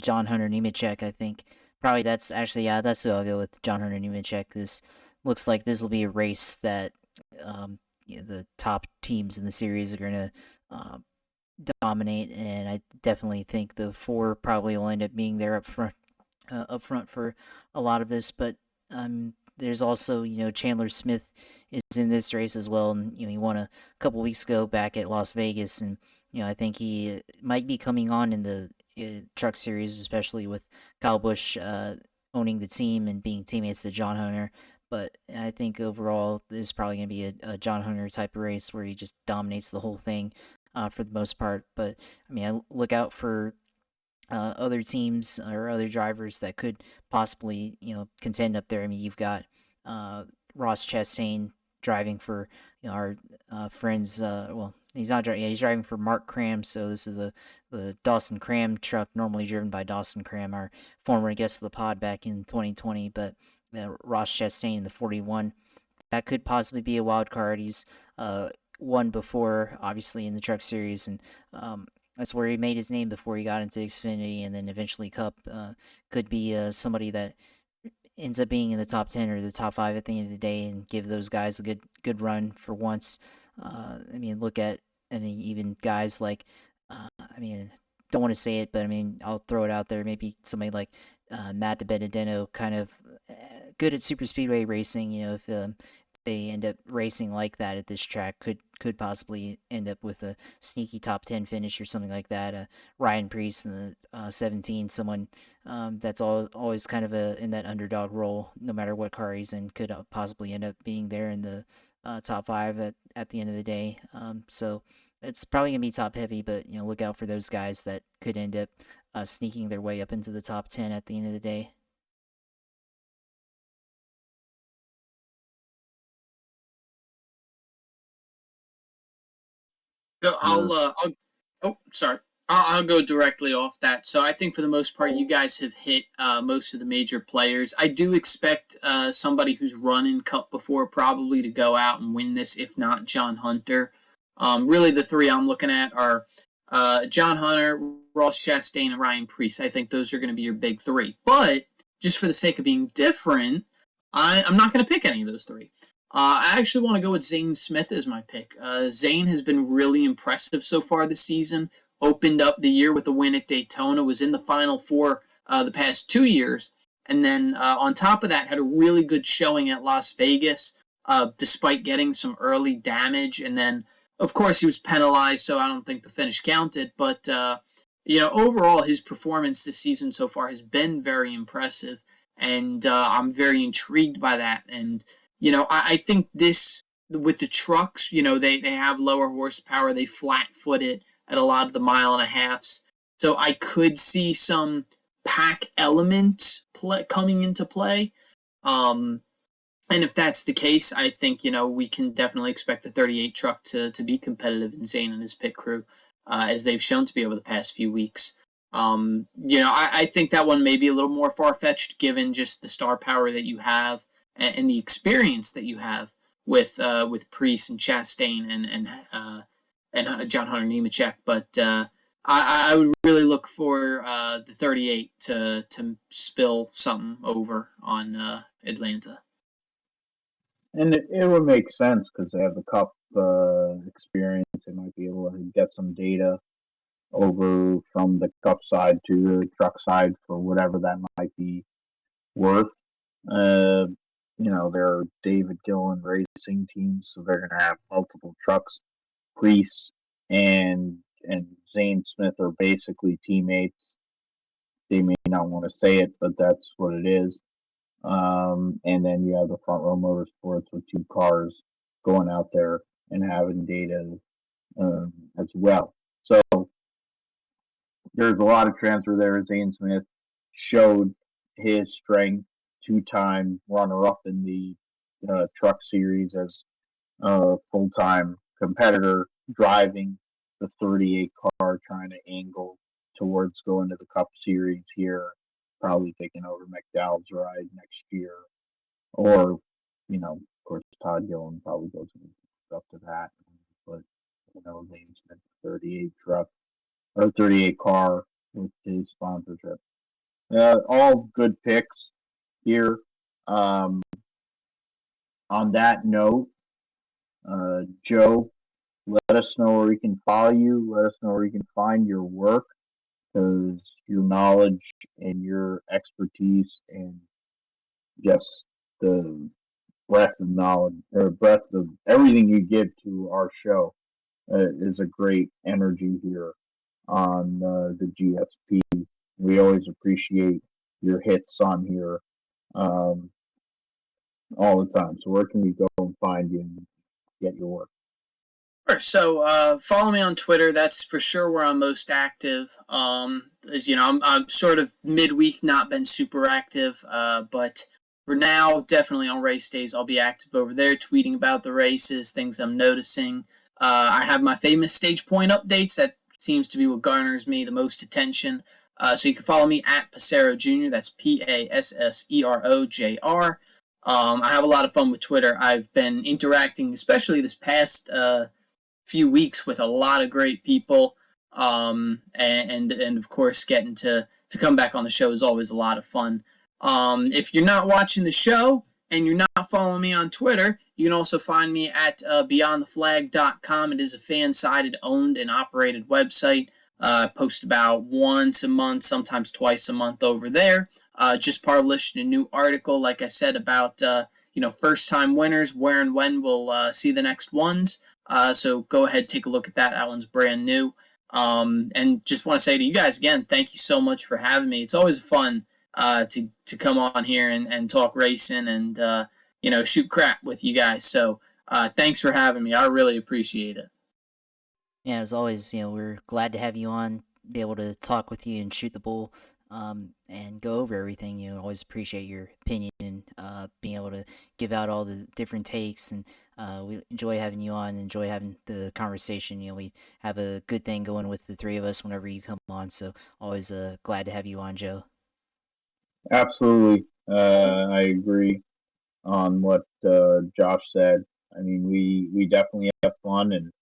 John Hunter Nemechek. I think probably that's actually that's who I'll go with, John Hunter Nemechek. This looks like this will be a race that the top teams in the series are going to dominate, and I definitely think the 4 probably will end up being there up front for a lot of this. But there's also Chandler Smith is in this race as well, and he won a couple weeks ago back at Las Vegas, and I think he might be coming on in the truck series, especially with Kyle Busch owning the team and being teammates to John Hunter. But I think overall, this is probably going to be a John Hunter type of race where he just dominates the whole thing for the most part. But I look out for other teams or other drivers that could possibly contend up there. You've got Ross Chastain driving for our friends. Well, he's not driving. Yeah, he's driving for Mark Cram. So this is the Dawson Cram truck, normally driven by Dawson Cram, our former guest of the pod back in 2020. But Ross Chastain in the 41, that could possibly be a wild card. He's won before, obviously, in the truck series, and that's where he made his name before he got into Xfinity and then eventually Cup. Could be somebody that ends up being in the top 10 or the top 5 at the end of the day and give those guys a good run for once. Look at even guys like don't want to say it, but I'll throw it out there. Maybe somebody like Matt DiBenedetto, kind of good at super speedway racing. If they end up racing like that at this track, could possibly end up with a sneaky top 10 finish or something like that. Ryan Preece in the 17, someone that's always kind of in that underdog role, no matter what car he's in, could possibly end up being there in the top 5 at the end of the day. So it's probably going to be top heavy, but look out for those guys that could end up sneaking their way up into the top 10 at the end of the day. I'll go directly off that. So I think for the most part, you guys have hit most of the major players. I do expect somebody who's run in Cup before probably to go out and win this, if not John Hunter. Really, the 3 I'm looking at are John Hunter, Ross Chastain, and Ryan Preece. I think those are going to be your big 3. But just for the sake of being different, I'm not going to pick any of those 3. I actually want to go with Zane Smith as my pick. Zane has been really impressive so far this season. Opened up the year with a win at Daytona, was in the Final Four the past 2 years, and then on top of that had a really good showing at Las Vegas despite getting some early damage. And then, of course, he was penalized, so I don't think the finish counted. But, overall, his performance this season so far has been very impressive, and I'm very intrigued by that. And I think this, with the trucks, they have lower horsepower. They flat-foot it at a lot of the 1.5 miles. So I could see some pack element coming into play. And if that's the case, I think, we can definitely expect the 38 truck to be competitive in Zane and his pit crew, as they've shown to be over the past few weeks. I think that one may be a little more far-fetched given just the star power that you have and the experience that you have with Preece and Chastain and John Hunter Nemechek. But I would really look for the 38 to spill something over on Atlanta. And it would make sense because they have the Cup experience. They might be able to get some data over from the Cup side to the truck side for whatever that might be worth. they're David Gillen racing teams, so they're going to have multiple trucks. Priest and Zane Smith are basically teammates. They may not want to say it, but that's what it is. And then you have the Front Row Motorsports with 2 cars going out there and having data as well. So there's a lot of transfer there. Zane Smith showed his strength, 2-time runner-up in the truck series as a full-time competitor, driving the 38 car, trying to angle towards going to the Cup Series here, probably taking over McDowell's ride next year. Or, of course, Todd Gillen probably goes up to that. But, Zane Smith, 38 truck, or 38 car with his sponsorship. All good picks here. On that note, Joe, let us know where we can follow you. Let us know where we can find your work, because your knowledge and your expertise and just the breadth of knowledge or breadth of everything you give to our show is a great energy here on the GSP. We always appreciate your hits on here all the time. So where can we go and find you and get your work? Sure. So follow me on Twitter. That's for sure where I'm most active. As you know, I'm sort of midweek, not been super active, but for now, definitely on race days, I'll be active over there, tweeting about the races, things I'm noticing. I have my famous stage point updates. That seems to be what garners me the most attention. So you can follow me at Passero Jr. That's PASSEROJR. I have a lot of fun with Twitter. I've been interacting, especially this past few weeks, with a lot of great people, and of course getting to come back on the show is always a lot of fun. If you're not watching the show and you're not following me on Twitter, you can also find me at beyondtheflag.com. It is a fan-sided, owned, and operated website. I post about once a month, sometimes twice a month over there. Just published a new article, like I said, about first-time winners, where and when we'll see the next ones. So go ahead, take a look at that. That one's brand new. And just want to say to you guys again, thank you so much for having me. It's always fun to come on here and talk racing and shoot crap with you guys. So thanks for having me. I really appreciate it. Yeah, as always, we're glad to have you on, be able to talk with you and shoot the bull, and go over everything. Always appreciate your opinion and being able to give out all the different takes. And we enjoy having you on, enjoy having the conversation. We have a good thing going with the three of us whenever you come on. So always glad to have you on, Joe. Absolutely. I agree on what Josh said. I mean, we definitely have fun, and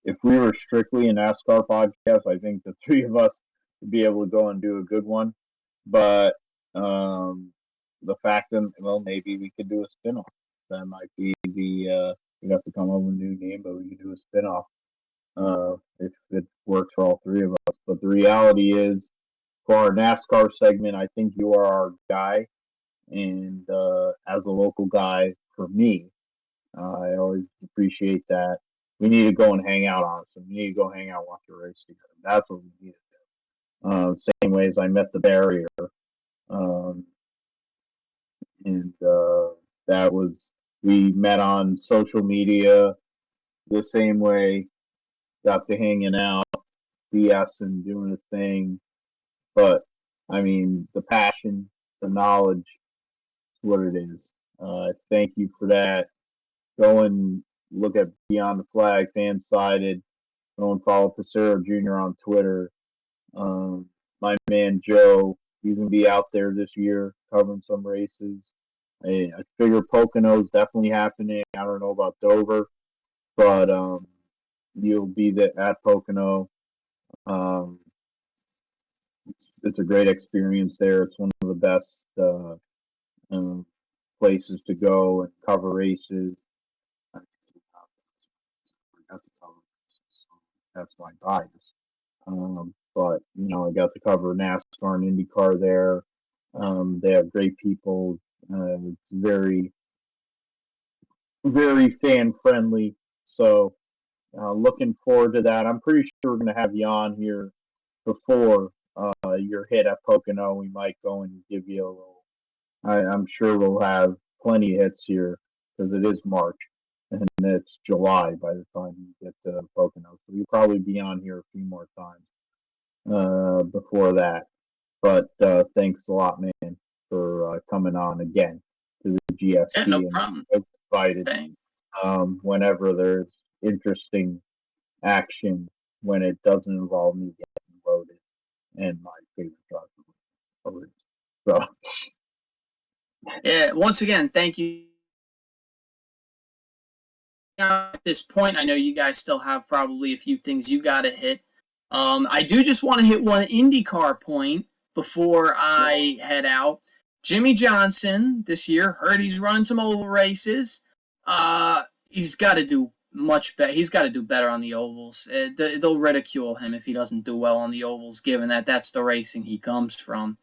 if we were strictly a NASCAR podcast, I think the three of us would be able to go and do a good one. But the fact that, maybe we could do a spinoff. That might be we have to come up with a new name, but we could do a spinoff if it works for all three of us. But the reality is, for our NASCAR segment, I think you are our guy. And as a local guy, for me, I always appreciate that. We need to go and hang out on some. We need to go hang out and watch a race together. That's what we need to do. Same way as I met the barrier. And that was, we met on social media the same way, got to hanging out, BS and doing a thing. But, I mean, the passion, the knowledge, is what it is. Thank you for that. Go and look at Beyond the Flag, fan-sided. Go and follow Passero Jr. on Twitter. My man Joe, he's going to be out there this year covering some races. I figure Pocono's definitely happening. I don't know about Dover, but you'll be there at Pocono. It's a great experience there. It's one of the best places to go and cover races. That's my bias. But I got to cover NASCAR and IndyCar there. They have great people It's very, very fan friendly. So looking forward to that. I'm pretty sure we're going to have you on here before your hit at Pocono. We might go and give you a little. I'm sure we'll have plenty of hits here because it is March and it's July by the time you get to Pocono. So you'll probably be on here a few more times before that. But thanks a lot, man, for coming on again to the GSP. Yeah, no problem. And excited Thanks. whenever there's interesting action when it doesn't involve me getting loaded and my favorite driver. So Yeah, once again, thank you. At this point, I know you guys still have probably a few things you got to hit. I do just want to hit one IndyCar point before I head out. Jimmy Johnson this year, heard he's running some oval races. He's got to do much better. He's got to do better on the ovals. They'll ridicule him if he doesn't do well on the ovals, given that that's the racing he comes from.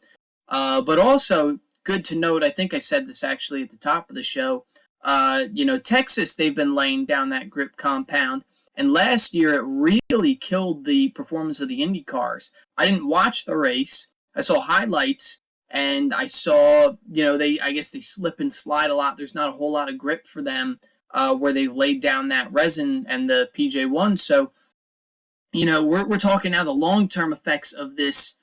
But also, good to note, I think I said this actually at the top of the show, Texas, they've been laying down that grip compound. And last year, it really killed the performance of the Indy cars. I didn't watch the race. I saw highlights, and I saw, I guess they slip and slide a lot. There's not a whole lot of grip for them where they've laid down that resin and the PJ1. So, we're talking now the long-term effects of this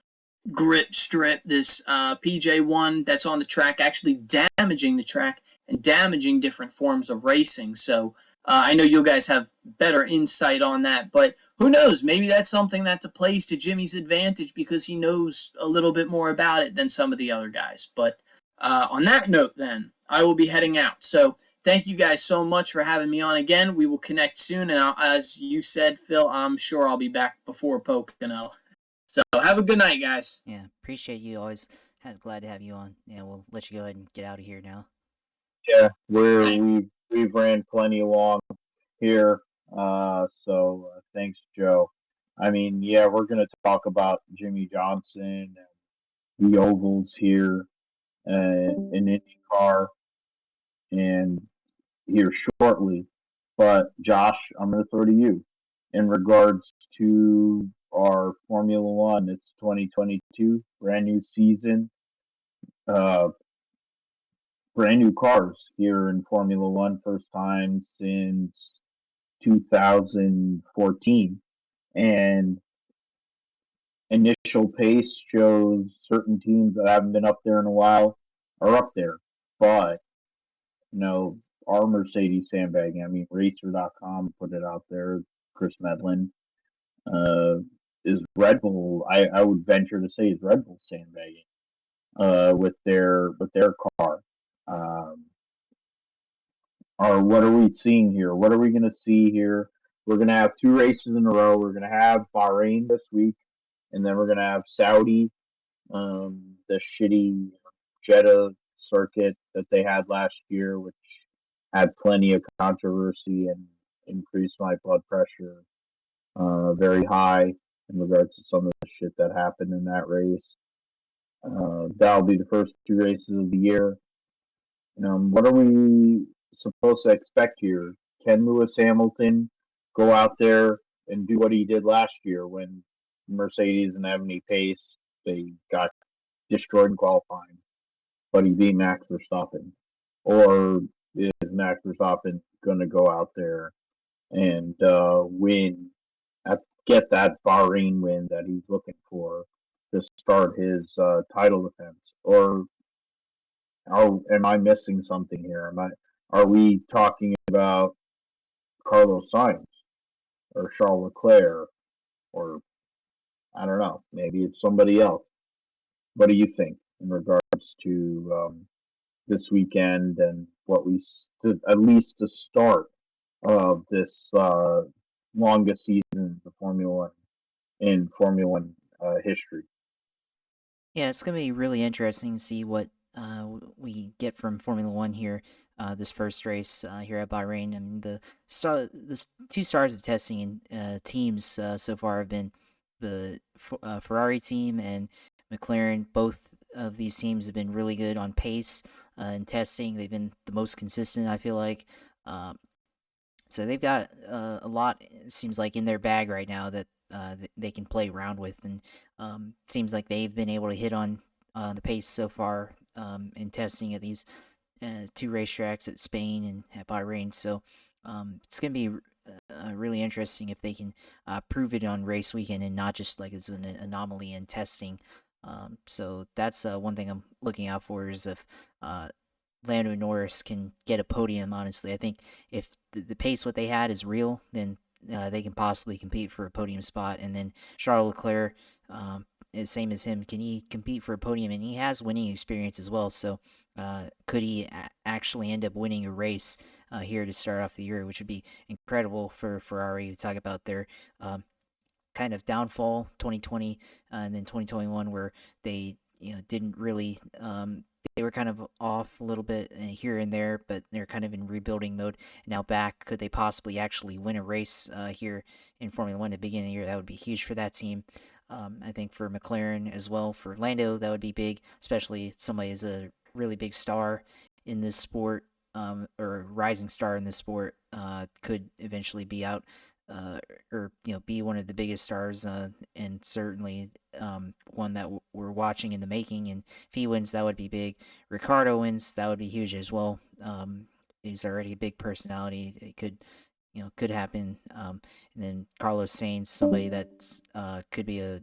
grip strip, this PJ1 that's on the track, actually damaging the track and damaging different forms of racing. So I know you guys have better insight on that, but who knows? Maybe that's something that plays to Jimmy's advantage because he knows a little bit more about it than some of the other guys. But on that note, then, I will be heading out. So thank you guys so much for having me on again. We will connect soon, and as you said, Phil, I'm sure I'll be back before Pocono. So have a good night, guys. Yeah, appreciate you. Always glad to have you on. Yeah, we'll let you go ahead and get out of here now. yeah, we've ran plenty along here. So thanks, Joe. I mean, yeah, we're gonna talk about Jimmy Johnson and the ovals here and in IndyCar and here shortly. But Josh, I'm gonna throw to you in regards to our Formula One. It's 2022, brand new season, uh, brand new cars here in Formula One, first time since 2014. And initial pace shows certain teams that haven't been up there in a while are up there. But, our Mercedes sandbagging, I mean, Racer.com put it out there, Chris Medlin, is Red Bull, I would venture to say is Red Bull sandbagging with their car. Or what are we seeing here? What are we going to see here? We're going to have two races in a row. We're going to have Bahrain this week, and then we're going to have Saudi, the shitty Jeddah circuit that they had last year, which had plenty of controversy and increased my blood pressure very high in regards to some of the shit that happened in that race. That'll be the first two races of the year. What are we supposed to expect here? Can Lewis Hamilton go out there and do what he did last year when Mercedes didn't have any pace? They got destroyed in qualifying, but he beat Max Verstappen. Or is Max Verstappen going to go out there and win, get that Bahrain win that he's looking for to start his title defense? Or am I missing something here? Are we talking about Carlos Sainz or Charles Leclerc, or I don't know, maybe it's somebody else? What do you think in regards to this weekend and what we at least the start of this longest season in Formula One history? Yeah, it's going to be really interesting to see what we get from Formula One here this first race here at Bahrain. I mean, the two stars of testing and teams so far have been the Ferrari team and McLaren, both of these teams have been really good on pace and testing. They've been the most consistent, I feel like. So they've got a lot, it seems like, in their bag right now that they can play around with, and seems like they've been able to hit on the pace so far in testing at these two racetracks at Spain and at Bahrain. So it's going to be really interesting if they can prove it on race weekend and not just like it's an anomaly in testing. So that's one thing I'm looking out for, is if Lando Norris can get a podium. Honestly, I think if the pace what they had is real, then they can possibly compete for a podium spot. And then Charles Leclerc, is same as him. Can he compete for a podium? And he has winning experience as well. So could he actually end up winning a race here to start off the year, which would be incredible for Ferrari. We talk about their kind of downfall 2020 and then 2021, where they didn't really they were kind of off a little bit here and there, but they're kind of in rebuilding mode. Now back, could they possibly actually win a race here in Formula One at the beginning of the year? That would be huge for that team. I think for McLaren as well, for Lando, that would be big, especially somebody is a really big star in this sport, or rising star in this sport, could eventually be out, or be one of the biggest stars, and certainly one that we're watching in the making. And if he wins, that would be big. Ricardo wins, that would be huge as well. He's already a big personality. It could happen. And then Carlos Sainz, somebody that's could be a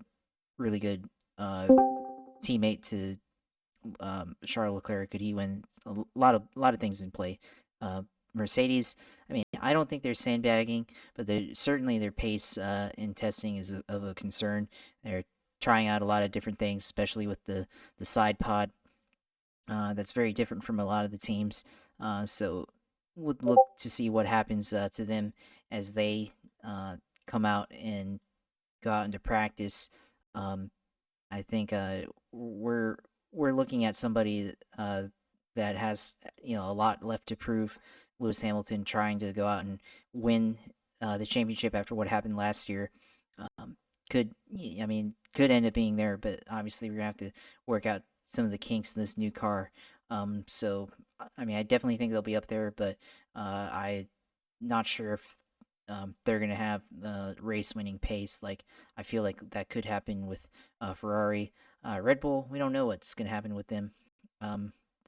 really good teammate to Charles Leclerc. Could he win? A lot of things in play. Mercedes, I mean, I don't think they're sandbagging, but certainly their pace in testing is of a concern. They're trying out a lot of different things, especially with the side pod. That's very different from a lot of the teams. So would look to see what happens to them as they come out and go out into practice. I think we're looking at somebody that has a lot left to prove. Lewis Hamilton trying to go out and win the championship after what happened last year. Could end up being there, but obviously we're gonna have to work out some of the kinks in this new car. So I mean, I definitely think they'll be up there, but I'm not sure if they're gonna have the race-winning pace. Like, I feel like that could happen with Ferrari. Red Bull, we don't know what's gonna happen with them. I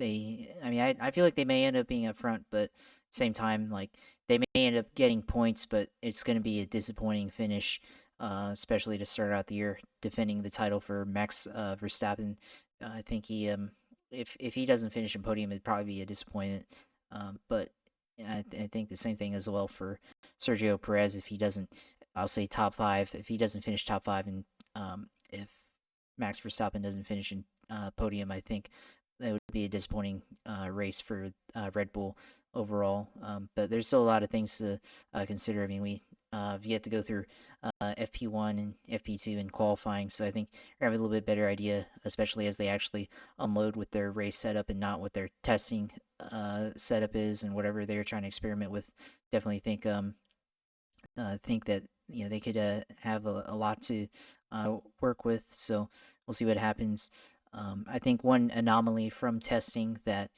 feel like they may end up being up front, but same time, like, they may end up getting points, but it's going to be a disappointing finish, especially to start out the year defending the title for Max Verstappen. I think he, if he doesn't finish in podium, it'd probably be a disappointment. But I think the same thing as well for Sergio Perez. If he doesn't, I'll say top five. If he doesn't finish top five, and if Max Verstappen doesn't finish in podium, I think that would be a disappointing race for Red Bull overall. But there's still a lot of things to consider. I mean, we have yet to go through FP1 and FP2 in qualifying, so I think we have a little bit better idea, especially as they actually unload with their race setup and not what their testing setup is and whatever they're trying to experiment with. Definitely think that they could have a lot to work with. So we'll see what happens. I think one anomaly from testing that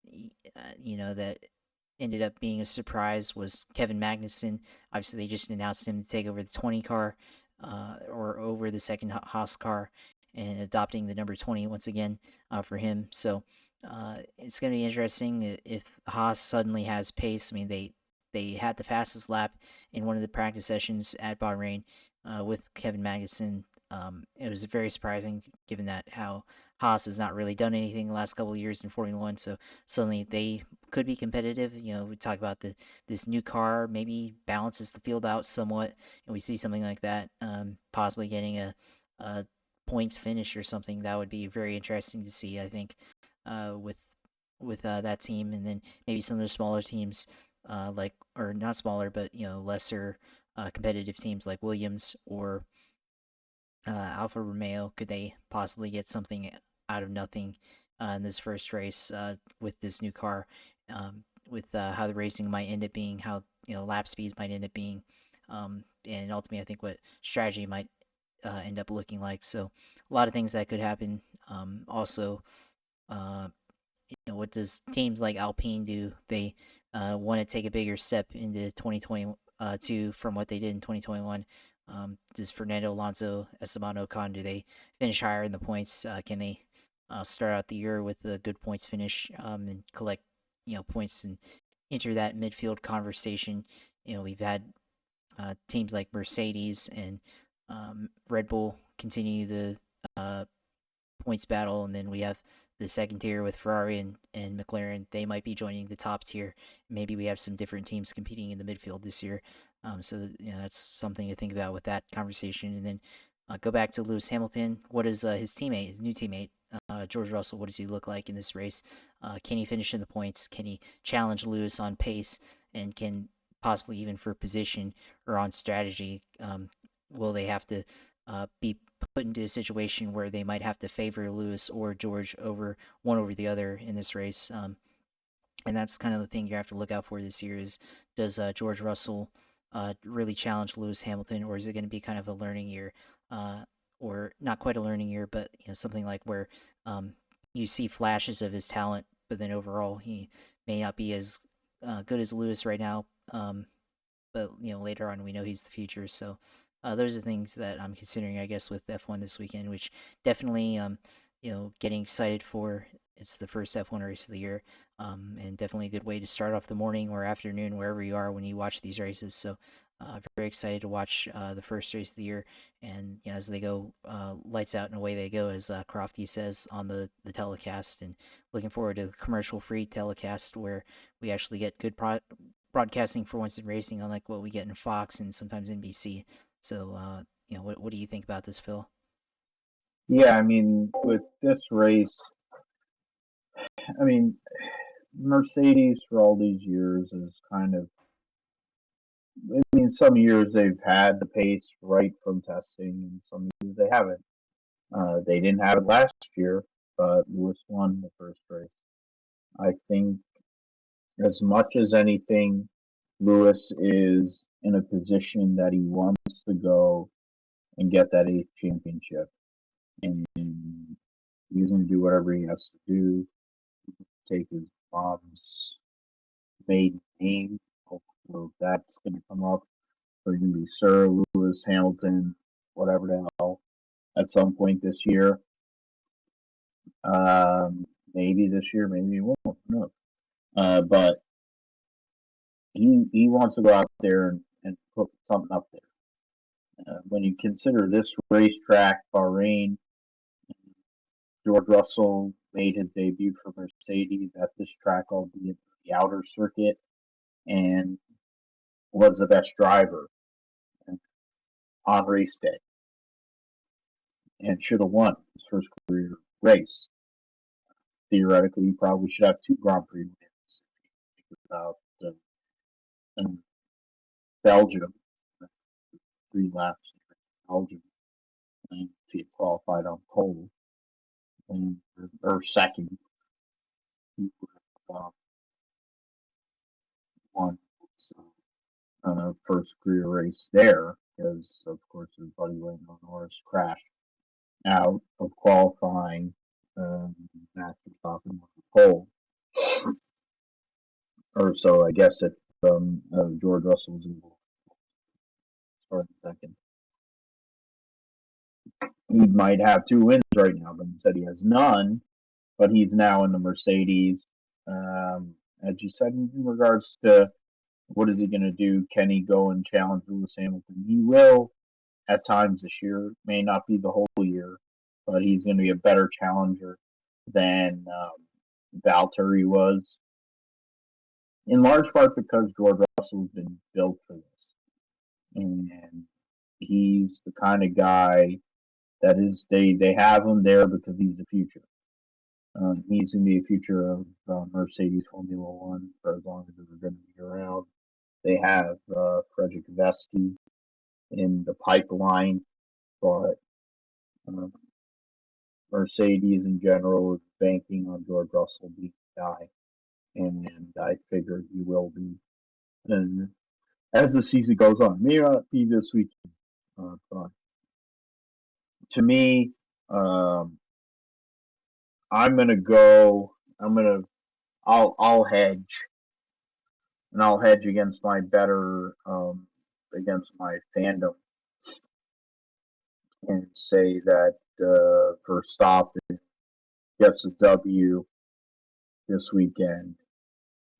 that ended up being a surprise was Kevin Magnussen. Obviously, they just announced him to take over the 20 car, or over the second Haas car, and adopting the number 20 once again for him. So it's going to be interesting if Haas suddenly has pace. I mean, they had the fastest lap in one of the practice sessions at Bahrain with Kevin Magnussen. It was very surprising, given that how Haas has not really done anything the last couple of years in Formula One. So suddenly they could be competitive. We talk about this new car maybe balances the field out somewhat, and we see something like that, possibly getting a points finish or something. That would be very interesting to see, I think, with that team, and then maybe some of the smaller teams, or not smaller, but lesser competitive teams like Williams or Alfa Romeo. Could they possibly get something out of nothing in this first race with this new car, with how the racing might end up being, how lap speeds might end up being, and ultimately I think what strategy might end up looking like. So a lot of things that could happen Also, what does teams like Alpine do? They want to take a bigger step into 2022 from what they did in 2021. Does Fernando Alonso, Esteban Ocon, do they finish higher in the points? Can they start out the year with a good points finish and collect points and enter that midfield conversation? We've had teams like Mercedes and Red Bull continue the points battle, and then we have the second tier with Ferrari and McLaren. They might be joining the top tier. Maybe we have some different teams competing in the midfield this year. So that's something to think about with that conversation. And then go back to Lewis Hamilton. What is his teammate, his new teammate, George Russell? What does he look like in this race? Can he finish in the points? Can he challenge Lewis on pace? And can possibly even for position or on strategy? Will they have to be put into a situation where they might have to favor Lewis or George over the other in this race? And that's kind of the thing you have to look out for this year is, does George Russell really challenge Lewis Hamilton, or is it going to be kind of a learning year, or not quite a learning year, but something like where you see flashes of his talent, but then overall he may not be as good as Lewis right now. But later on we know he's the future. So those are things that I'm considering, I guess, with F1 this weekend, which definitely getting excited for. It's the first F1 race of the year, and definitely a good way to start off the morning or afternoon, wherever you are when you watch these races. So very excited to watch the first race of the year, and as they go lights out and away they go, as Crofty says on the telecast, and looking forward to the commercial-free telecast where we actually get good broadcasting for once in racing, unlike what we get in Fox and sometimes NBC. So, what do you think about this, Phil? Yeah, I mean, with this race, I mean, Mercedes for all these years is kind of, I mean, some years they've had the pace right from testing, and some years they haven't. They didn't have it last year, but Lewis won the first race. I think as much as anything, Lewis is in a position that he wants to go and get that 8th championship. And he's going to do whatever he has to do, take his mom's maiden name. So that's going to come up. So he's going to be Sir Lewis Hamilton, whatever the hell, at some point this year. Maybe this year, maybe he won't. Who knows? But he wants to go out there and put something up there. When you consider this racetrack, Bahrain, George Russell made his debut for Mercedes at this track, albeit the outer circuit, and was the best driver on race day, and should have won his first career race. Theoretically, he probably should have 2 Grand Prix wins. About Belgium, 3 laps in Belgium, and to get qualified on pole, and or second, he would have won his first career race there, because of course his buddy Lando Norris crashed out of qualifying after stopping on the pole. Or so I guess if George Russell was able to start second, he might have 2 wins right now, but instead he has none. But he's now in the Mercedes. As you said, in regards to what is he going to do, can he go and challenge Lewis Hamilton? He will at times this year. May not be the whole year, but he's going to be a better challenger than Valtteri was, in large part because George Russell's been built for this, and he's the kind of guy that is they have him there because he's the future. He's going to be the future of Mercedes Formula One for as long as they're going to be around. They have Frederick Vesti in the pipeline, but Mercedes in general is banking on George Russell being the guy, and I figure he will be. And as the season goes on, may not be this weekend, but to me, I'm gonna go. I'll hedge, and I'll hedge against my against my fandom, and say that Verstappen gets a W this weekend.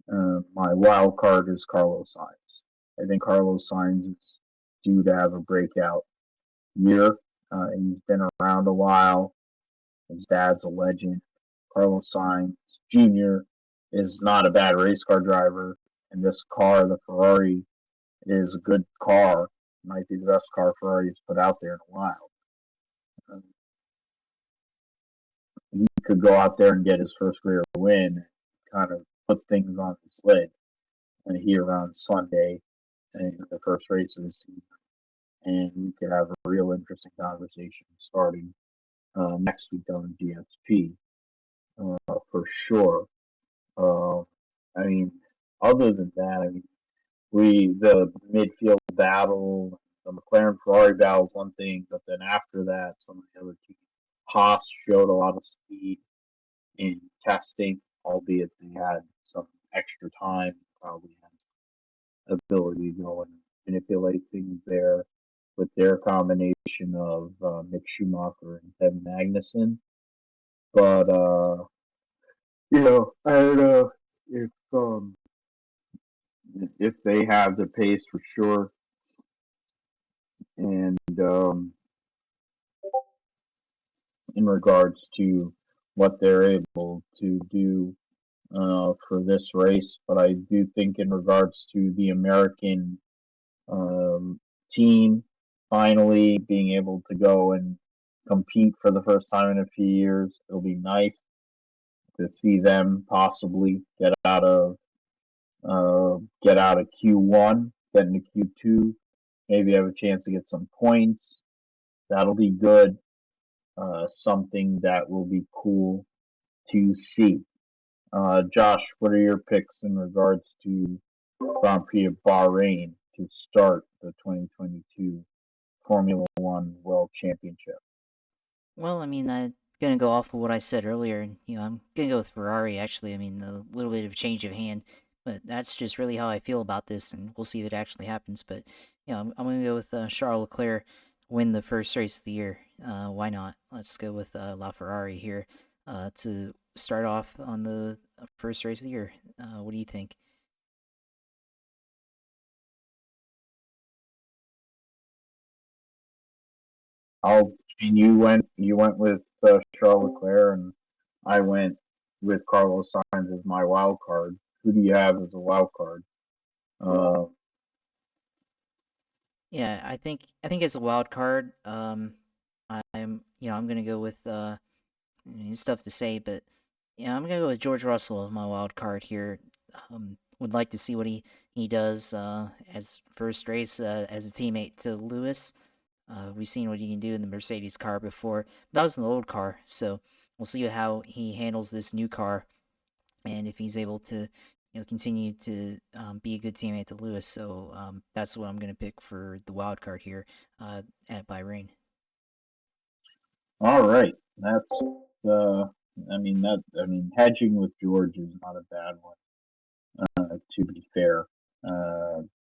My wild card is Carlos Sainz. I think Carlos Sainz is due to have a breakout year. He's been around a while. His dad's a legend. Carlos Sainz Jr. is not a bad race car driver, and this car, the Ferrari, is a good car. It might be the best car Ferrari's put out there in a while. He could go out there and get his first career win, kind of put things on his lid, and here on Sunday, in the first race of the season, and we could have a real interesting conversation starting next week on GSP for sure. I mean, other than that, I mean, the midfield battle, the McLaren Ferrari battle is one thing, but then after that, some of the other teams, Haas showed a lot of speed in testing, albeit they had some extra time, probably had ability to go and manipulate things there with their combination of Mick Schumacher and Kevin Magnussen. But I don't know if they have the pace for sure, and in regards to what they're able to do for this race. But I do think in regards to the American team finally being able to go and compete for the first time in a few years, it'll be nice to see them possibly get out of Q1, get into Q2, maybe have a chance to get some points. That'll be good. Something that will be cool to see. Josh, what are your picks in regards to Grand Prix of Bahrain to start the 2022 Formula One World Championship? Well, I mean, I'm gonna go off of what I said earlier, and I'm gonna go with Ferrari. Actually, I mean, a little bit of change of hand, but that's just really how I feel about this, and we'll see if it actually happens. But I'm gonna go with Charles Leclerc win the first race of the year. Why not? Let's go with La Ferrari here to start off on the first race of the year. What do you think? You went with Charles Leclerc, and I went with Carlos Sainz as my wild card. Who do you have as a wild card? Uh, Yeah, I think as a wild card, I'm gonna go with it's tough to say, but yeah, I'm gonna go with George Russell as my wild card here. Would like to see what he does as first race as a teammate to Lewis. We've seen what he can do in the Mercedes car before. That was an old car, so we'll see how he handles this new car and if he's able to continue to be a good teammate to Lewis. So that's what I'm going to pick for the wild card here at Bahrain. all right, that's uh, hedging with George is not a bad one. To be fair,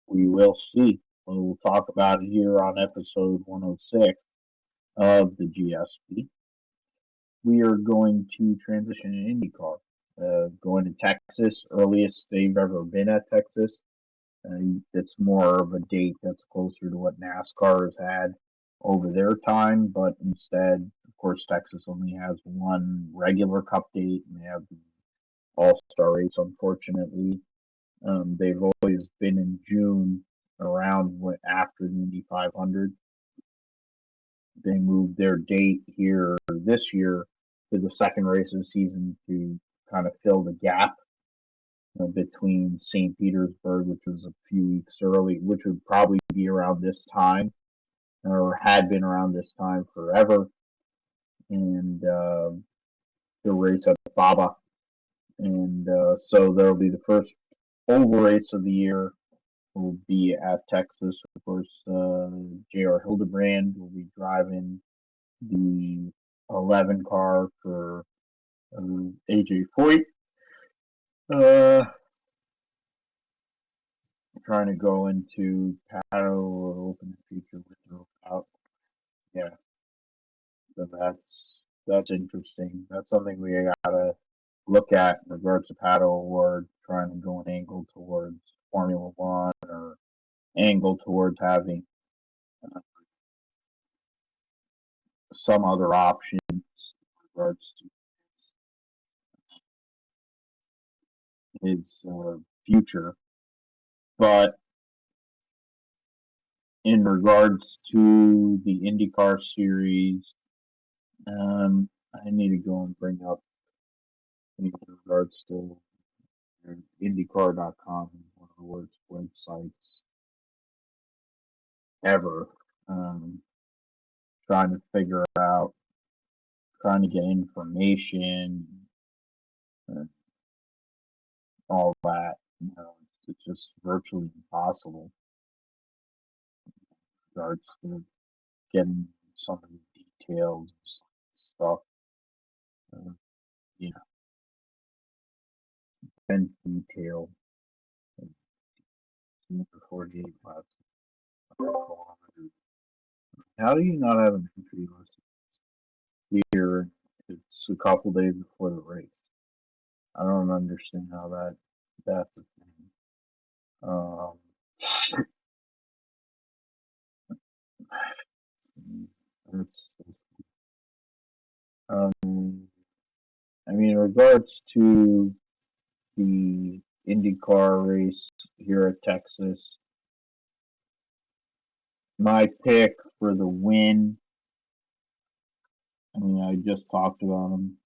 we will see. We'll talk about it here on episode 106 of the GSP. We are going to transition in IndyCar. Going to Texas, earliest they've ever been at Texas. It's more of a date that's closer to what NASCAR has had over their time, but instead, of course, Texas only has one regular Cup date, and they have the All-Star race, unfortunately. They've always been in June, around after the Indy 500. They moved their date here this year to the second race of the season to kind of fill the gap between St. Petersburg, which was a few weeks early, which would probably be around this time, or had been around this time forever, and the race at Baba. And so there'll be the first oval race of the year will be at Texas. Of course, J.R. Hildebrand will be driving the 11 car for AJ Foyt. Trying to go into paddle or open the future with or without. Yeah, so that's interesting. That's something we gotta look at in regards to paddle award, trying to go an angle towards Formula One or angle towards having some other options in regards to his future. But in regards to the IndyCar series, I need to go and bring up in regards to IndyCar.com, one of the worst websites ever. Trying to figure out, trying to get information, all that. It's just virtually impossible in regards to getting some of the details and stuff. Yeah, and detail. Number 48 laps. How do you not have an entry list here? It's a couple days before the race. I don't understand how that's a thing. It's, I mean, in regards to the IndyCar race here at Texas, my pick for the win, I mean, I just talked about him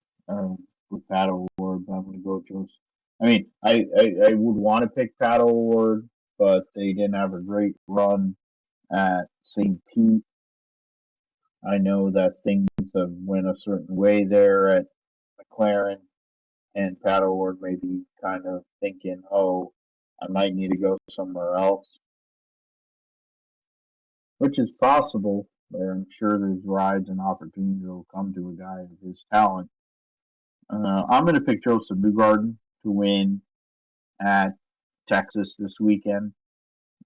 with Paddle Award, but I'm going to go Joseph. I mean, I would want to pick Paddle Award, but they didn't have a great run at St. Pete. I know that things have went a certain way there at McLaren, and Paddle Award may be kind of thinking, oh, I might need to go somewhere else, which is possible. But I'm sure there's rides and opportunities that will come to a guy of his talent. I'm going to pick Joseph Newgarden to win at Texas this weekend.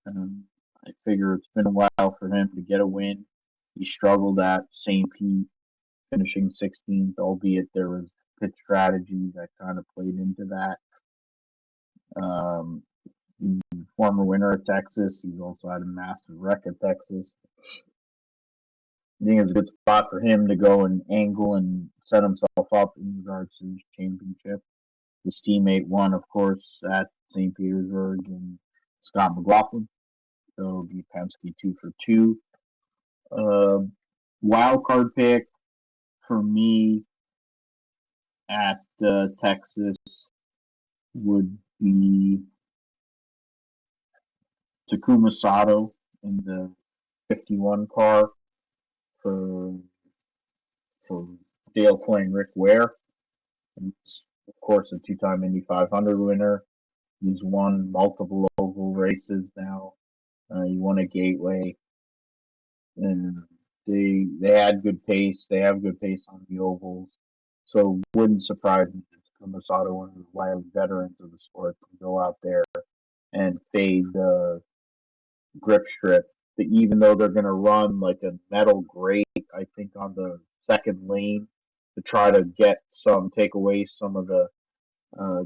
I figure it's been a while for him to get a win. He struggled at St. Pete, finishing 16th, albeit there was pit strategy that kind of played into that. Former winner at Texas. He's also had a massive wreck at Texas. I think it's a good spot for him to go and angle and set himself up in regards to his championship. His teammate won, of course, at St. Petersburg, and Scott McLaughlin. So it'll be Penske 2 for 2. Wild card pick for me at Texas would be Takuma Sato in the 51 car for Dale Coyne and Rick Ware. He's, of course, a two-time Indy 500 winner. He's won multiple oval races now. He won a Gateway, and they had good pace. They have good pace on the ovals, so wouldn't surprise me if Takuma Sato, one of the wild veterans of the sport, can go out there and fade the grip strip. Even though they're going to run like a metal grate, I think, on the second lane to try to take away some of the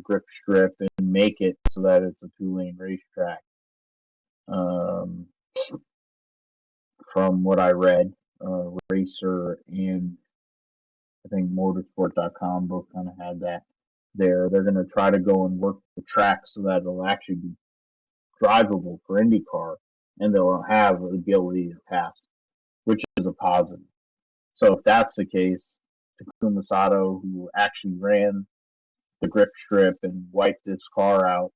grip strip and make it so that it's a 2-lane racetrack. From what I read, Racer and I think Motorsport.com both kind of had that there. They're going to try to go and work the track so that it'll actually be drivable for IndyCar, and they'll have the ability to pass, which is a positive. So if that's the case, Takuma Sato, who actually ran the grip strip and wiped his car out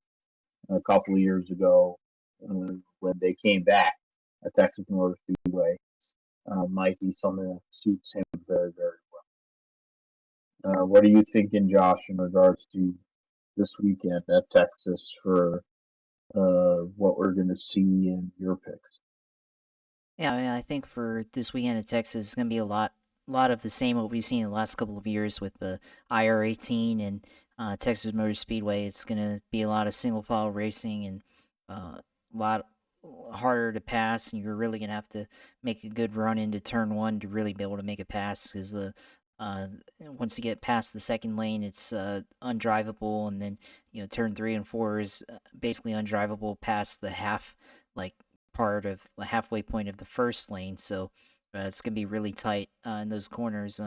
a couple of years ago when they came back at Texas Motor Speedway, might be something that suits him very, very well. What are you thinking, Josh, in regards to this weekend at Texas for what we're going to see in your picks? Yeah, I mean, I think for this weekend at Texas, it's going to be a lot lot of the same what we've seen in the last couple of years with the IR18 and Texas Motor Speedway. It's going to be a lot of single file racing and a lot harder to pass, and you're really going to have to make a good run into turn one to really be able to make a pass because the once you get past the second lane, it's undrivable, and then turn 3 and 4 is basically undrivable past the like part of the halfway point of the first lane. So it's gonna be really tight in those corners.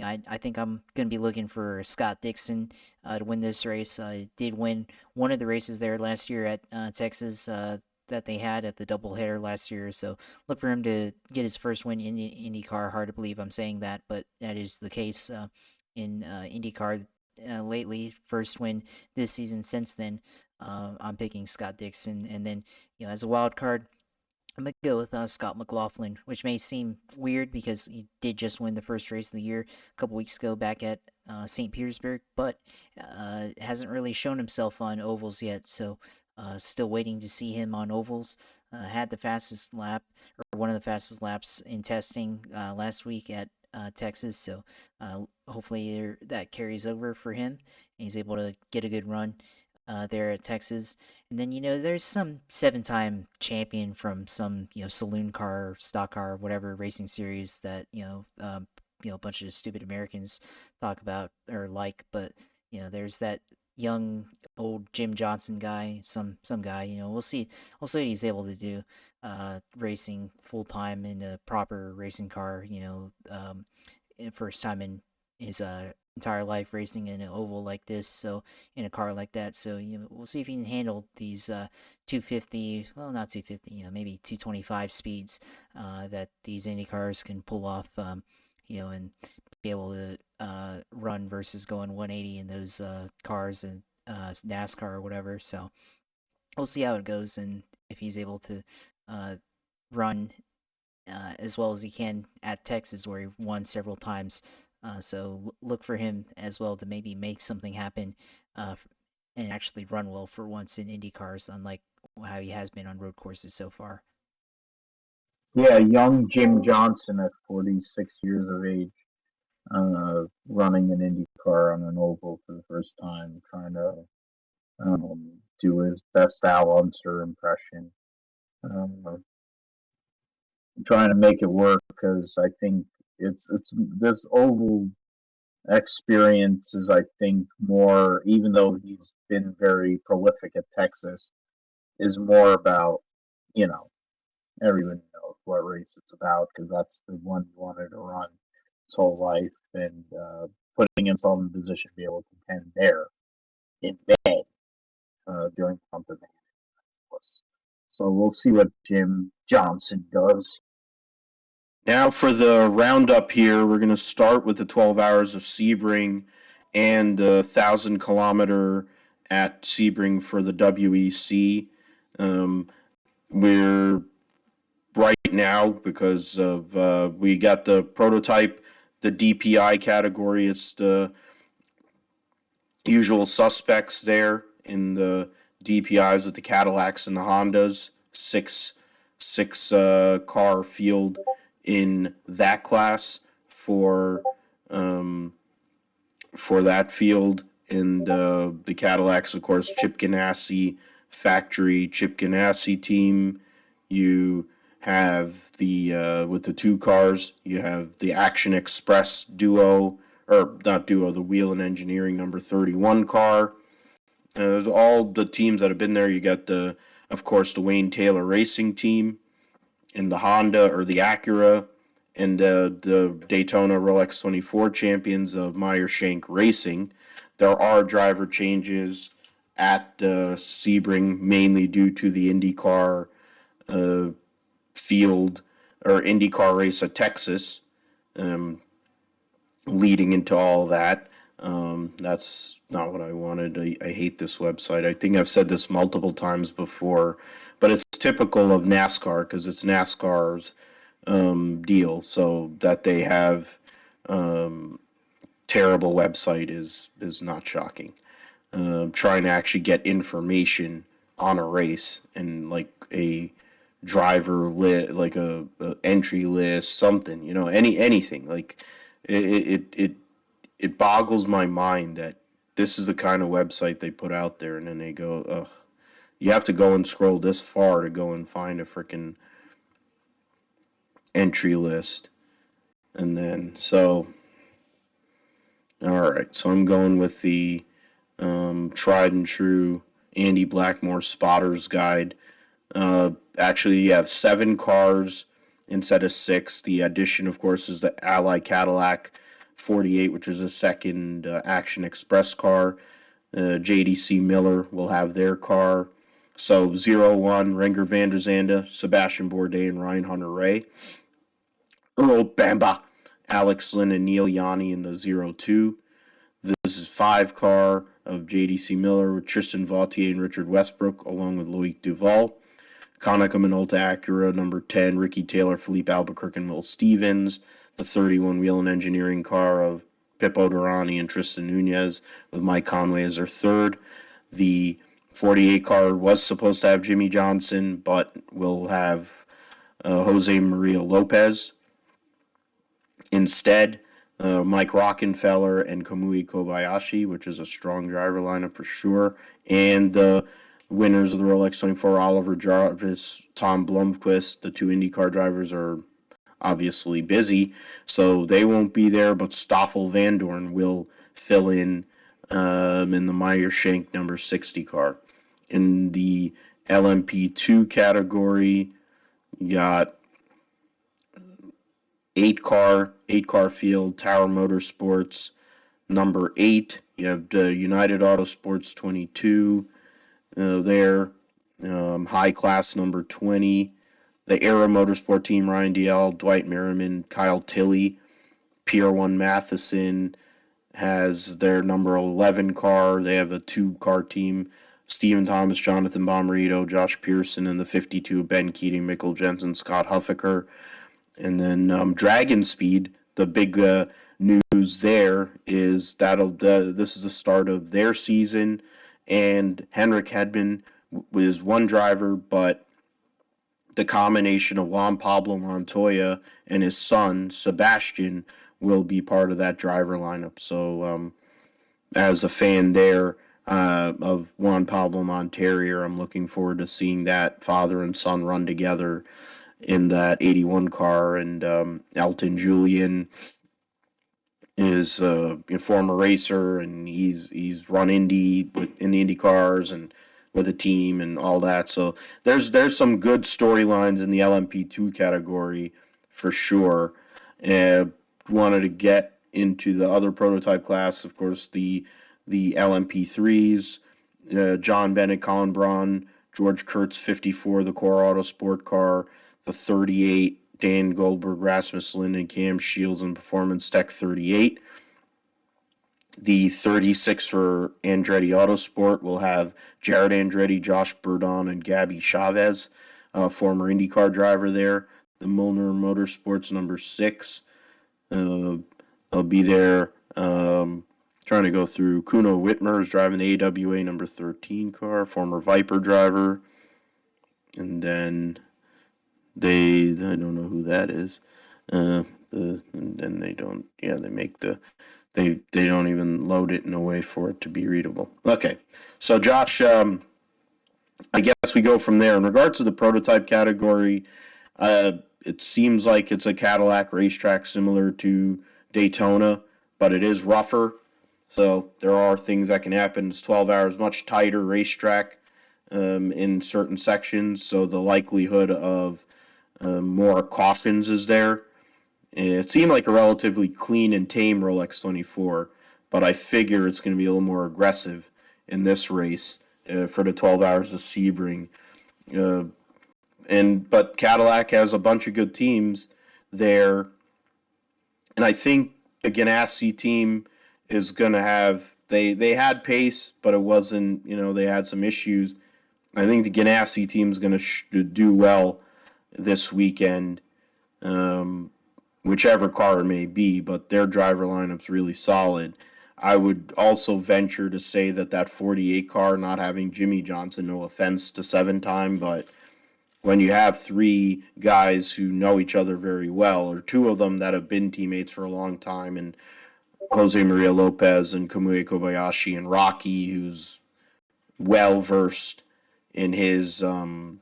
I think I'm gonna be looking for Scott Dixon to win this race. I did win one of the races there last year at Texas. That they had at the doubleheader last year, so look for him to get his first win in IndyCar. Hard to believe I'm saying that, but that is the case in IndyCar lately. First win this season. Since then, I'm picking Scott Dixon, and then as a wild card, I'm gonna go with Scott McLaughlin, which may seem weird because he did just win the first race of the year a couple weeks ago back at St. Petersburg, but hasn't really shown himself on ovals yet. So still waiting to see him on ovals. Had the fastest lap, or one of the fastest laps in testing last week at Texas. So hopefully that carries over for him, and he's able to get a good run there at Texas. And then there's some 7-time champion from some saloon car, stock car, whatever racing series that a bunch of stupid Americans talk about or like. But there's that young old Jim Johnson guy, some guy. We'll see. We'll see what he's able to do, racing full time in a proper racing car. First time in his entire life racing in an oval like this, so in a car like that. So we'll see if he can handle these 250, well, not 250, maybe 225 speeds that these Indy cars can pull off, and be able to run versus going 180 in those cars and NASCAR or whatever. So we'll see how it goes, and if he's able to run as well as he can at Texas, where he won several times. So look for him as well to maybe make something happen and actually run well for once in Indy cars, unlike how he has been on road courses so far. Yeah, young Jim Johnson at 46 years of age, running an Indy car on an oval for the first time, trying to do his best Al Unser impression. Trying to make it work because I think it's this oval experience is, I think, more, even though he's been very prolific at Texas, is more about, everyone knows what race it's about because that's the one he wanted to run his whole life, and putting himself in a position to be able to contend there in May during Pennsylvania. So we'll see what Jim Johnson does. Now for the roundup here, we're going to start with the 12 hours of Sebring and the 1,000-kilometer at Sebring for the WEC. We're right now, because of we got the prototype, the DPI category. It's the usual suspects there in the DPIs with the Cadillacs and the Hondas. Six car field in that class for that field. And the Cadillacs, of course, Chip Ganassi factory, Chip Ganassi team. You have the with the two cars, you have the Action Express duo, or not duo, the Wheel and Engineering number 31 car. All the teams that have been there. You got of course, the Wayne Taylor Racing team, and the Honda or the Acura, and the Daytona Rolex 24 champions of Meyer Shank Racing. There are driver changes at Sebring, mainly due to the IndyCar field or IndyCar race at Texas, leading into all that. That's not what I wanted. I hate this website. I think I've said this multiple times before, but it's typical of NASCAR because it's NASCAR's deal. So that they have terrible website is not shocking. Trying to actually get information on a race and like a driver list, like a entry list, something, anything. Like it boggles my mind that this is the kind of website they put out there, and then they go, ugh, you have to go and scroll this far to go and find a freaking entry list. And then, so, all right, so I'm going with the tried and true Andy Blackmore Spotter's Guide. Actually, yeah, 7 cars instead of 6. The addition, of course, is the Ally Cadillac 48, which is a second Action Express car. JDC Miller will have their car. So 0-1, Renger van der Zande, Sebastian Bourdais, and Ryan Hunter-Ray. Earl Bamba, Alex Lynn, and Neil Yanni in the 0-2. This is 5 car of JDC Miller with Tristan Vautier and Richard Westbrook, along with Loic Duval. Konica Minolta Acura, number 10, Ricky Taylor, Philippe Albuquerque, and Will Stevens. The 31 Wheel and Engineering car of Pippo Durrani and Tristan Nunez, with Mike Conway as their third. The 48 car was supposed to have Jimmy Johnson, but will have Jose Maria Lopez instead. Mike Rockenfeller and Kamui Kobayashi, which is a strong driver lineup for sure. And the winners of the Rolex 24, Oliver Jarvis, Tom Blomqvist, the 2 IndyCar drivers, are obviously busy, so they won't be there, but Stoffel Van Dorn will fill in the Meyer Shank number 60 car. In the LMP2 category, you got 8 car field, Tower Motorsports number 8. You have the United Autosports 22 there, high class number 20. The Aero Motorsport team, Ryan DL, Dwight Merriman, Kyle Tilley, Pier 1 Matheson has their number 11 car. They have a 2-car team, Stephen Thomas, Jonathan Bomarito, Josh Pearson, and the 52, Ben Keating, Mikkel Jensen, Scott Huffaker. And then Dragon Speed, the big news there is this is the start of their season, and Henrik Hedman was one driver, but the combination of Juan Pablo Montoya and his son, Sebastian, will be part of that driver lineup. So as a fan there of Juan Pablo Montoya, I'm looking forward to seeing that father and son run together in that 81 car. And Elton Julian is a former racer, and he's run in the Indy cars and with a team and all that. So there's some good storylines in the LMP2 category for sure. Wanted to get into the other prototype class, of course, the LMP3s, John Bennett, Colin Braun, George Kurtz 54, the Core Auto Sport car, the 38, Dan Goldberg, Rasmus Lind, Cam Shields, and Performance Tech 38. The 36 for Andretti Autosport will have Jared Andretti, Josh Burdon, and Gabby Chavez, former IndyCar driver there. The Milner Motorsports number 6. I'll be there. Trying to go through. Kuno Whitmer is driving the AWA number 13 car, former Viper driver. And then I don't know who that is. And then they don't even load it in a way for it to be readable. Okay, so Josh, I guess we go from there. In regards to the prototype category, it seems like it's a Cadillac racetrack similar to Daytona, but it is rougher. So there are things that can happen. It's 12 hours, much tighter racetrack in certain sections. So the likelihood of more cautions is there. It seemed like a relatively clean and tame Rolex 24, but I figure it's going to be a little more aggressive in this race for the 12 hours of Sebring. But Cadillac has a bunch of good teams there, and I think the Ganassi team is going to have. They had pace, but it wasn't. They had some issues. I think the Ganassi team is going to do well this weekend, whichever car it may be. But their driver lineup's really solid. I would also venture to say that 48 car not having Jimmy Johnson, no offense to 7-time, but when you have three guys who know each other very well, or two of them that have been teammates for a long time, and Jose Maria Lopez and Kamui Kobayashi, and Rocky, who's well versed in his what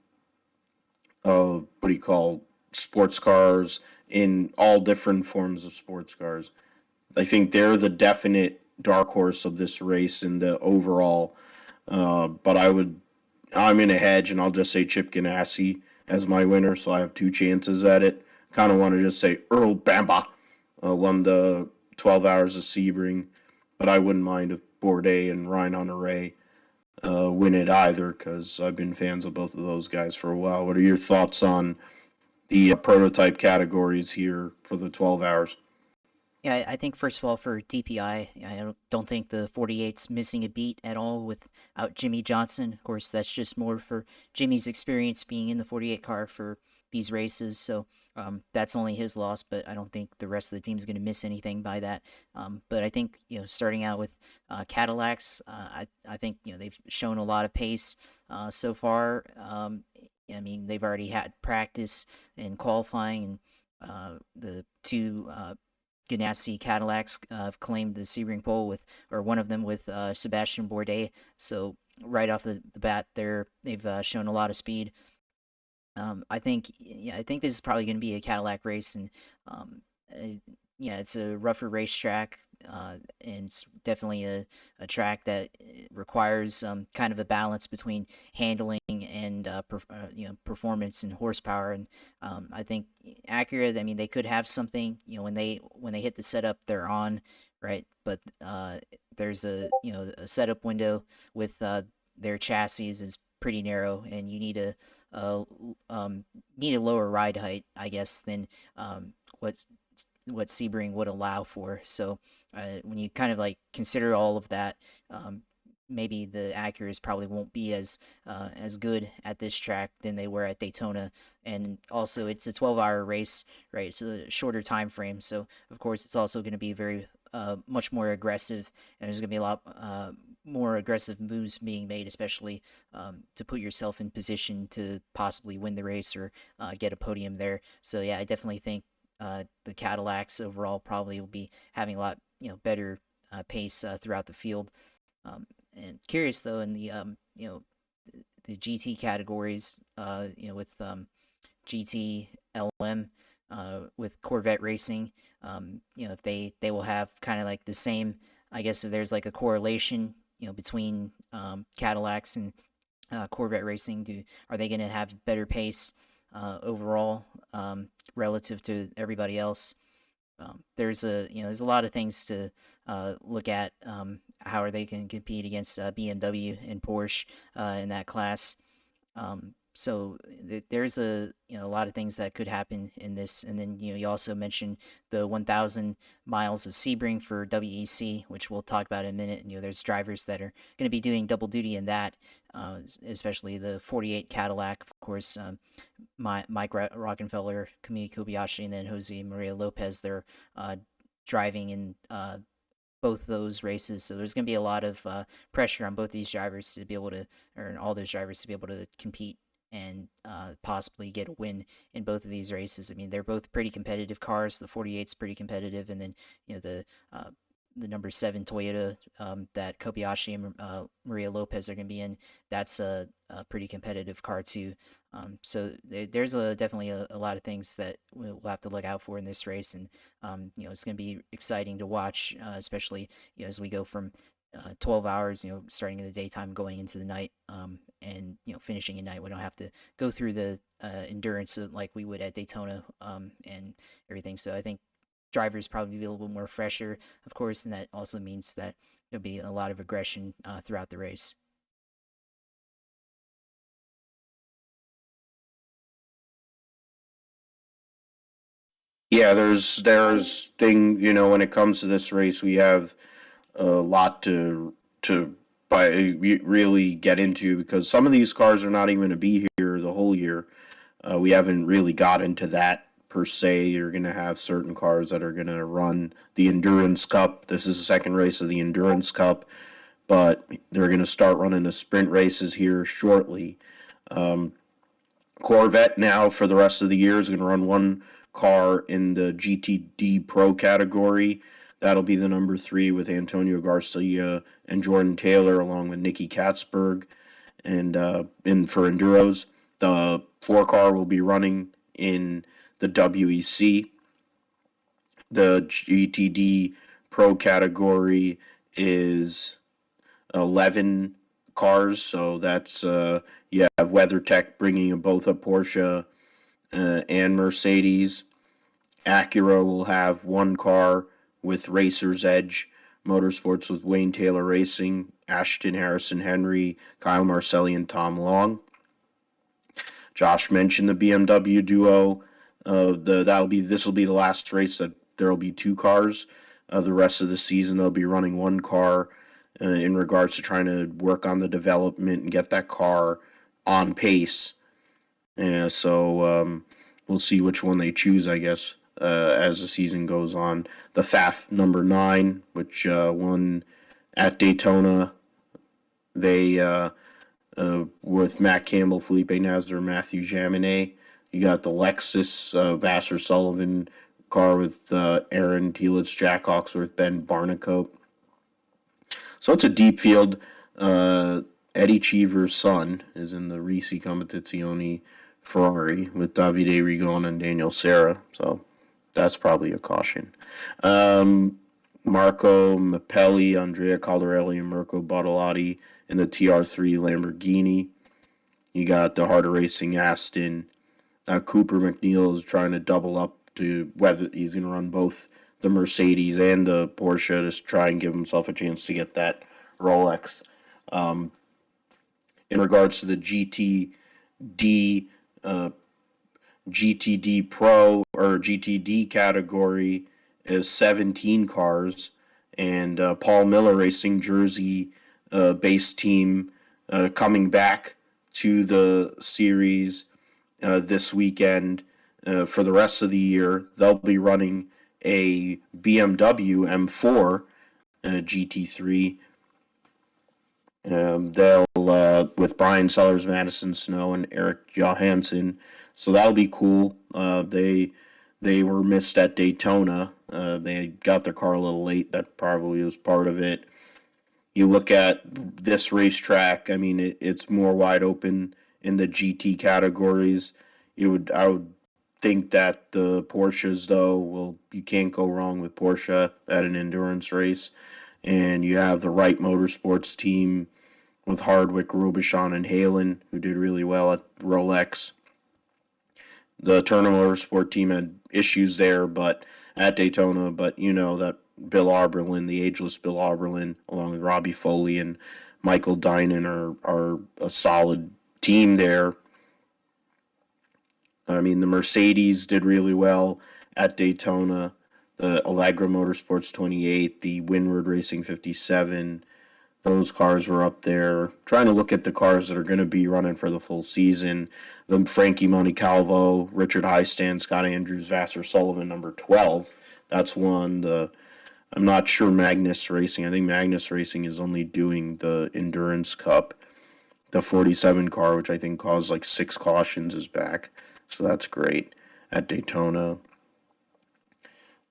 do you call sports cars, in all different forms of sports cars. I think they're the definite dark horse of this race in the overall. But I'm in a hedge, and I'll just say Chip Ganassi as my winner, so I have two chances at it. Kind of want to just say Earl Bamba won the 12 Hours of Sebring, but I wouldn't mind if Bourdais and Ryan Hunter-Ray win it either, because I've been fans of both of those guys for a while. What are your thoughts on the prototype categories here for the 12 Hours? Yeah, I think first of all for DPI, I don't think the 48's missing a beat at all without Jimmy Johnson. Of course, that's just more for Jimmy's experience being in the 48 car for these races. So that's only his loss, but I don't think the rest of the team is going to miss anything by that. But I think starting out with Cadillacs, I think they've shown a lot of pace so far. I mean, they've already had practice and qualifying, and the two Ganassi Cadillacs have claimed the Sebring pole or one of them with Sebastian Bourdais. So right off the bat, they've shown a lot of speed. I think this is probably going to be a Cadillac race, and it's a rougher racetrack, and it's definitely a track that requires kind of a balance between handling and performance and horsepower. And I think Acura, I mean, they could have something, when they hit the setup, they're on, right? But there's a setup window with their chassis is pretty narrow, and you need a lower ride height, I guess, than what Sebring would allow for. So when you kind of like consider all of that, maybe the Acuras probably won't be as good at this track than they were at Daytona. And also, it's a 12-hour race, right? It's a shorter time frame, so of course it's also going to be very much more aggressive, and there's going to be a lot more aggressive moves being made, especially to put yourself in position to possibly win the race or get a podium there. So yeah, I definitely think the Cadillacs overall probably will be having a lot better pace throughout the field. And curious though, in the GT categories, with GT LM, with Corvette Racing, if they will have kind of like the same, I guess, if there's like a correlation between Cadillacs and Corvette Racing. Are they going to have better pace overall relative to everybody else? There's a lot of things to look at. How are they going to compete against BMW and Porsche in that class? So there's a lot of things that could happen in this. And then you also mentioned the 1,000 miles of Sebring for WEC, which we'll talk about in a minute. And there's drivers that are going to be doing double duty in that, especially the 48 Cadillac, of course. Mike Rockenfeller, Kamui Kobayashi, and then Jose Maria Lopez. They're driving in both those races, so there's going to be a lot of pressure on both these drivers to be able to, or all those drivers to be able to compete and possibly get a win in both of these races. I mean, they're both pretty competitive cars. The 48's pretty competitive, and then the number 7 Toyota that Kobayashi and Maria Lopez are going to be in, that's a pretty competitive car too. So there's definitely a lot of things that we'll have to look out for in this race, and it's going to be exciting to watch, especially as we go from 12 hours, starting in the daytime, going into the night, and finishing at night. We don't have to go through the endurance like we would at Daytona, and everything. So I think drivers probably be a little bit more fresher, of course, and that also means that there'll be a lot of aggression throughout the race. Yeah, there's thing, when it comes to this race, we have a lot to really get into, because some of these cars are not even going to be here the whole year. We haven't really got into that per se. You're going to have certain cars that are going to run the Endurance Cup. This is the second race of the Endurance Cup, but they're going to start running the sprint races here shortly. Corvette now for the rest of the year is going to run one car in the GTD Pro category. That'll be the number 3 with Antonio Garcia and Jordan Taylor, along with Nicky Katzberg, and for Enduros. The 4 car will be running in the WEC. The GTD Pro category is 11 cars, so that's you have WeatherTech bringing both a Porsche and Mercedes. Acura will have one car with Racer's Edge Motorsports with Wayne Taylor Racing, Ashton Harrison Henry, Kyle Marcelli, and Tom Long. Josh mentioned the BMW duo. This will be the last race that there will be 2 cars. The rest of the season they'll be running one car in regards to trying to work on the development and get that car on pace. So we'll see which one they choose, I guess, as the season goes on. The FAF number 9, which won at Daytona, they with Matt Campbell, Felipe Nasr, Matthew Jaminet. You got the Lexus Vassar Sullivan car with Aaron Telitz, Jack Hawksworth, Ben Barnicoat. So it's a deep field. Eddie Cheever's son is in the Risi Competizione Ferrari with Davide Rigon and Daniel Serra. So that's probably a caution. Marco Mappelli, Andrea Caldarelli, and Mirko Bottolotti in the TR3 Lamborghini. You got the Harder Racing Aston. Cooper McNeil is trying to double up to whether he's going to run both the Mercedes and the Porsche to try and give himself a chance to get that Rolex. In regards to the GTD Pro or GTD category is 17 cars, and Paul Miller Racing Jersey base team coming back to the series this weekend. For the rest of the year, they'll be running a BMW M4 GT3. They'll with Brian Sellers, Madison Snow, and Eric Johansson. So that'll be cool. They were missed at Daytona. They got their car a little late. That probably was part of it. You look at this racetrack. I mean, it's more wide open in the GT categories. I would think that the Porsches, though, you can't go wrong with Porsche at an endurance race. And you have the Wright Motorsports team with Hardwick, Robichon, and Halen, who did really well at Rolex. The Turner Motorsport team had issues there, but at Daytona, but you know that Bill Auberlin, the ageless Bill Auberlin, along with Robbie Foley and Michael Dinan are a solid team there. I mean, the Mercedes did really well at Daytona. The Allegra Motorsports 28, the Windward Racing 57, those cars were up there. Trying to look at the cars that are going to be running for the full season. The Frankie Monicalvo, Richard Highstand, Scott Andrews, Vassar Sullivan, number 12. That's one. I'm not sure Magnus Racing. I think Magnus Racing is only doing the Endurance Cup. The 47 car, which I think caused like 6 cautions, is back. So that's great at Daytona.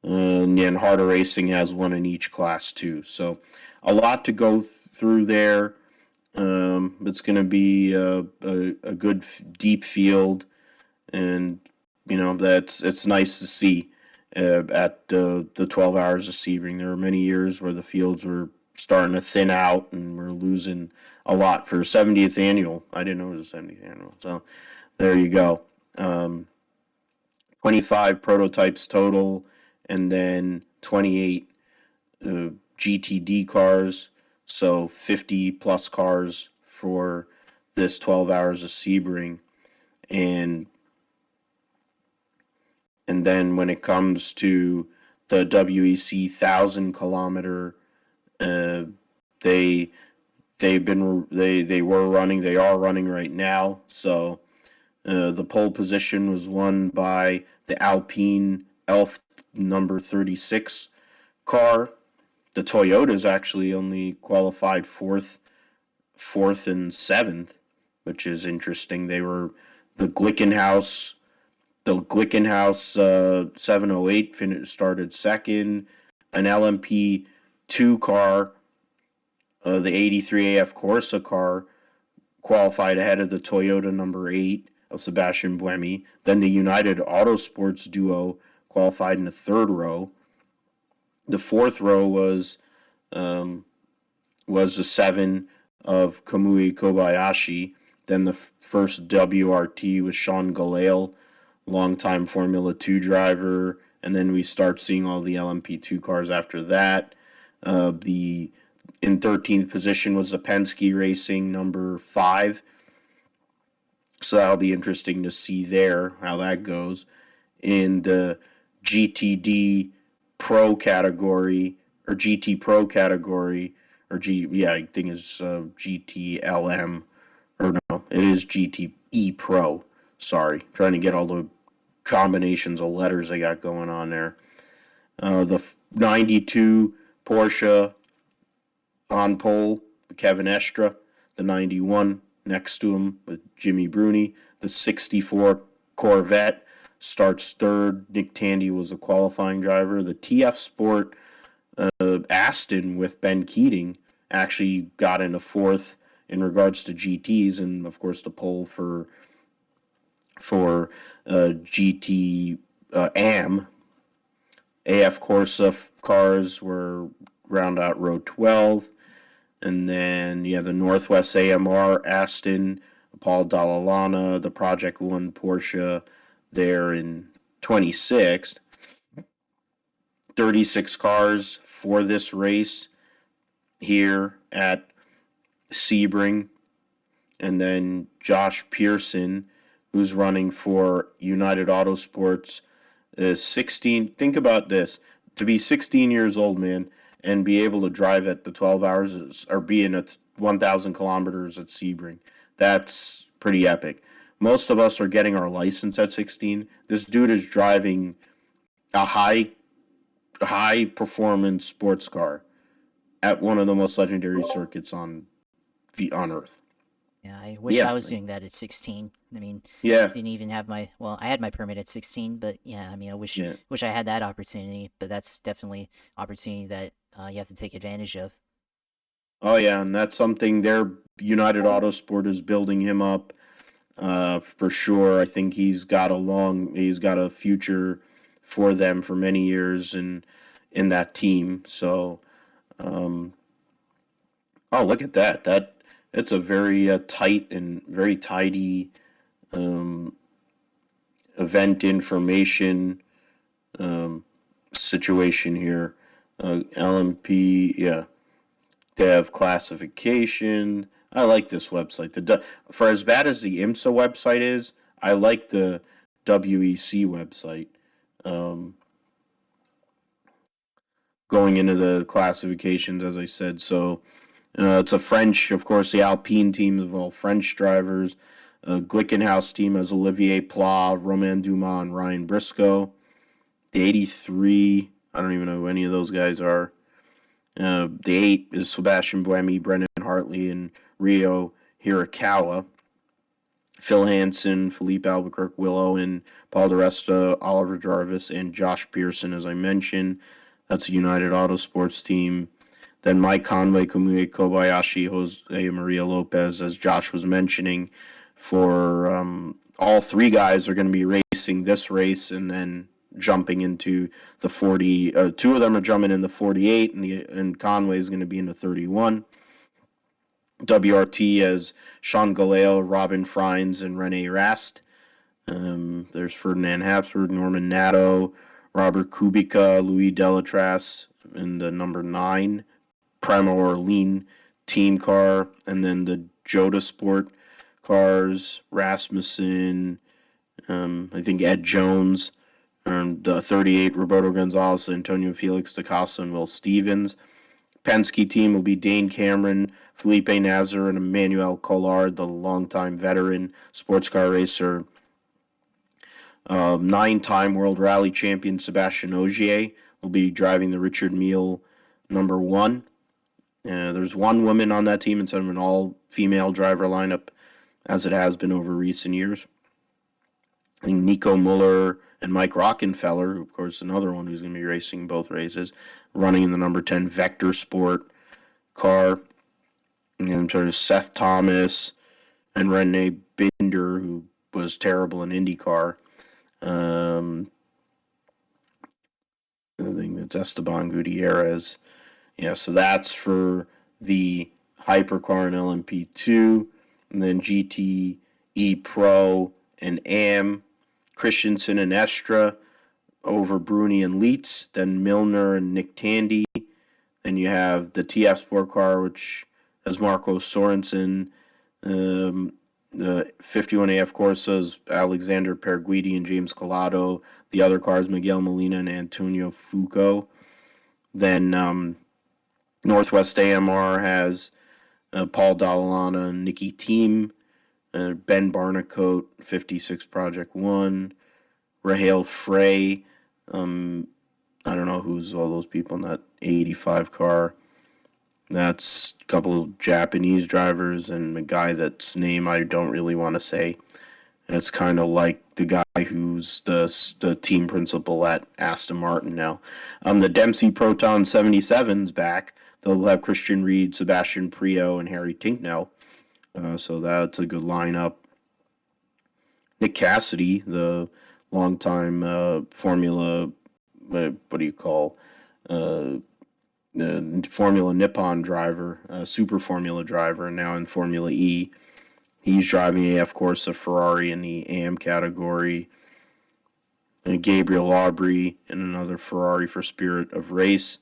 And Harder Racing has one in each class too. So a lot to go through there. It's going to be a good deep field, and you know it's nice to see at the 12 Hours of Sebring. There were many years where the fields were starting to thin out, and we're losing a lot for 70th annual. I didn't know it was a 70th annual. So there you go. 25 prototypes total, and then 28 GTD cars. So 50 plus cars for this 12 Hours of Sebring. And then when it comes to the WEC 1,000 kilometer, they were running. They are running right now. So the pole position was won by the Alpine Elf number 36 car. The Toyotas actually only qualified fourth and seventh, which is interesting. The Glickenhaus 708 started second. An LMP2 car, the 83 AF Corsa car, qualified ahead of the Toyota number 8 of Sebastian Buemi. Then the United Autosports duo qualified in the third row. The fourth row was the 7 of Kamui Kobayashi. Then the first WRT was Sean Galale, longtime Formula 2 driver. And then we start seeing all the LMP2 cars after that. In 13th position was the Penske Racing number 5. So that'll be interesting to see there how that goes. In the GTD Pro category, or GT Pro category, I think it's GTLM, or no, it is GTE Pro. Sorry, trying to get all the combinations of letters they got going on there. The 92 Porsche on pole, Kevin Estra. The 91 next to him with Jimmy Bruni. The 64 Corvette starts third. Nick Tandy was the qualifying driver. The TF Sport Aston with Ben Keating actually got into fourth in regards to GTs, and of course the pole for GT AM. AF Corsa cars were round out row 12. And then, the Northwest AMR Aston, Paul Dallalana, the Project 1 Porsche there in 26th. 36 cars for this race here at Sebring. And then Josh Pearson, who's running for United Autosports, is 16. Think about this. To be 16 years old, man, and be able to drive at the 12 hours or being at 1,000 kilometers at Sebring. That's pretty epic. Most of us are getting our license at 16. This dude is driving a high performance sports car at one of the most legendary circuits on Earth. Yeah, I wish I was doing that at 16. I mean, didn't even have I had my permit at 16, but I mean, I wish I had that opportunity, but that's definitely opportunity that you have to take advantage of. Oh yeah, and that's something their United Autosport is building him up for sure. I think he's got a future for them for many years in that team. So, look at that. It's a very tight and very tidy event information situation here. LMP, they have classification. I like this website. For as bad as the IMSA website is, I like the WEC website. Going into the classifications, as I said, so it's a French, of course, the Alpine team is all French drivers. Glickenhaus team has Olivier Pla, Romain Dumas, and Ryan Briscoe. The 83, I don't even know who any of those guys are. The 8 is Sebastian Buemi, Brendan Hartley, and Rio Hirakawa. Phil Hansen, Philippe Albuquerque, Will Owen, Paul DeResta, Oliver Jarvis, and Josh Pearson, as I mentioned. That's a United Autosports team. Then Mike Conway, Kamui Kobayashi, Jose Maria Lopez, as Josh was mentioning. For all three guys are going to be racing this race and then jumping into the 40. Two of them are jumping in the 48, and Conway is going to be in the 31. WRT as Sean Galale, Robin Frines, and Rene Rast. There's Ferdinand Habsburg, Norman Nato, Robert Kubica, Louis Delatras, and the number 9 Prema Orlean team car, and then the Jota Sport cars, Rasmussen, I think Ed Jones, and 38 Roberto Gonzalez, Antonio Felix da Casa, and Will Stevens. Penske team will be Dane Cameron, Felipe Nasr, and Emmanuel Collard, the longtime veteran sports car racer. 9-time World Rally champion Sebastian Ogier will be driving the Richard Mille number 1. There's one woman on that team instead of an all-female driver lineup, as it has been over recent years. I think Nico Muller and Mike Rockenfeller, of course, another one who's going to be racing both races, running in the number 10 Vector Sport car. And then there's Seth Thomas and Rene Binder, who was terrible in IndyCar. I think it's Esteban Gutierrez. Yeah, so that's for the Hypercar and LMP2. And then GTE Pro and AM, Christensen and Estra over Bruni and Leitz, then Milner and Nick Tandy. Then you have the TF Sport Car, which has Marco Sorensen. The 51AF Corsas, Alexander Perguidi and James Collado. The other cars, Miguel Molina and Antonio Fuco. Then Northwest AMR has Paul Dallalana and Nicky Team. Ben Barnacote, 56 Project 1. Raheel Frey. I don't know who's all those people in that 85 car. That's a couple of Japanese drivers and a guy that's name I don't really want to say. It's kind of like the guy who's the team principal at Aston Martin now. The Dempsey Proton 77's back. They'll have Christian Reed, Sebastian Prio, and Harry Tinknell. So that's a good lineup. Nick Cassidy, the longtime Formula, Formula Nippon driver, Super Formula driver, and now in Formula E. He's driving AF Corsa Ferrari in the AM category. And Gabriel Aubry in another Ferrari for Spirit of Race.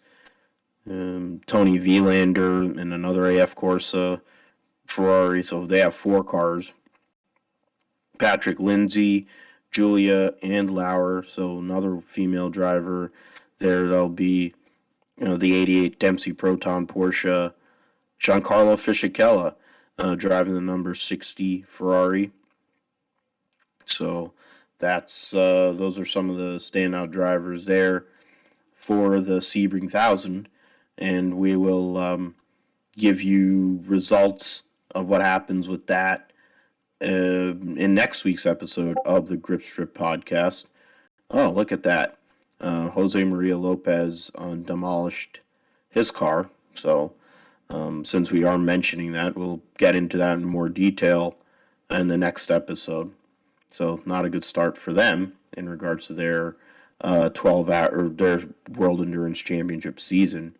Tony Vielander in another AF Corsa Ferrari. So they have 4 cars. Patrick Lindsay, Julia, and Lauer. So another female driver there. There'll be the 88 Dempsey Proton Porsche. Giancarlo Fisichella driving the number 60 Ferrari. So that's those are some of the standout drivers there for the Sebring 1000, and we will give you results of what happens with that in next week's episode of the Grip Strip podcast. Oh, look at that. Jose Maria Lopez demolished his car. So since we are mentioning that, we'll get into that in more detail in the next episode. So not a good start for them in regards to their 12-hour or their World Endurance Championship season.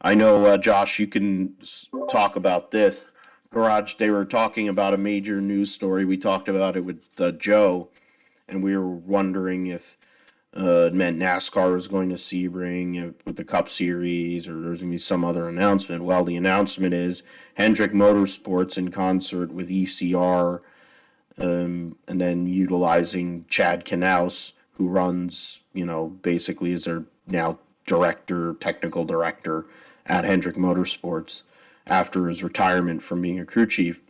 I know, Josh, you can talk about this. Garage, they were talking about a major news story. We talked about it with Joe, and we were wondering if it meant NASCAR was going to Sebring with the Cup Series, or there's going to be some other announcement. Well, the announcement is Hendrick Motorsports in concert with ECR, and then utilizing Chad Knaus, who runs, basically is their now technical director at Hendrick Motorsports after his retirement from being a crew chief,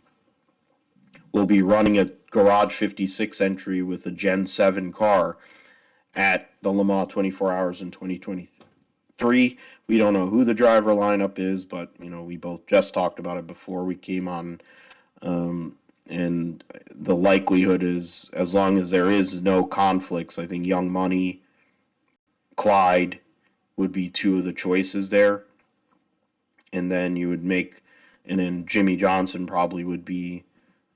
will be running a Garage 56 entry with a Gen 7 car at the Le Mans 24 Hours in 2023. We don't know who the driver lineup is, but, we both just talked about it before we came on. And the likelihood is, as long as there is no conflicts, I think Young Money, Clyde would be 2 of the choices there. And then you would and then Jimmy Johnson probably would be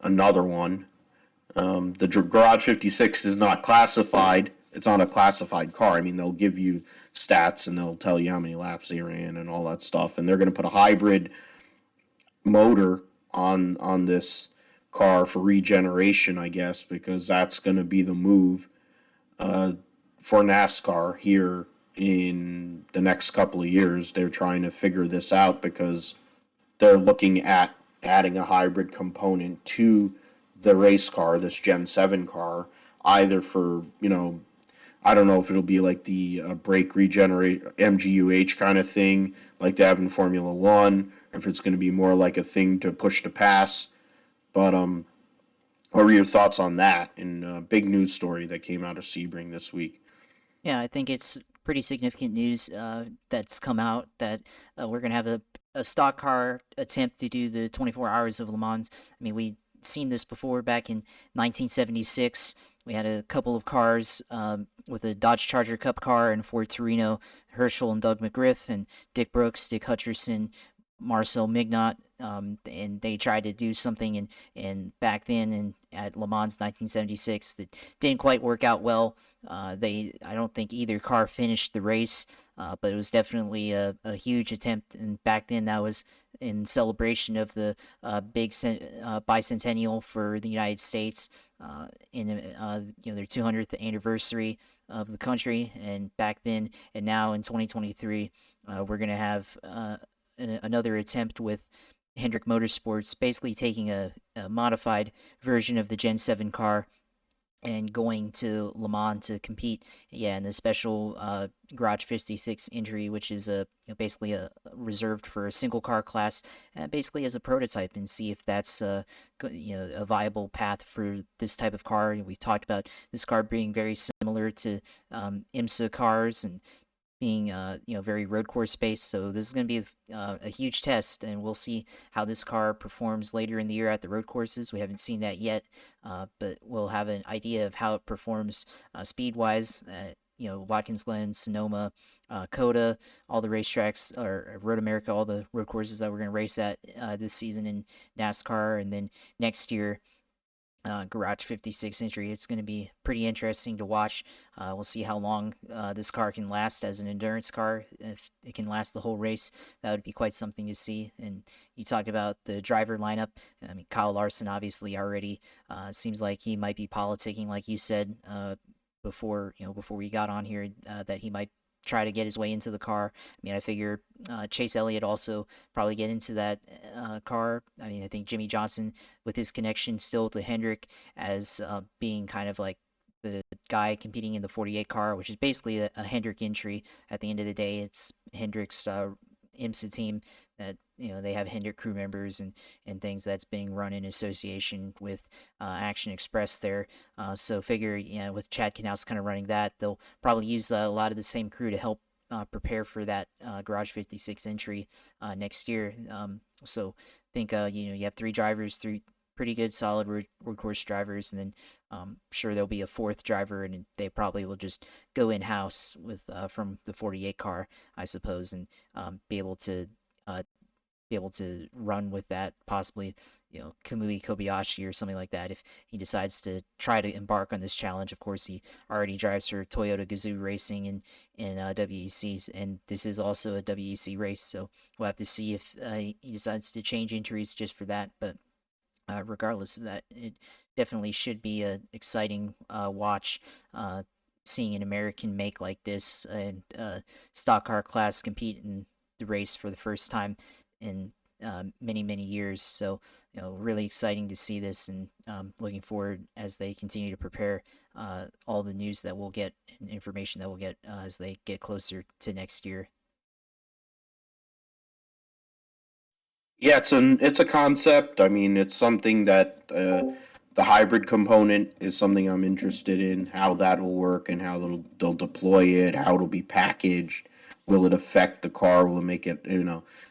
another one. The Garage 56 is not classified. It's not a classified car. I mean, they'll give you stats and they'll tell you how many laps they ran and all that stuff. And they're going to put a hybrid motor on this car for regeneration, I guess, because that's going to be the move for NASCAR here in the next couple of years. They're trying to figure this out because they're looking at adding a hybrid component to the race car, this Gen 7 car, either for, I don't know if it'll be like the brake regenerate MGUH kind of thing like they have in Formula One, or if it's going to be more like a thing to push to pass. But what were your thoughts on that? And a big news story that came out of Sebring this week. Yeah, I think it's pretty significant news that's come out that we're going to have a stock car attempt to do the 24 Hours of Le Mans. I mean, we seen this before back in 1976. We had a couple of cars with a Dodge Charger Cup car and Ford Torino, Herschel and Doug McGriff, and Dick Brooks, Dick Hutcherson, Marcel Mignot, and they tried to do something and back then in at Le Mans 1976 that didn't quite work out well. I don't think either car finished the race, but it was definitely a huge attempt. And back then, that was in celebration of the bicentennial for the United States, in their 200th anniversary of the country. And back then, and now in 2023, we're gonna have another attempt with Hendrick Motorsports, basically taking a modified version of the Gen 7 car and going to Le Mans to compete, in the special Garage 56 entry, which is basically reserved for a single car class, basically as a prototype, and see if that's a viable path for this type of car. We talked about this car being very similar to IMSA cars and being very road course based. So this is going to be a huge test, and we'll see how this car performs later in the year at the road courses. We haven't seen that yet, but we'll have an idea of how it performs speed wise. Watkins Glen, Sonoma, Coda, all the racetracks, or Road America, all the road courses that we're going to race at this season in NASCAR, and then next year, Garage 56 entry. It's going to be pretty interesting to watch. We'll see how long this car can last as an endurance car. If it can last the whole race, that would be quite something to see. And you talked about the driver lineup. I mean, Kyle Larson obviously already seems like he might be politicking, like you said before we got on here, that he might try to get his way into the car. I mean, I figure Chase Elliott also probably get into that car. I mean, I think Jimmy Johnson, with his connection still with the Hendrick, as being kind of like the guy competing in the 48 car, which is basically a Hendrick entry. At the end of the day, it's Hendrick's IMSA team that they have Hendrick crew members and things that's being run in association with Action Express there. So figure with Chad Knaus kind of running that, they'll probably use a lot of the same crew to help prepare for that Garage 56 entry next year. So think you have three drivers, three pretty good solid road course drivers, and then sure there'll be a fourth driver, and they probably will just go in house with from the 48 car, I suppose, and be able to run with that, possibly Kamui Kobayashi or something like that if he decides to try to embark on this challenge. Of course, he already drives for Toyota Gazoo Racing in WECs, and this is also a WEC race, so we'll have to see if he decides to change entries just for that. But regardless of that, it definitely should be an exciting watch, seeing an American make like this and stock car class compete in the race for the first time in many years. So really exciting to see this, and looking forward as they continue to prepare all the news that we'll get and information that we'll get as they get closer to next year. Yeah, it's a concept. I mean, it's something that the hybrid component is something I'm interested in, how that'll work and how they'll deploy it, how it'll be packaged. Will it affect the car? Will it make it,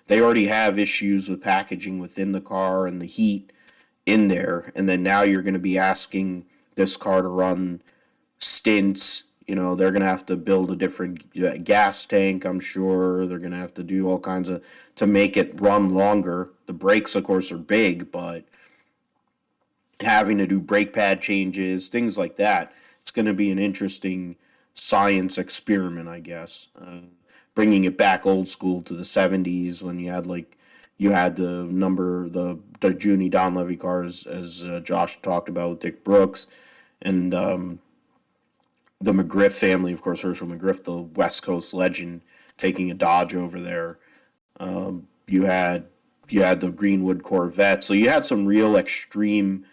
they already have issues with packaging within the car and the heat in there. And then now you're going to be asking this car to run stints. They're going to have to build a different gas tank, I'm sure. They're going to have to do all kinds to make it run longer. The brakes, of course, are big, but having to do brake pad changes, things like that, it's going to be an interesting science experiment, I guess. Bringing it back old school to the 70s when you had the Junie Donlevy cars, as Josh talked about with Dick Brooks, and the McGriff family, of course, Herschel McGriff, the West Coast legend, taking a Dodge over there. You had the Greenwood Corvette, so you had some real extreme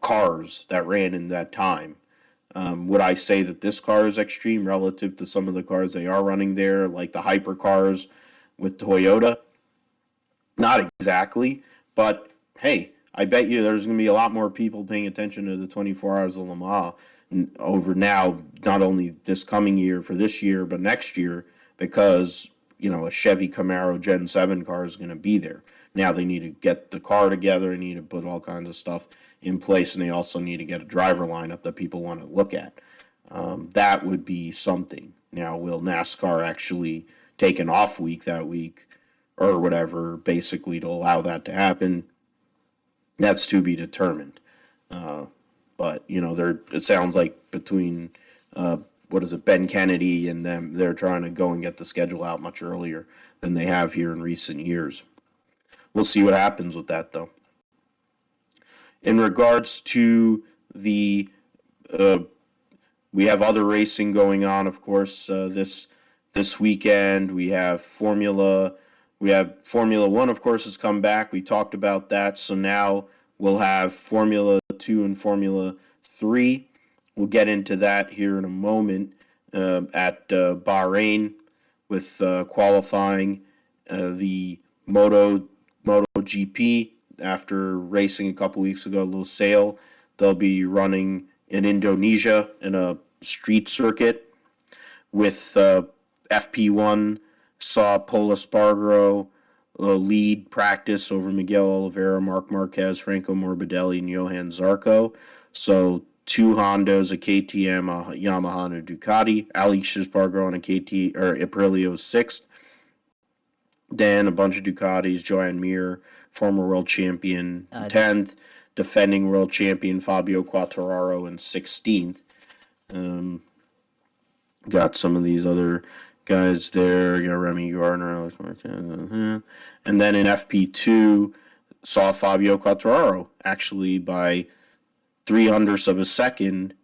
cars that ran in that time. Would I say that this car is extreme relative to some of the cars they are running there, like the hypercars with Toyota? Not exactly, but hey, I bet you there's going to be a lot more people paying attention to the 24 Hours of Le Mans over now, not only this coming year for this year, but next year, because a Chevy Camaro Gen 7 car is going to be there. Now they need to get the car together. They need to put all kinds of stuff in place, and they also need to get a driver lineup that people want to look at. That would be something. Now, will NASCAR actually take an off week that week or whatever, basically, to allow that to happen? That's to be determined. But, it sounds like between, Ben Kennedy and them, they're trying to go and get the schedule out much earlier than they have here in recent years. We'll see what happens with that, though. In regards to the we have other racing going on, of course. This weekend we have Formula One, of course, has come back. We talked about that, so now we'll have Formula 2 and Formula 3. We'll get into that here in a moment at Bahrain with qualifying the MotoGP after racing a couple weeks ago, Lusail. They'll be running in Indonesia in a street circuit with FP1. Saw Pol Espargaro lead practice over Miguel Oliveira, Marc Marquez, Franco Morbidelli, and Johan Zarco. So 2 Hondas, a KTM, a Yamaha, and a Ducati. Alex Espargaro on a Aprilia was 6th. Then a bunch of Ducatis, Joan Mir, former world champion, 10th. Defending world champion Fabio Quartararo in 16th. Got some of these other guys there. You got Remy Gardner, Alex Marquez. And then in FP2, saw Fabio Quartararo actually by 300ths of a second,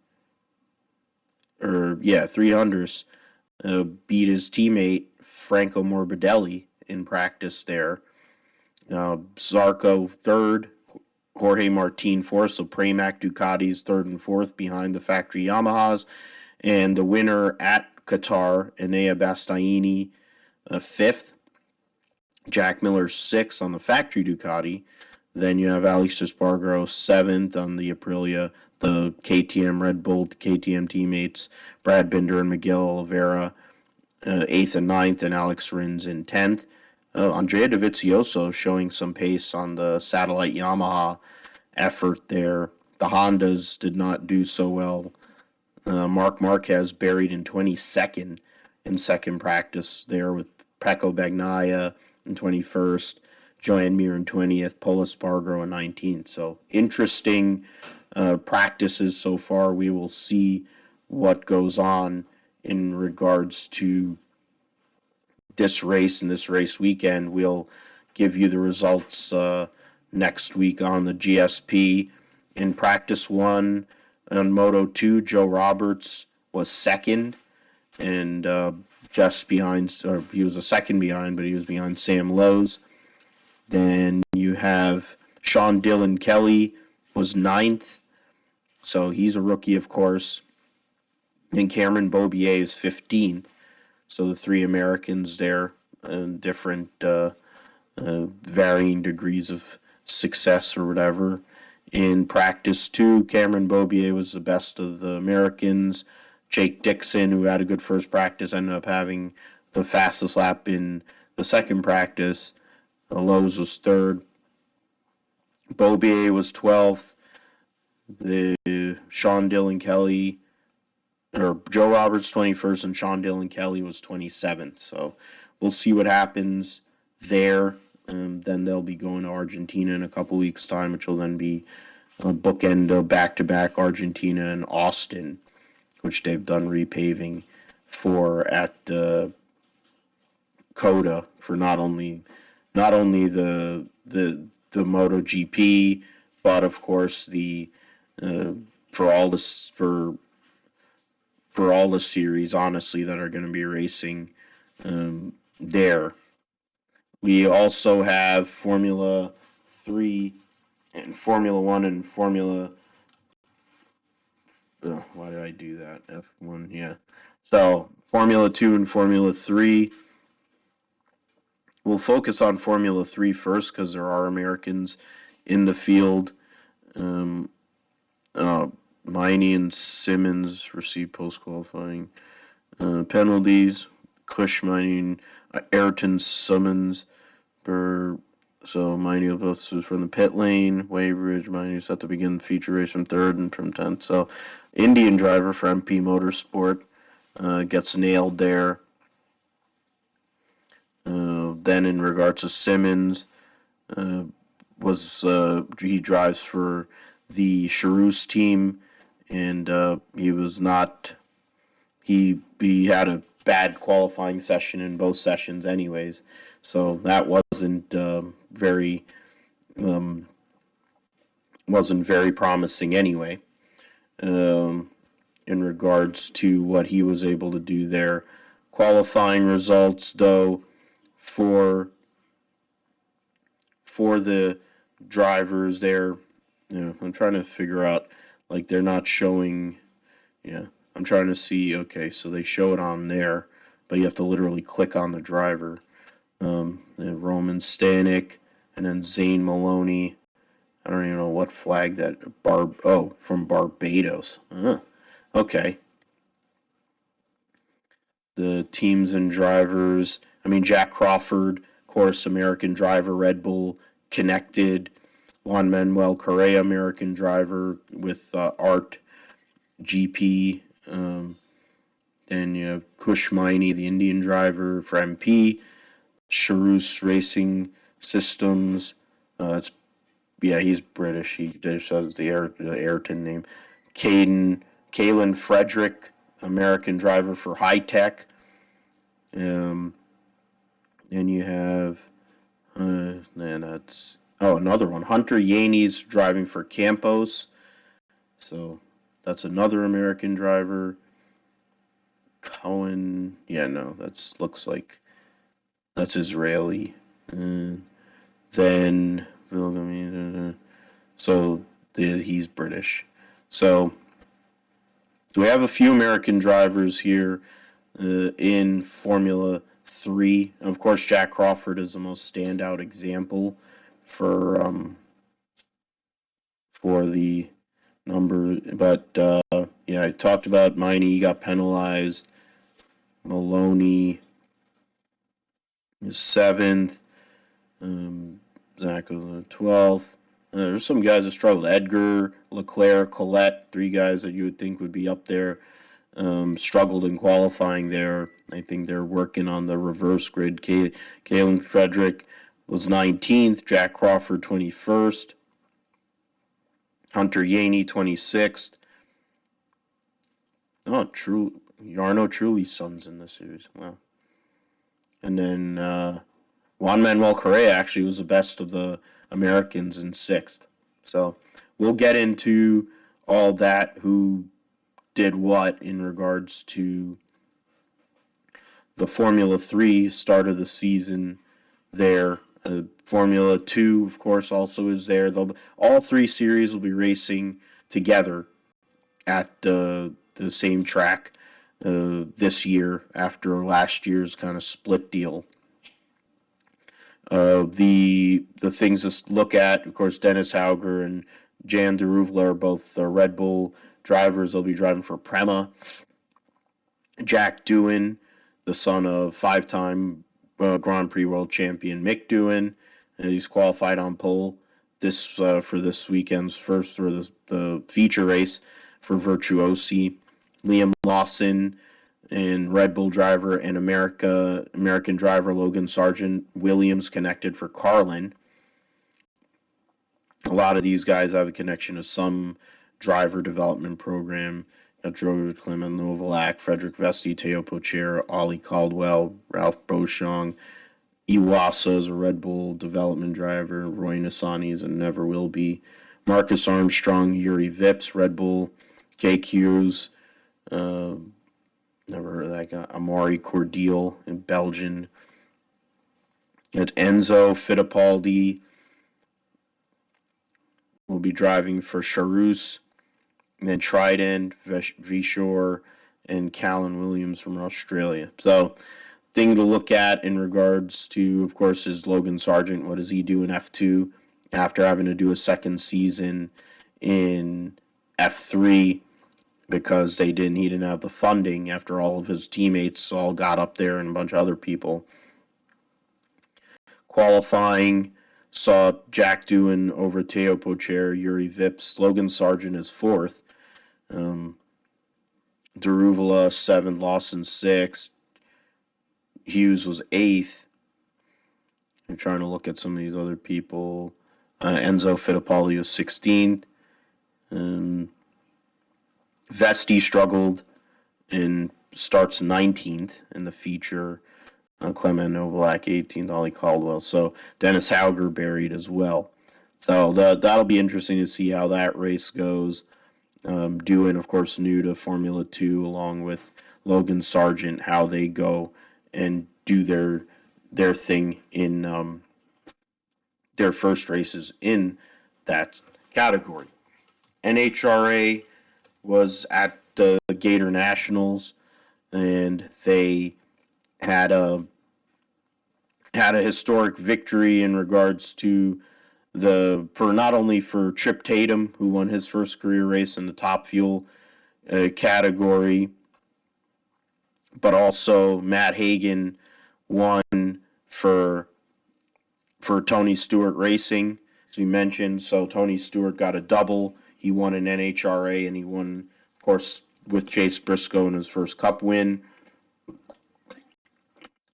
300ths, beat his teammate Franco Morbidelli in practice there. Zarco 3rd, Jorge Martin 4th, so Pramac Ducatis 3rd and 4th behind the factory Yamahas. And the winner at Qatar, Enea Bastianini, 5th. Jack Miller 6th on the factory Ducati. Then you have Alex Espargaro 7th on the Aprilia, the KTM Red Bull KTM teammates. Brad Binder and Miguel Oliveira 8th and 9th, and Alex Rins in 10th. Andrea Dovizioso showing some pace on the satellite Yamaha effort there. The Hondas did not do so well. Marc Marquez buried in 22nd in second practice there with Pecco Bagnaia in 21st, Joan Mir in 20th, Pol Espargaro in 19th. So interesting practices so far. We will see what goes on in regards to this race and this race weekend. We'll give you the results next week on the GSP. In practice 1 on Moto 2, Joe Roberts was 2nd and just behind, or he was a second behind, but he was behind Sam Lowes. Then you have Sean Dillon Kelly was 9th, so he's a rookie, of course. And Cameron Beaubier is 15th. So the 3 Americans there, different varying degrees of success or whatever. In practice 2, Cameron Beaubier was the best of the Americans. Jake Dixon, who had a good first practice, ended up having the fastest lap in the second practice. Lowe's was 3rd. Beaubier was 12th. Sean Dillon Kelly, or Joe Roberts 21st, and Sean Dillon Kelly was 27th. So we'll see what happens there. Then they'll be going to Argentina in a couple weeks' time, which will then be a bookend of back-to-back Argentina and Austin, which they've done repaving for at COTA for not only the MotoGP, but of course the for all the series, honestly, that are going to be racing there. We also have Formula 3 and Formula 1 and Formula... why did I do that? F1, yeah. So, Formula 2 and Formula 3. We'll focus on Formula 3 first because there are Americans in the field. Miney and Simmons received post-qualifying penalties. Cush Miney, Ayrton Simmons for So Miney was from the pit lane. Waveridge, Miney set to begin the feature race from third and from 10th. So Indian driver for MP Motorsport gets nailed there. Then in regards to Simmons, he drives for the Charouse team, and he was not. He had a bad qualifying session in both sessions, anyways. So that wasn't wasn't very promising anyway. In regards to what he was able to do there, qualifying results though for the drivers there. I'm trying to figure out, like, they're not showing. Yeah, I'm trying to see. Okay, so they show it on there, but you have to literally click on the driver. Roman Stanek, and then Zane Maloney. I don't even know what flag that from Barbados. Okay. The teams and drivers. I mean, Jack Crawford, of course, American driver, Red Bull connected. Juan Manuel Correa, American driver with Art GP. Then you have Kush Miney, the Indian driver for MP. Charouse Racing Systems. He's British. He just has the Ayrton name. Kalen Frederick, American driver for High Tech. Then you have another one. Hunter Yaney's driving for Campos. So that's another American driver. Cohen, looks like that's Israeli. Then he's British. So we have a few American drivers here in Formula 3. And of course, Jack Crawford is the most standout example for the number. But I talked about Miney. He got penalized. Maloney is 7th. Zach was 12th. There's some guys that struggled. Edgar, Leclerc, Collette, 3 guys that you would think would be up there. Struggled in qualifying there. I think they're working on the reverse grid. Kalen Frederick was 19th. Jack Crawford, 21st. Hunter Yaney, 26th. Oh, true. Yarno Truly's son's in this series. Wow. And then Juan Manuel Correa actually was the best of the Americans in 6th. So we'll get into all that, who did what in regards to the Formula 3 start of the season there. Formula 2, of course, also is there. All 3 series will be racing together at the same track this year after last year's kind of split deal. The things to look at, of course, Dennis Hauger and Jan de Ruvla are both Red Bull drivers. They'll be driving for Prema. Jack Doohan, the son of 5-time Grand Prix world champion Mick Doohan, he's qualified on pole for this weekend's first, or the feature race for Virtuosi. Liam Lawson and Red Bull driver and American driver Logan Sargent Williams connected for Carlin. A lot of these guys have a connection to some driver development program. George Clement Novalak, Frederick Vesti, Teo Pocher, Ollie Caldwell, Ralph Beauchamp. Iwasa is a Red Bull development driver. Roy Nassani and never will be. Marcus Armstrong, Yuri Vips, Red Bull. Jake Hughes, never heard of that guy. Amaury Cordial in Belgium. At Enzo Fittipaldi will be driving for Charouse. And then Trident, Vishore, and Callan Williams from Australia. So, thing to look at in regards to, of course, is Logan Sargent. What does he do in F2 after having to do a second season in F3 because he didn't have the funding after all of his teammates all got up there and a bunch of other people. Qualifying, saw Jack Doohan over Teo Pocher, Yuri Vips, Logan Sargent is fourth, Daruvula 7th, Lawson 6th, Hughes was 8th. I'm trying to look at some of these other people. Enzo Fittipaldi was 16th. Vesti struggled and starts 19th in the feature. Clement Novalak 18th, Ollie Caldwell. So Dennis Hauger buried as well. So that'll be interesting to see how that race goes. Doohan, of course, new to Formula 2, along with Logan Sargent, how they go and do their thing in their first races in that category. NHRA was at the Gator Nationals, and they had a historic victory in regards to for not only for Trip Tatum, who won his first career race in the Top Fuel category, but also Matt Hagan won for Tony Stewart Racing, as we mentioned. So Tony Stewart got a double. He won an NHRA, and he won, of course, with Chase Briscoe in his first Cup win.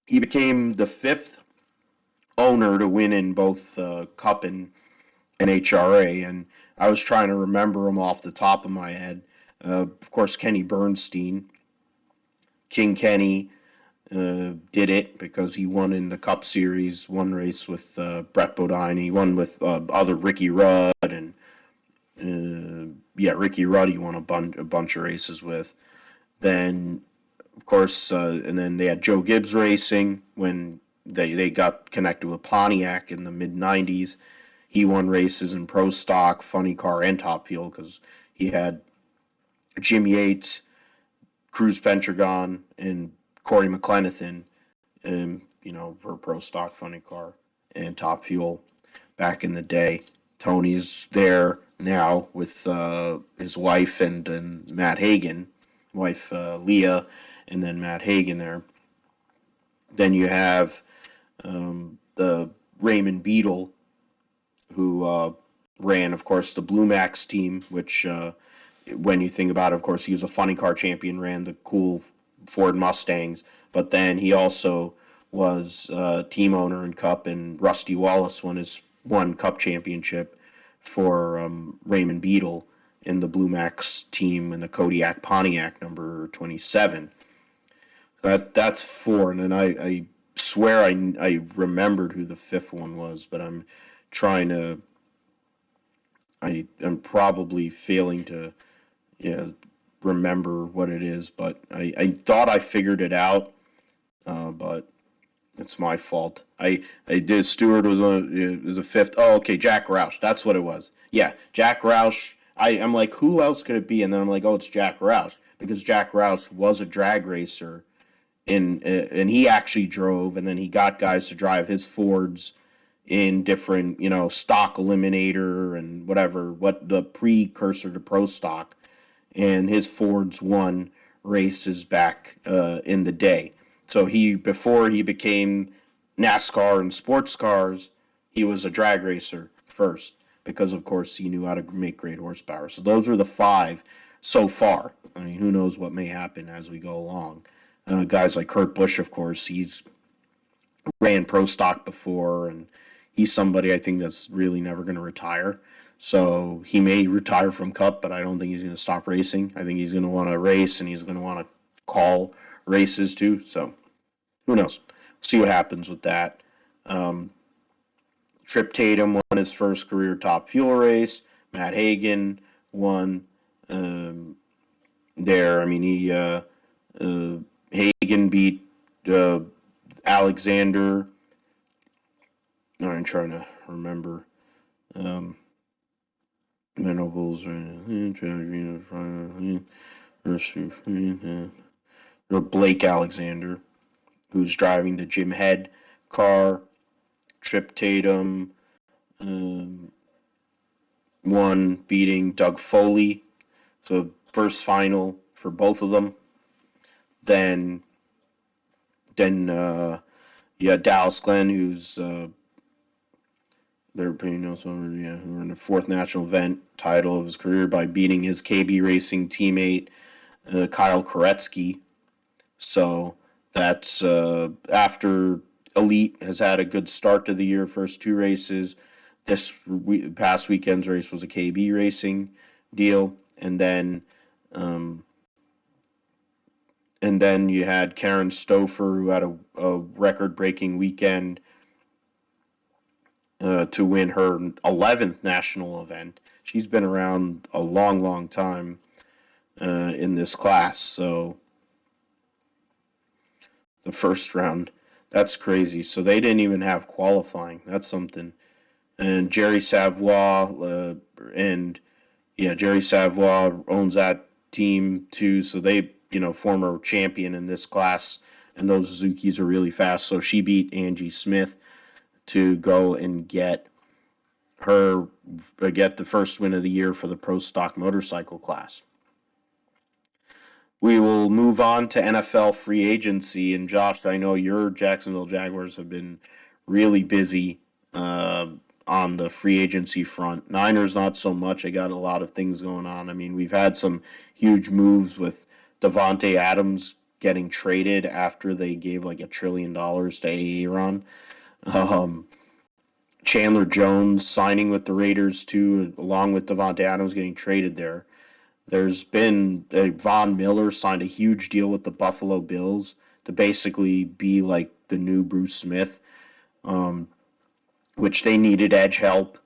He became the 5th owner to win in both Cup and NHRA, and I was trying to remember them off the top of my head. Of course, Kenny Bernstein. King Kenny did it because he won in the Cup Series, one race with Brett Bodine. He won with other Ricky Rudd, and Ricky Rudd he won a bunch of races with. Then, of course, and then they had Joe Gibbs Racing when they got connected with Pontiac in the mid-90s. He won races in Pro Stock, Funny Car, and Top Fuel because he had Jim Yates, Cruz Pentragon, and Corey McLenithan, for Pro Stock, Funny Car, and Top Fuel back in the day. Tony's there now with his wife and Matt Hagan, wife Leah, and then Matt Hagan there. Then you have the Raymond Beadle, who ran, of course, the Blue Max team, which, when you think about it, of course, he was a Funny Car champion, ran the cool Ford Mustangs, but then he also was team owner in Cup, and Rusty Wallace won his one Cup championship for Raymond Beadle in the Blue Max team in the Kodiak Pontiac number 27. That's 4, and then I swear I remembered who the 5th one was, but I'm trying to. I'm probably failing to remember what it is, but I thought I figured it out, but it's my fault. I did. Stewart was a 5th. Oh, okay, Jack Roush. That's what it was. Yeah, Jack Roush. I'm like, who else could it be? And then I'm like, oh, it's Jack Roush, because Jack Roush was a drag racer, and he actually drove, and then he got guys to drive his Fords in different, stock eliminator and whatever, what the precursor to Pro Stock, and his Fords won races back in the day. So before he became NASCAR and sports cars, he was a drag racer first, because of course he knew how to make great horsepower. So those are the 5 so far. I mean, who knows what may happen as we go along. Guys like Kurt Busch, of course, he's ran Pro Stock before, and he's somebody I think that's really never going to retire. So he may retire from Cup, but I don't think he's going to stop racing. I think he's going to want to race, and he's going to want to call races too. So who knows? See what happens with that. Trip Tatum won his first career Top Fuel race. Matt Hagan won there. I mean, Hagan beat Alexander. I'm trying to remember. Venables, Blake Alexander, who's driving the Jim Head car. Trip Tatum won, beating Doug Foley. So first final for both of them. Then Dallas Glenn, who's They're paying no swimmer, who won the fourth national event title of his career by beating his KB Racing teammate Kyle Koretsky. So that's after Elite has had a good start to the year, first two races. This past weekend's race was a KB Racing deal, and then you had Karen Stouffer, who had a record-breaking weekend to win her 11th national event. She's been around a long, long time in this class. So the first round, that's crazy. So they didn't even have qualifying. That's something. And Jerry Savoy Jerry Savoy owns that team too. So they, former champion in this class. And those Suzukis are really fast. So she beat Angie Smith to go and get the first win of the year for the pro stock motorcycle class. We will move on to NFL free agency. And Josh, I know your Jacksonville Jaguars have been really busy on the free agency front. Niners, not so much. They got a lot of things going on. I mean, we've had some huge moves with Devontae Adams getting traded after they gave like $1 trillion to Aaron. Chandler Jones signing with the Raiders too, along with Devontae Adams getting traded there. There's been Von Miller signed a huge deal with the Buffalo Bills to basically be like the new Bruce Smith, which they needed edge help.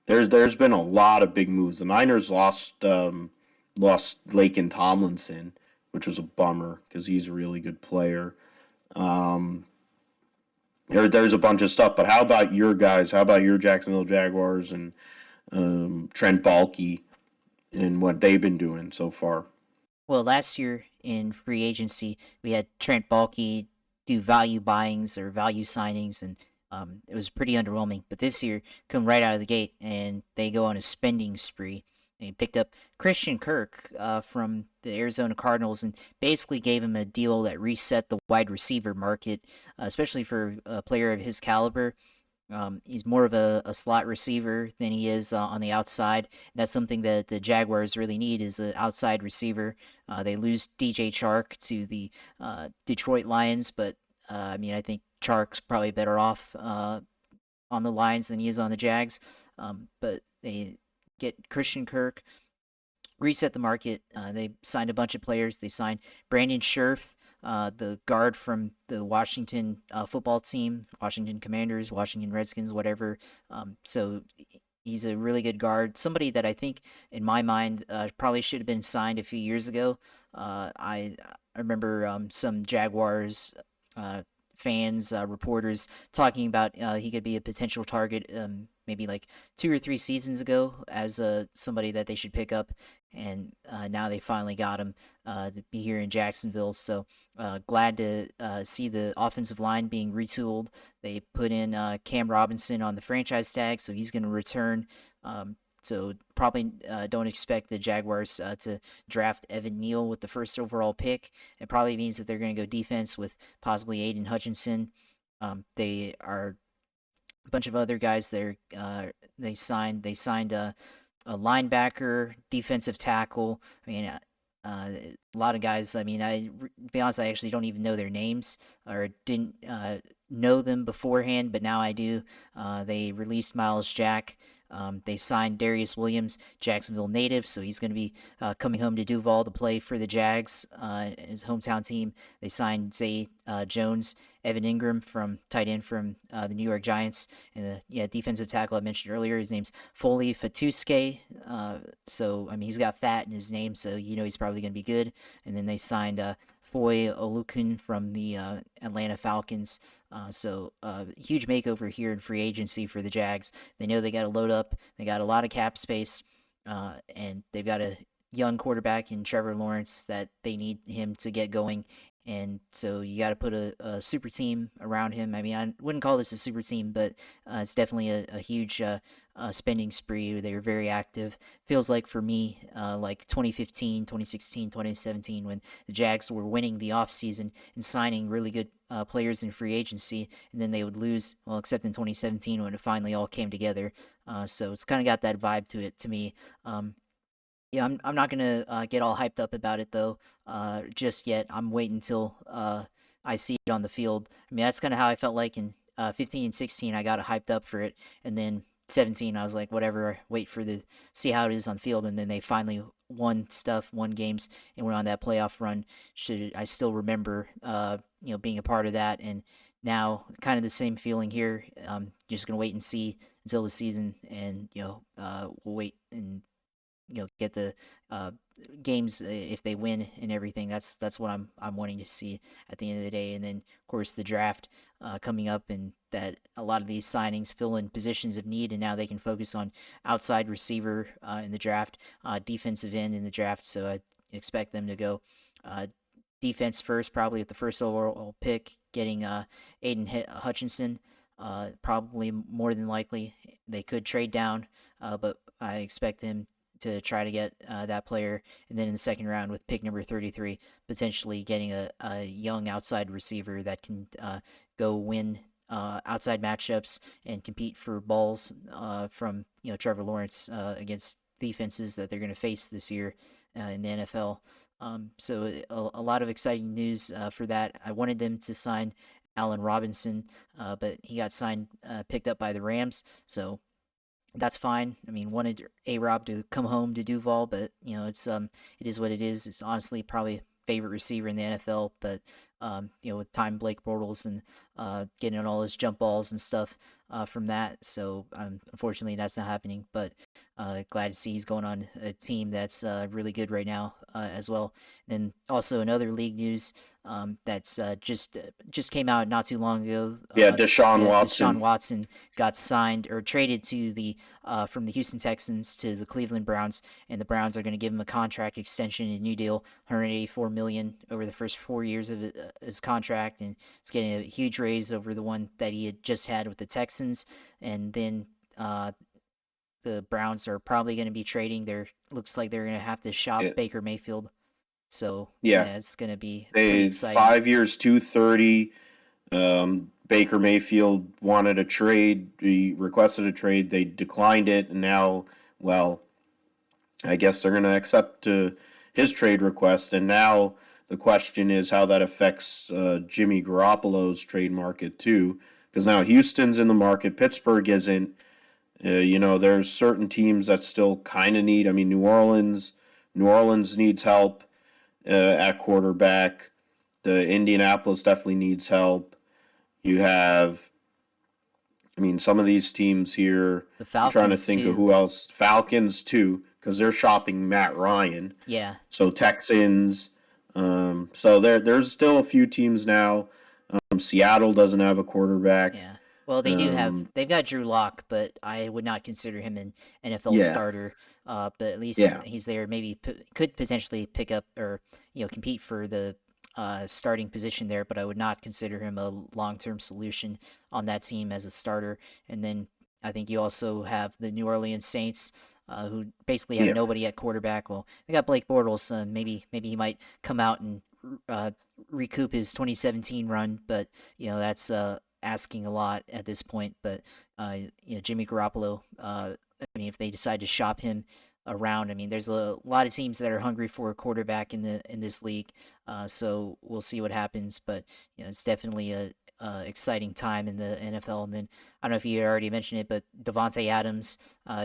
There's been a lot of big moves. The Niners lost Laken Tomlinson, which was a bummer because he's a really good player. There's a bunch of stuff, but how about your guys? How about your Jacksonville Jaguars and Trent Baalke and what they've been doing so far? Well, last year in free agency, we had Trent Baalke do value buyings or value signings, and it was pretty underwhelming. But this year, come right out of the gate, and they go on a spending spree. They picked up Christian Kirk from the Arizona Cardinals and basically gave him a deal that reset the wide receiver market, especially for a player of his caliber. He's more of a slot receiver than he is on the outside. That's something that the Jaguars really need is an outside receiver. They lose DJ Chark to the Detroit Lions, but I think Chark's probably better off on the Lions than he is on the Jags. But they get Christian Kirk, reset the market. They signed a bunch of players. They signed Brandon Scherf, the guard from the Washington football team, Washington Commanders, Washington Redskins, whatever. So he's a really good guard. Somebody that I think, in my mind, probably should have been signed a few years ago. I remember some Jaguars fans, reporters talking about he could be a potential target maybe like 2 or 3 seasons ago as somebody that they should pick up, and now they finally got him to be here in Jacksonville. So glad to see the offensive line being retooled. They put in Cam Robinson on the franchise tag, so he's going to return. So probably don't expect the Jaguars to draft Evan Neal with the first overall pick. It probably means that they're going to go defense with possibly Aiden Hutchinson. They are a bunch of other guys there. They signed a linebacker, defensive tackle. I mean, a lot of guys. I mean, to be honest, I actually don't even know their names or didn't know them beforehand, but now I do. They released Miles Jack. They signed Darius Williams, Jacksonville native, so he's going to be coming home to Duval to play for the Jags, his hometown team. They signed Zay Jones, Evan Ingram from tight end from the New York Giants, and the defensive tackle I mentioned earlier. His name's Foley Fatuske. So I mean, he's got fat in his name, so he's probably going to be good. And then they signed Foy Olukun from the Atlanta Falcons. So huge makeover here in free agency for the Jags. They know they got to load up. They got a lot of cap space, and they've got a young quarterback in Trevor Lawrence that they need him to get going. and so you got to put a super team around him. I mean, I wouldn't call this a super team, but it's definitely a huge spending spree. They were very active. Feels like for me, like 2015, 2016, 2017, when the Jags were winning the offseason and signing really good players in free agency, and then they would lose, well, except in 2017 when it finally all came together. So it's kind of got that vibe to it to me. Yeah, I'm not gonna get all hyped up about it though, just yet. I'm waiting until I see it on the field. I mean, that's kind of how I felt like in 15 and 16. I got hyped up for it, and then 17, I was like, whatever. Wait for the see how it is on field, and then they finally won games, and went on that playoff run. Should I still remember, being a part of that, and now kind of the same feeling here. Just gonna wait and see until the season, and we'll wait and get the uh, games if they win and everything. That's what I'm wanting to see at the end of the day. And then of course the draft coming up, and that a lot of these signings fill in positions of need, and now they can focus on outside receiver in the draft, defensive end in the draft. So I expect them to go defense first, probably with the first overall pick, getting Aiden Hutchinson. Probably more than likely they could trade down, but I expect them to try to get that player. And then in the second round with pick number 33, potentially getting a young outside receiver that can go win outside matchups and compete for balls from Trevor Lawrence against defenses that they're going to face this year in the NFL. So a lot of exciting news for that. I wanted them to sign Allen Robinson, but he got picked up by the Rams. So that's fine. I mean, wanted A-Rob to come home to Duval, but it is what it is. It's honestly probably favorite receiver in the NFL, but with time Blake Bortles and getting on all his jump balls and stuff from that. So unfortunately, that's not happening. But glad to see he's going on a team that's really good right now as well. And also another league news that's just came out not too long ago. Deshaun Watson. Deshaun Watson got signed or traded to the from the Houston Texans to the Cleveland Browns, and the Browns are going to give him a contract extension, a new deal, $184 million over the first 4 years of his contract, and it's getting a huge raise over the one that he had just had with the Texans. And then the Browns are probably going to be trading. Looks like they're going to have to shop Baker Mayfield. So it's going to be pretty exciting. 5 years, 230. Baker Mayfield wanted a trade. He requested a trade. They declined it, and now, well, I guess they're going to accept his trade request. And now the question is how that affects Jimmy Garoppolo's trade market too, because now Houston's in the market, Pittsburgh isn't. There's certain teams that still kind of need. I mean, New Orleans needs help at quarterback. The Indianapolis definitely needs help. You have, I mean, some of these teams here. The Falcons, I'm trying to think of who else. Falcons too, because they're shopping Matt Ryan. Yeah. So Texans. So there's still a few teams now. Seattle doesn't have a quarterback. Yeah. Well, they do have. They've got Drew Lock, but I would not consider him an NFL starter. But at least he's there. Maybe could potentially pick up or compete for the starting position there. But I would not consider him a long-term solution on that team as a starter. And then I think you also have the New Orleans Saints, who basically have nobody at quarterback. Well, they got Blake Bortles. Maybe he might come out and recoup his 2017 run, but that's asking a lot at this point. But Jimmy Garoppolo, I mean, if they decide to shop him around, I mean, there's a lot of teams that are hungry for a quarterback in this league. So we'll see what happens, but it's definitely a exciting time in the NFL. And then I don't know if you already mentioned it, but Devontae Adams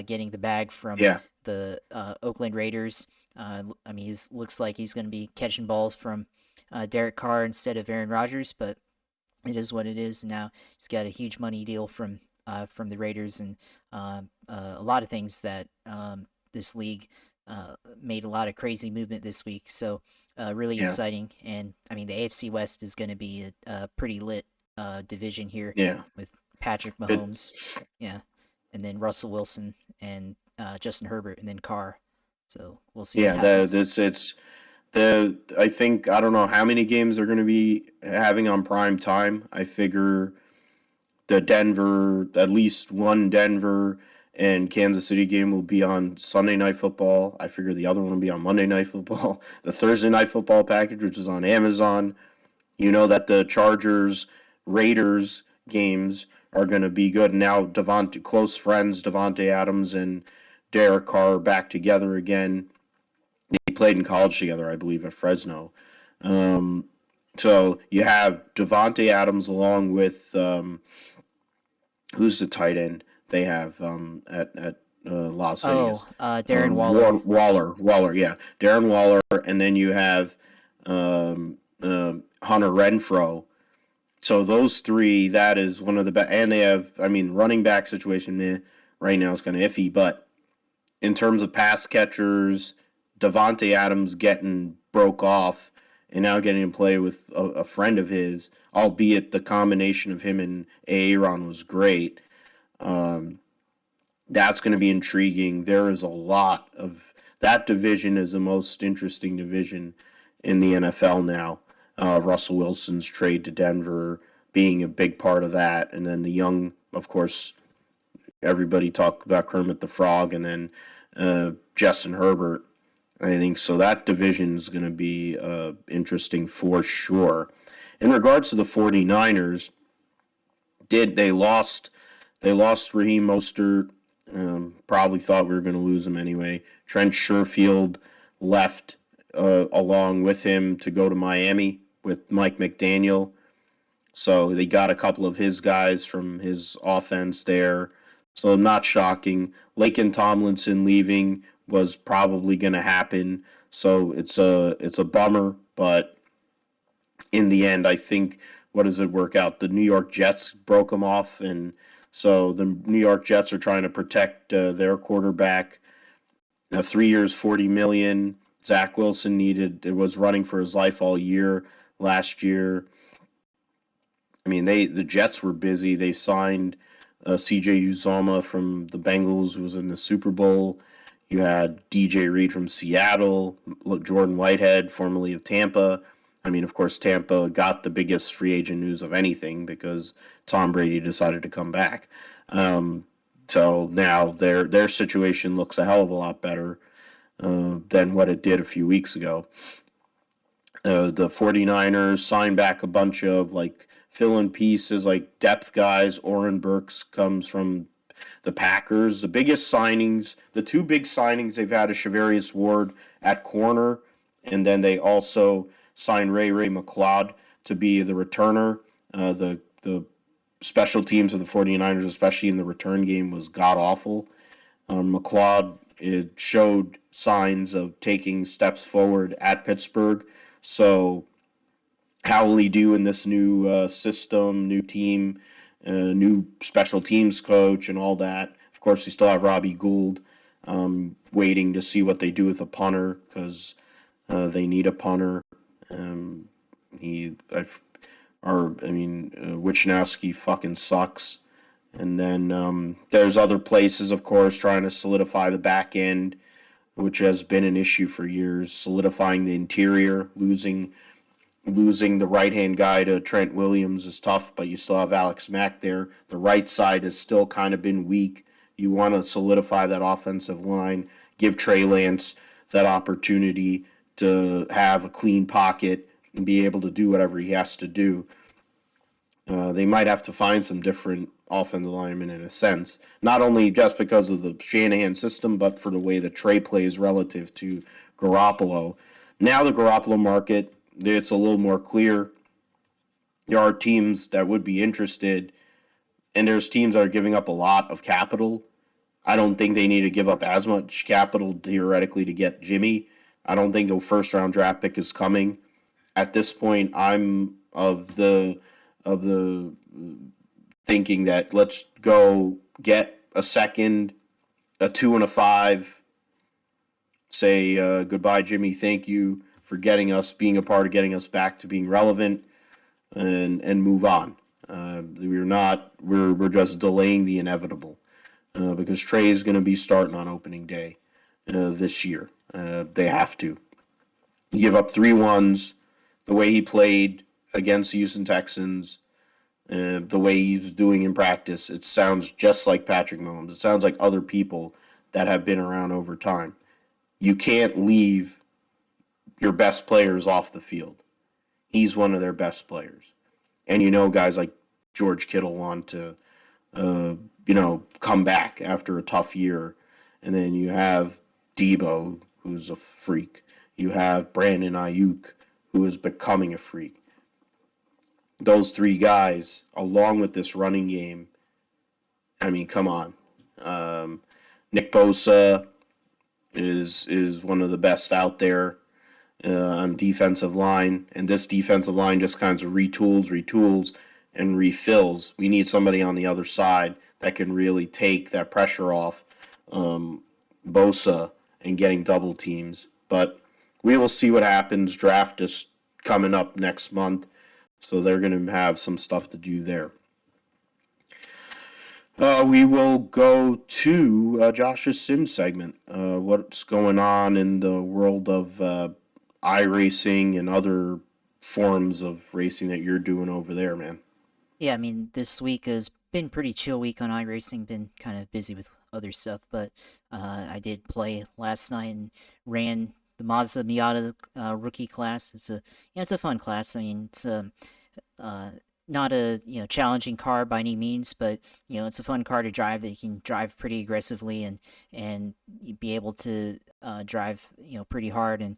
getting the bag from the Oakland Raiders. I mean, he looks like he's going to be catching balls from Derek Carr instead of Aaron Rodgers, but it is what it is. Now he's got a huge money deal from the Raiders, and a lot of things that this league made a lot of crazy movement this week. So really exciting. And I mean, the AFC West is going to be a pretty lit division here with Patrick Mahomes, and then Russell Wilson and Justin Herbert, and then Carr. So we'll see. Yeah, it's I think, I don't know how many games they're going to be having on prime time. I figure the Denver, at least one Denver and Kansas City game will be on Sunday Night Football. I figure the other one will be on Monday Night Football. The Thursday Night Football package, which is on Amazon. You know that the Chargers Raiders games are going to be good. Now close friends Devontae Adams and Derek Carr are back together again. They played in college together, I believe, at Fresno. So you have Devontae Adams along with who's the tight end they have at Las Vegas? Darren Waller. Waller, yeah, Darren Waller, and then you have Hunter Renfro. So those three, that is one of the best. And they have, I mean, running back situation right now is kind of iffy, but in terms of pass catchers, Devontae Adams broke off and now getting to play with a friend of his, albeit the combination of him and Aaron was great. That's going to be intriguing. There is a lot of that division is the most interesting division in the NFL now. Russell Wilson's trade to Denver being a big part of that, and then the young, of course, everybody talked about Kermit the Frog, and then Justin Herbert. I think so. That division is going to be interesting for sure. In regards to the 49ers, they lost Raheem Mostert. Probably thought we were going to lose him anyway. Trent Sherfield left along with him to go to Miami with Mike McDaniel. So they got a couple of his guys from his offense there. So not shocking. Laken Tomlinson leaving was probably going to happen. So it's a bummer, but in the end, I think, what does it work out? The New York Jets broke him off, and so the New York Jets are trying to protect their quarterback. 3 years, $40 million. Zach Wilson was running for his life all year last year. I mean, the Jets were busy. They signed C.J. Uzomah from the Bengals, who was in the Super Bowl. You had DJ Reed from Seattle, Jordan Whitehead, formerly of Tampa. I mean, of course, Tampa got the biggest free agent news of anything because Tom Brady decided to come back. So now their situation looks a hell of a lot better than what it did a few weeks ago. The 49ers signed back a bunch of fill-in pieces, like depth guys. Oren Burks comes from the Packers. The two big signings they've had is Shavarius Ward at corner, and then they also signed Ray McLeod to be the returner. The special teams of the 49ers, especially in the return game, was god-awful. McLeod showed signs of taking steps forward at Pittsburgh. So how will he do in this new system, new team, new special teams coach and all that? Of course, we still have Robbie Gould waiting to see what they do with a punter because they need a punter. Wishnowsky fucking sucks. And then there's other places, of course, trying to solidify the back end, which has been an issue for years. Solidifying the interior, losing the right-hand guy to Trent Williams is tough, but you still have Alex Mack there. The right side has still kind of been weak. You want to solidify that offensive line, give Trey Lance that opportunity to have a clean pocket and be able to do whatever he has to do. They might have to find some different offensive linemen in a sense, not only just because of the Shanahan system, but for the way that Trey plays relative to Garoppolo. Now the Garoppolo market, it's a little more clear. There are teams that would be interested, and there's teams that are giving up a lot of capital. I don't think they need to give up as much capital theoretically to get Jimmy. I don't think a first-round draft pick is coming. At this point, I'm of the thinking that let's go get a second, a 2 and a 5. Say goodbye, Jimmy. Thank you for being a part of getting us back to being relevant, and move on. We're just delaying the inevitable because Trey is going to be starting on opening day this year. They have to. You give up 3 1s. The way he played against the Houston Texans, the way he's doing in practice, it sounds just like Patrick Mahomes. It sounds like other people that have been around over time. You can't leave your best players off the field. He's one of their best players. And guys like George Kittle want to, come back after a tough year. And then you have Debo, who's a freak. You have Brandon Ayuk, who is becoming a freak. Those 3 guys, along with this running game, I mean, come on. Nick Bosa is one of the best out there on defensive line, and this defensive line just kind of retools, and refills. We need somebody on the other side that can really take that pressure off Bosa and getting double teams. But we will see what happens. Draft is coming up next month, so they're going to have some stuff to do there. We will go to Josh's Sim segment. What's going on in the world of iRacing and other forms of racing that you're doing over there, man? Yeah, I mean, this week has been pretty chill week on iRacing. Been kind of busy with other stuff, but I did play last night and ran the Mazda Miata rookie class. It's a fun class. I mean, it's not a challenging car by any means, but it's a fun car to drive that you can drive pretty aggressively and be able to drive pretty hard. And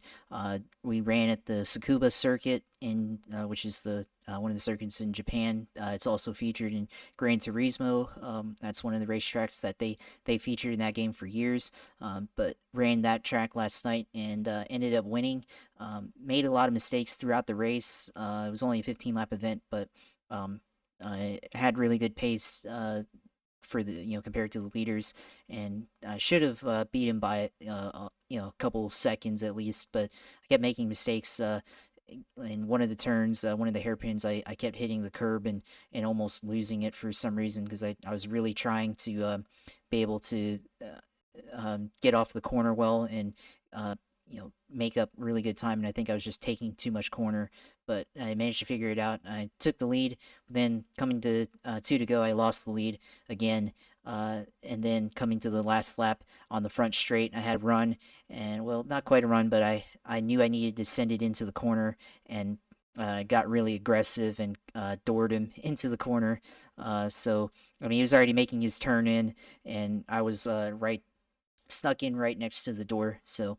we ran at the Tsukuba circuit which is the one of the circuits in Japan. It's also featured in Gran Turismo. That's one of the racetracks that they featured in that game for years. But ran that track last night and ended up winning. Made a lot of mistakes throughout the race. It was only a 15-lap event, but I had really good pace for the compared to the leaders, and I should have beat him by a couple seconds at least. But I kept making mistakes. In one of the turns, one of the hairpins, I kept hitting the curb and almost losing it for some reason because I was really trying to be able to get off the corner well and make up really good time. And I think I was just taking too much corner, but I managed to figure it out. I took the lead. Then coming to 2 to go, I lost the lead again. And then coming to the last lap on the front straight, I had a run, and well, not quite a run, but I knew I needed to send it into the corner, and got really aggressive and doored him into the corner. So I mean, he was already making his turn in, and I was snuck in right next to the door. So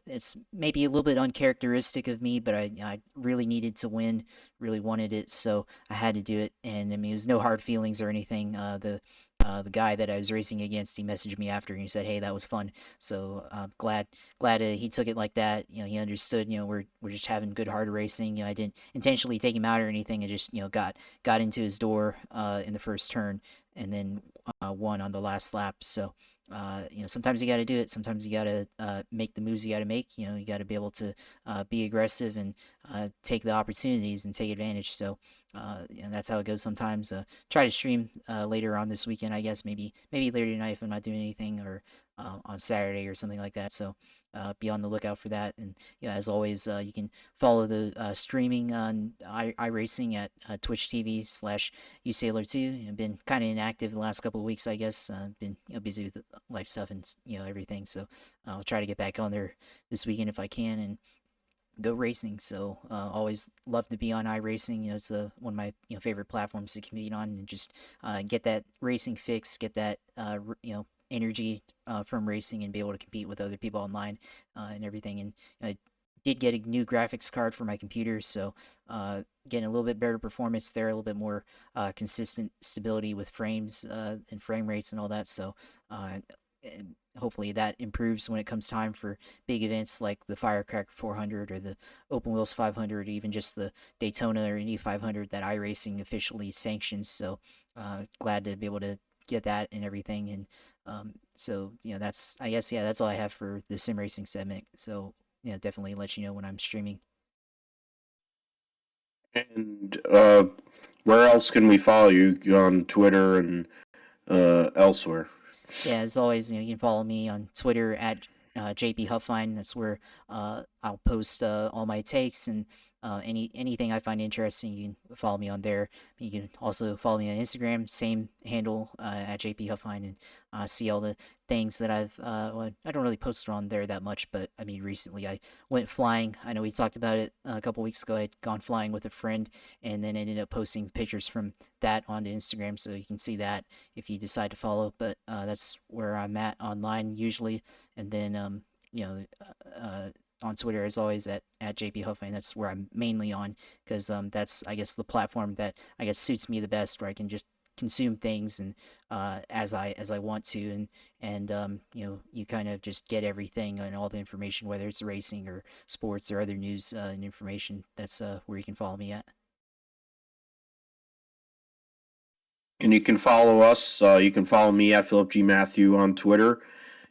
it's maybe a little bit uncharacteristic of me, but I really needed to win, really wanted it, so I had to do it. And I mean, it was no hard feelings or anything. The guy that I was racing against, he messaged me after and he said, "Hey, that was fun." So glad he took it like that. He understood. We're just having good hard racing. I didn't intentionally take him out or anything. I just got into his door in the first turn and then won on the last lap. So sometimes you got to do it. Sometimes you got to make the moves you got to make. You got to be able to be aggressive and take the opportunities and take advantage. So that's how it goes sometimes. Try to stream later on this weekend, I guess. Maybe later tonight if I'm not doing anything, or on Saturday or something like that. So be on the lookout for that. And as always, you can follow the streaming on iRacing at Twitch TV/usailor2. I've been kind of inactive the last couple of weeks, I guess. Been busy with life stuff and everything. So I'll try to get back on there this weekend if I can and go racing. So always love to be on iRacing. It's one of my favorite platforms to compete on and just get that racing fix, get that energy from racing and be able to compete with other people online and everything. And I did get a new graphics card for my computer, so getting a little bit better performance there, a little bit more consistent stability with frames and frame rates and all that. So and hopefully that improves when it comes time for big events like the Firecracker 400 or the Open Wheels 500, or even just the Daytona or Indy 500 that iRacing officially sanctions. So glad to be able to get that and everything. And so that's, I guess, that's all I have for the sim racing segment. So definitely let you know when I'm streaming. And where else can we follow you? On Twitter and elsewhere? Yeah, as always, you can follow me on Twitter at JP Huffine. That's where I'll post all my takes and anything I find interesting. You can follow me on there. You can also follow me on Instagram, same handle at JP Huffine, and see all the things that well, I don't really post on there that much, but I mean, recently I went flying. I know we talked about it a couple weeks ago. I'd gone flying with a friend, and then ended up posting pictures from that onto Instagram, so you can see that if you decide to follow. But that's where I'm at online usually, and then on Twitter as always at JP Huffman. That's where I'm mainly on because that's I guess the platform that I guess suits me the best, where I can just consume things and as I want to, and you kind of just get everything and all the information, whether it's racing or sports or other news and information. That's where you can follow me at. And you can follow us. You can follow me at Philip G. Matthew on Twitter.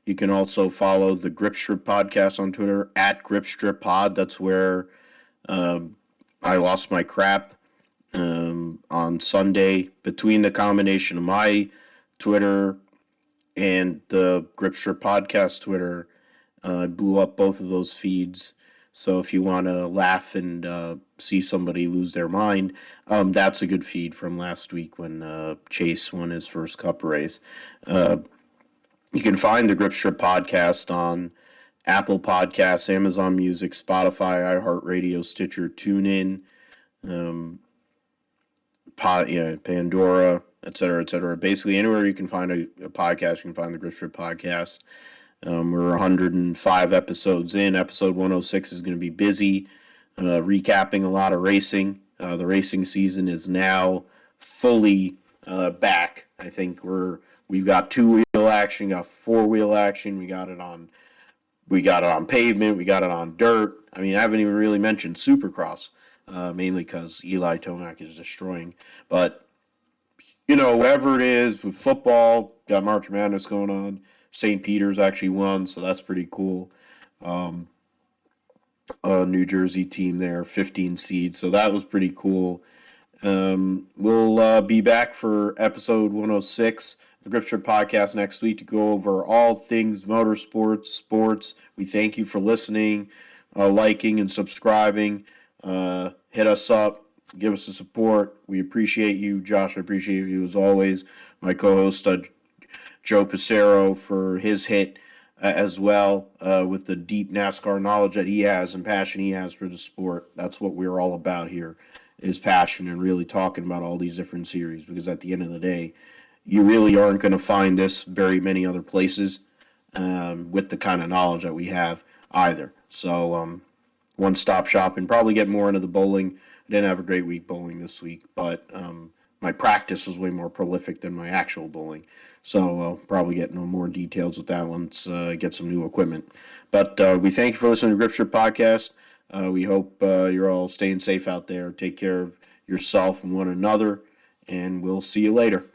You can also follow the Grip Strip Podcast on Twitter at Grip Strip Pod. That's where I lost my crap on Sunday. Between the combination of my Twitter and the Grip Strip Podcast Twitter, I blew up both of those feeds. So if you want to laugh and see somebody lose their mind, that's a good feed from last week when Chase won his first Cup race. You can find the Grip Strip Podcast on Apple Podcasts, Amazon Music, Spotify, iHeartRadio, Stitcher, TuneIn, Pandora, et cetera, et cetera. Basically, anywhere you can find a podcast, you can find the Grip Strip Podcast. We're 105 episodes in. Episode 106 is going to be busy, recapping a lot of racing. The racing season is now fully back. I think we've got 2-wheel action, got 4-wheel action. We got it on pavement. We got it on dirt. I mean, I haven't even really mentioned Supercross, mainly because Eli Tomac is destroying. But whatever it is with football, got March Madness going on. St. Peter's actually won, so that's pretty cool. New Jersey team there, 15 seeds, so that was pretty cool. We'll be back for episode 106, the Grip Strip Podcast, next week to go over all things motorsports, sports. We thank you for listening, liking, and subscribing. Hit us up. Give us the support. We appreciate you. Josh, I appreciate you as always. My co-host, Joe Passero, for his hit as well, with the deep NASCAR knowledge that he has and passion he has for the sport. That's what we're all about here, is passion and really talking about all these different series, because at the end of the day, you really aren't going to find this very many other places with the kind of knowledge that we have either. So one-stop shopping. Probably get more into the bowling. I didn't have a great week bowling this week, but my practice was way more prolific than my actual bowling. So I'll probably get no more details with that once get some new equipment. But we thank you for listening to Grip Strip Podcast. We hope you're all staying safe out there. Take care of yourself and one another, and we'll see you later.